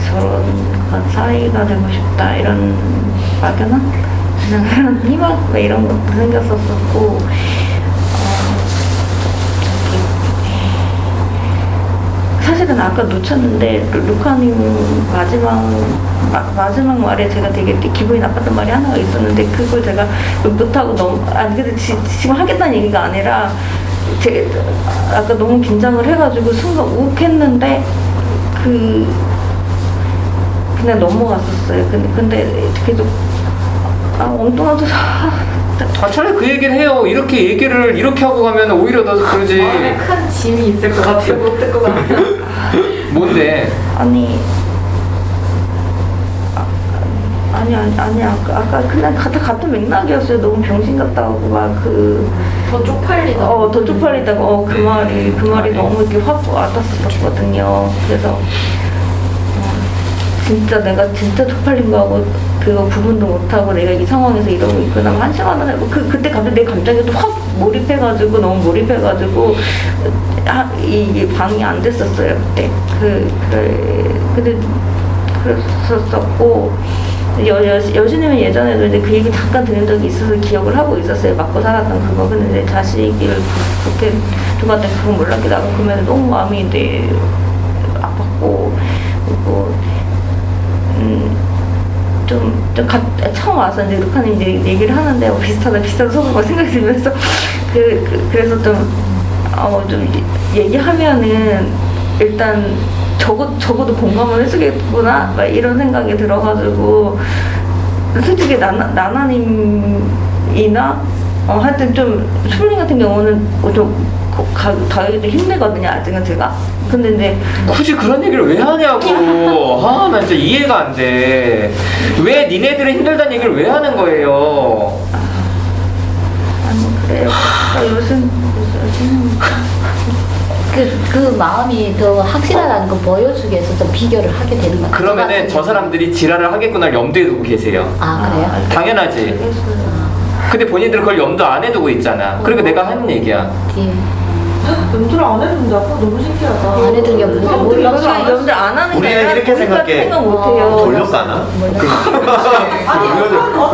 S5: 저런 사이가 되고 싶다 이런 막연한 그냥 희망 이런 것도 생겼었고 사실은 아까 놓쳤는데 루카님 마지막 말에 제가 되게 기분이 나빴던 말이 하나가 있었는데 그걸 제가 못하고 근데 지금 하겠다는 얘기가 아니라 되게 아까 너무 긴장을 해가지고 순간 욱했는데 그냥 넘어갔었어요. 근데 계속 엉뚱하도
S1: 차라리 그 얘기를 해요. 이렇게 하고 가면 오히려 더 그러지.
S3: 마음에 큰 짐이 있을 것 같아요. 못 듣고 가면.
S1: 뭔데?
S5: 아니 아까 그냥 같은 맥락이었어요. 너무 병신 같다고
S3: 더 쪽팔리다.
S5: 더 쪽팔리다고 그 말이 너무 이렇게 확 와닿았었거든요. 그래서 진짜 내가 진짜 쪽팔린 거하고 그거 구분도 못하고 내가 이 상황에서 이러고 있구나 한심하다 하고 그때 갑자기 내 감정에 또 확 몰입해가지고 너무 몰입해가지고 이게 방이 안 됐었어요 그때 근데 그랬었고 여신님은 예전에도 이제 그 얘기 잠깐 들은 적이 있어서 기억을 하고 있었어요. 맞고 살았던 그거. 근데 이제 자식을 그렇게 누구한테 그건 몰랐게 나가 그러면 너무 마음이 이제 아팠고 그리고 처음 와서 이제 루카님 얘기를 하는데 비슷하다 속으로 생각이 들면서 그래서 좀 얘기하면은 일단 적어도 공감을 해주겠구나 막 이런 생각이 들어가지고 솔직히 나나님이나 하여튼 좀 수블링 같은 경우는 좀 다루기도 힘들거든요 아직은 제가. 근데 이제
S1: 굳이 그런 얘기를 왜 하냐고. 나 진짜 이해가 안 돼. 왜 니네들은 힘들다는 얘기를 왜 하는 거예요?
S5: 아니 그래요. 요즘
S2: 그 마음이 더 확실하다는 거 보여주기 위해서 좀 비교를 하게 되는 것 같아요.
S1: 그러면은 저 사람들이 지랄을 하겠구나 염두에 두고 계세요.
S2: 그래요?
S1: 당연하지. 근데 본인들은 그걸 염두 안 해두고 있잖아. 그리고 내가 하는 얘기야.
S7: 염두를 안 해준다고? 너무 신기하다.
S2: 안 해둔 게 몰라.
S5: 염두 안 하는 게
S8: 우리는
S5: 아니라
S8: 이렇게 생각해.
S5: 생각 못해요.
S8: 돌려가나?
S7: 아니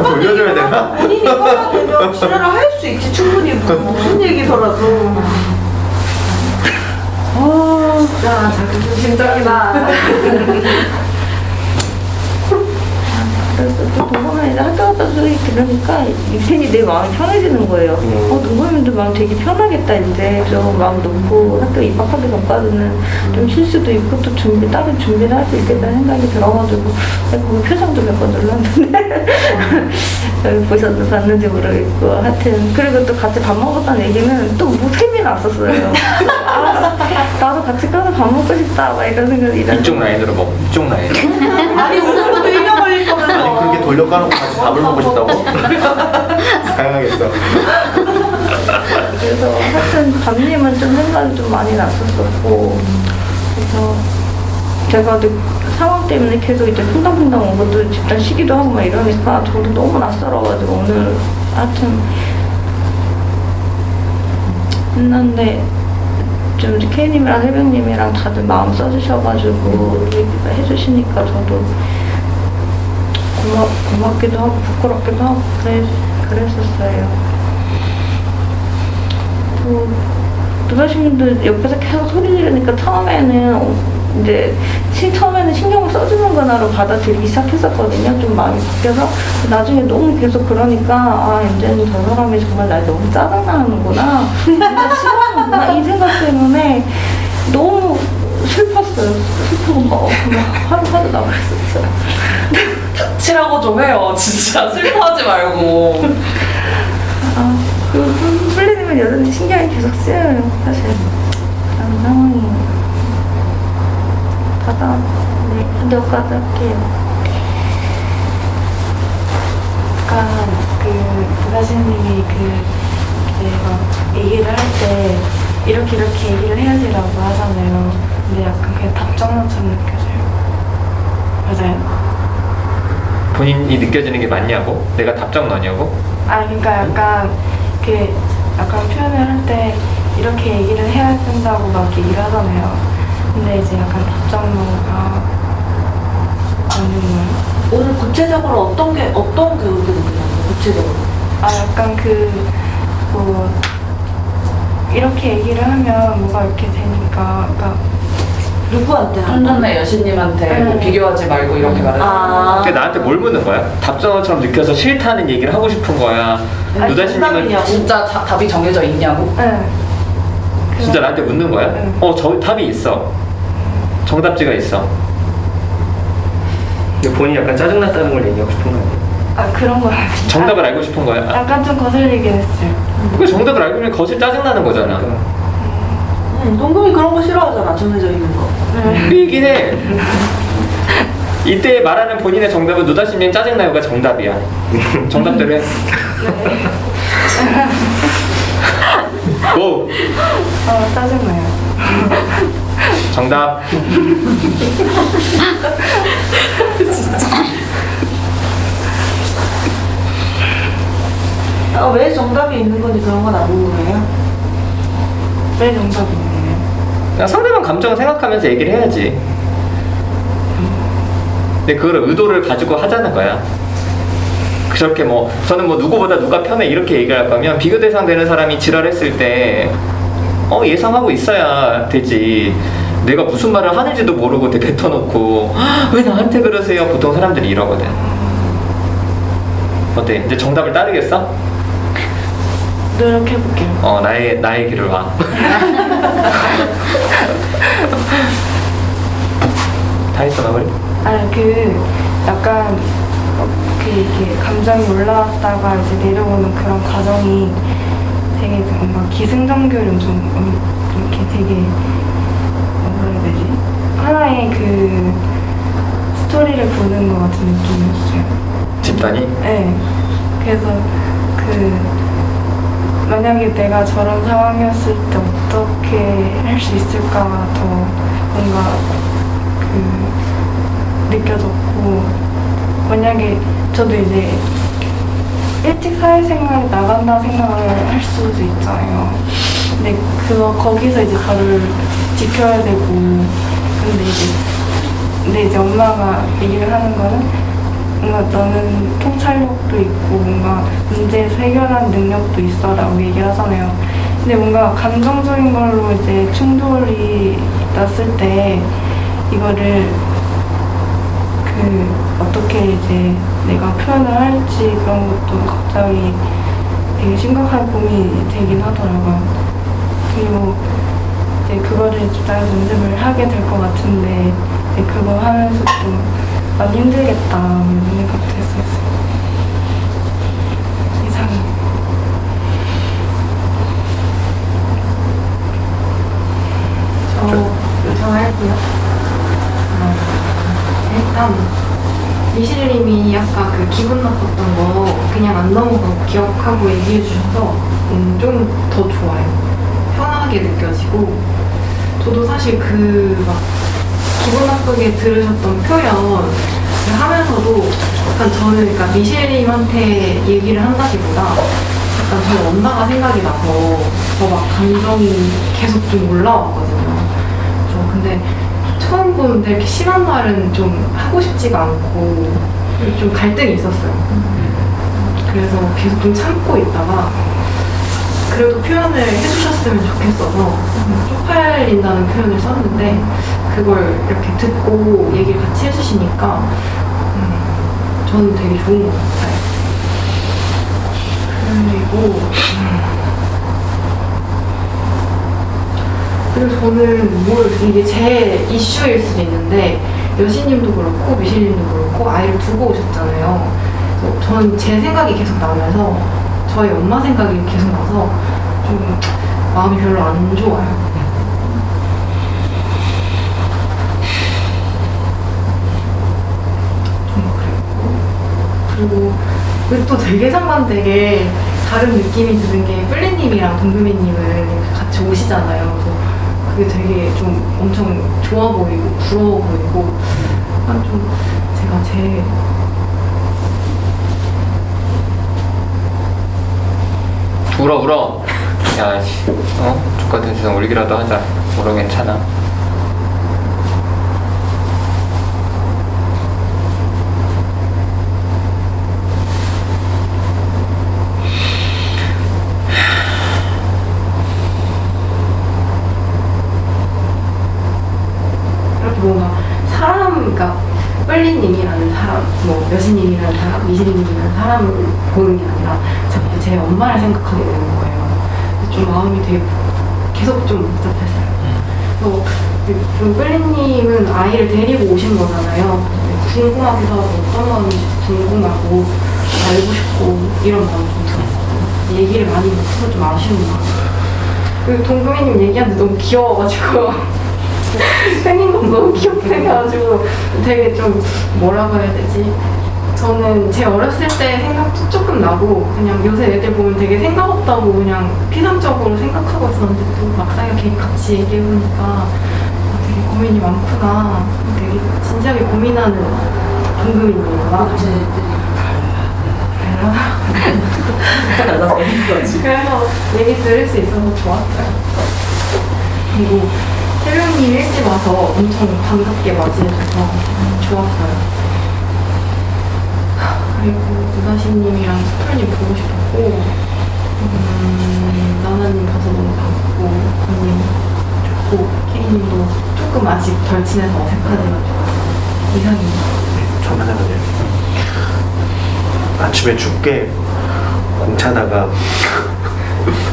S8: 돌려줘야 되나?
S7: 본인이 화가 되면 지랄을 할 수 있지 충분히 무슨 얘기서라도.
S3: 야, 자극적이다.
S5: 그래서 또 동범이들 학교 갔다 소리 들으니까 이편이 내 마음이 편해지는 거예요. 동범이들 마음 되게 편하겠다 이제 좀 마음 놓고 학교 입학하기 전까지는 좀 쉴 수도 있고 또 다른 준비를 할 수 있겠다는 생각이 들어가지고 거기 표정도 몇 번 눌렀는데 봤는지 모르겠고 하여튼 그리고 또 같이 밥 먹었다는 얘기는 또 셈이 났었어요. 나도 같이 가서 밥 먹고 싶다 막 이런 생각이
S1: 이쪽 라인으로 먹어. 이쪽 라인.
S7: 아니 오는 것도 1년 걸릴 거면서.
S8: 그렇게 돌려가놓고 같이 밥을 먹고 싶다고? 다양하겠어.
S5: 그래서 하여튼 담님은 좀 생각이 좀 많이 났었었고 그래서 제가 상황 때문에 계속 이제 퐁당퐁당 온 것도 집단 쉬기도 하고 막 이러니까 저도 너무 낯설어가지고 오늘 하여튼 했는데 좀 K님이랑 새벽님이랑 다들 마음 써주셔가지고 해주시니까 저도 고맙기도 하고 부끄럽기도 하고 그랬었어요. 또 누나신님도 옆에서 계속 소리 지르니까 처음에는 이제 처음에는 신경을 써주는구나로 받아들이기 시작했었거든요. 좀 마음이 바뀌어서 나중에 너무 계속 그러니까 아 이제는 저 사람이 정말 날 너무 짜증나는구나, 진짜 싫어하는구나 이 생각 때문에 너무 슬펐어요. 슬프고 막 화도 나고 그랬었어요.
S6: 닥치라고 좀 해요. 진짜 슬퍼하지 말고.
S5: 풀리면 여전히 신경이 계속 쓰여요. 사실 그런 상황이. 네, 여기까지 할게요.
S9: 약간 부사신님이 얘기를 할 때 이렇게 얘기를 해야지라고 하잖아요. 근데 약간 그게 답정너처럼 느껴져요. 맞아요?
S1: 본인이 느껴지는 게 맞냐고? 내가 답장 너냐고?
S9: 그러니까 약간 표현을 할 때 이렇게 얘기를 해야 된다고 막 얘기를 하잖아요. 근데 이제 약간 답정너가 맞는 거예요.
S7: 오늘 구체적으로 어떤 게 의견이 있나요? 구체적으로.
S9: 약간 이렇게 얘기를 하면 뭐가 이렇게 되니까, 그러니까
S7: 누구한테?
S6: 혼전의 여신님한테 뭐 비교하지 말고 이렇게 말해서.
S1: 근데 나한테 뭘 묻는 거야? 답정너처럼 느껴서 싫다는 얘기를 하고 싶은 거야? 누다신님은
S6: 진짜 답이 정해져 있냐고?
S9: 네.
S1: 진짜 나한테 묻는 거야?
S9: 응.
S1: 저 답이 있어. 정답지가 있어.
S4: 근데 본인이 약간 짜증났다는 걸 얘기하고 싶은 거 아니에요?
S9: 그런 거 아니에요.
S1: 정답을 알고 싶은 거야.
S9: 약간 좀 거슬리긴 했어요.
S1: 그 정답을 알고 있으면 거실 짜증나는 거잖아.
S7: 동금이 그런 거 싫어하잖아, 정해져 있는 거.
S1: 그 얘기는 해. 이때 말하는 본인의 정답은 누다신님 짜증나요가 정답이야. 정답대로 해. 고!
S9: 짜증나요.
S1: 정답.
S7: 왜 정답이 있는 건지 그런 건 안 궁금해요?
S9: 왜 정답이 있나요?
S1: 그냥 상대방 감정을 생각하면서 얘기를 해야지. 근데 그걸 의도를 가지고 하자는 거야. 그렇게 저는 누구보다 누가 편해 이렇게 얘기할 거면 비교 대상 되는 사람이 지랄했을 때 예상하고 있어야 되지. 내가 무슨 말을 하는지도 모르고 뱉어놓고 왜 나한테 그러세요? 보통 사람들이 이러거든. 어때? 이제 정답을 따르겠어?
S9: 노력해볼게요.
S1: 나의 길을 와. 다 했어, 마무리?
S9: 약간 이렇게 감정이 올라왔다가 이제 내려오는 그런 과정이 되게 뭔가 기승전결이 좀 이렇게 되게 뭐라 해야 되지? 하나의 스토리를 보는 것 같은 느낌이었어요.
S1: 집단이?
S9: 네. 그래서 만약에 내가 저런 상황이었을 때 어떻게 할 수 있을까가 더 뭔가 느껴졌고, 만약에 저도 이제 일찍 사회생활에 나간다 생각을 할 수도 있잖아요. 근데 거기서 이제 저를 지켜야 되고, 근데 이제 엄마가 얘기를 하는 거는 뭔가 너는 통찰력도 있고 뭔가 문제에서 해결하는 능력도 있어라고 얘기를 하잖아요. 근데 뭔가 감정적인 걸로 이제 충돌이 났을 때 이거를 어떻게 이제 내가 표현을 할지 그런 것도 갑자기 되게 심각한 고민이 되긴 하더라고요. 그리고 이제 그거를 집단에서 연습을 하게 될 것 같은데 그거 하면서 또 많이 힘들겠다 이런 생각도 했었어요. 이상해.
S3: 요청할게요. 일단 미실님이 아까 기분 나빴던 거 그냥 안 넘어가고 기억하고 얘기해 주셔서 좀 더 좋아요. 편하게 느껴지고, 저도 사실 기분 나쁘게 들으셨던 표현 하면서도 약간 저는 미실님한테 얘기를 한다기보다 약간 저희 엄마가 생각이 나서 더 막 감정이 계속 좀 올라왔거든요. 근데 처음 보는데 이렇게 심한 말은 좀 하고 싶지가 않고 좀 갈등이 있었어요. 그래서 계속 좀 참고 있다가 그래도 표현을 해주셨으면 좋겠어서 쪽팔린다는 표현을 썼는데 그걸 이렇게 듣고 얘기를 같이 해주시니까 저는 되게 좋은 것 같아요. 그리고 저는 이게 제 이슈일 수도 있는데 여신님도 그렇고 미실님도 그렇고 아이를 두고 오셨잖아요. 그래서 저는 제 생각이 계속 나면서 저희 엄마 생각이 계속 나서 좀 마음이 별로 안 좋아요. 좀 그리고 또 되게 상반되게 다른 느낌이 드는 게 뿔리님이랑 동금이님은 같이 오시잖아요. 그래서 그게 되게 좀 엄청 좋아 보이고 부러워 보이고 약간 좀 제가 제일
S1: 울어. 야, 씨. 똑같은 세상 울기라도 하자. 울어, 괜찮아.
S3: 이렇게 뭔가 그러니까 뿔리님이라는 사람, 뭐 여신님이라는 사람, 미실님이라는 사람을 보는 게 아니라 자꾸 제 엄마를 생각하게 되는 거예요. 좀 마음이 되게 계속 좀 복잡했어요. 좀 뿔리님은 아이를 데리고 오신 거잖아요. 궁금하기도 하고 어떤 마음인지 궁금하고 알고 싶고 이런 마음이 좀 들었어요. 얘기를 많이 못해서 좀 아쉬운 마음. 그리고 동금이님 얘기하는데 너무 귀여워가지고 생긴 건 너무 귀엽게 생겨가지고 되게 좀 뭐라고 해야 되지? 저는 제 어렸을 때 생각도 조금 나고 그냥 요새 애들 보면 되게 생각 없다고 그냥 피상적으로 생각하고 있었는데 또 막상 이렇게 같이 얘기해보니까 되게 고민이 많구나. 되게 진지하게 고민하는 동금이구나. 그래서 얘기 들을 수 있어서 좋았어요. 그리고 태명님 일찍 와서 엄청 반갑게 맞이해줘서 좋았어요. 그리고 누나씨님이랑 스프님 보고 싶었고 나나님 봐서 너무 반갑고 언님 좋고 케이님도 조금 아직 덜 친해서 어색하대가지고 이상입니다.
S8: 저만은 아침에 춥게 공차다가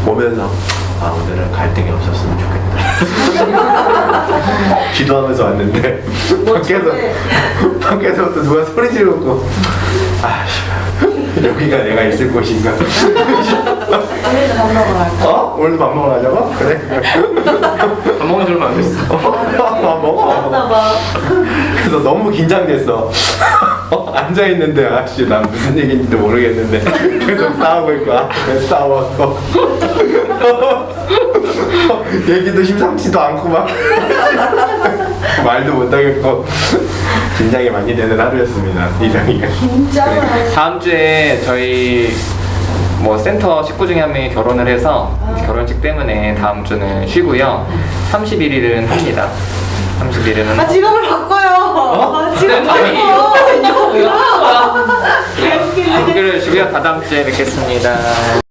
S8: 오면서 오늘은 갈등이 없었으면 좋겠다. 기도하면서 왔는데 밖에서부터 누가 소리 지르고 여기가 내가 있을 곳인가.
S11: 오늘도 밥 먹으러 갈까?
S8: 오늘도 밥 먹으러 가자고? 그래?
S4: 밥 먹은 지 얼마 안 됐어.
S8: 밥 먹어. 그래서 너무 긴장됐어. 앉아있는데 난 무슨 얘기인지도 모르겠는데 계속 싸우고 있고 싸워서 얘기도 심상치도 않고 막 말도 못하겠고 긴장이 많이 되는 하루였습니다. 이상이가.
S1: 다음 주에 저희 뭐 센터 식구 중에 한 명이 결혼을 해서 결혼식 때문에 다음 주는 쉬고요. 31일은 합니다. 31일은
S11: 직업을 바꿔요.
S1: 직업 바꿔. 이거 뭐야? 그래, 쉬고요. 다 다음 주에 뵙겠습니다.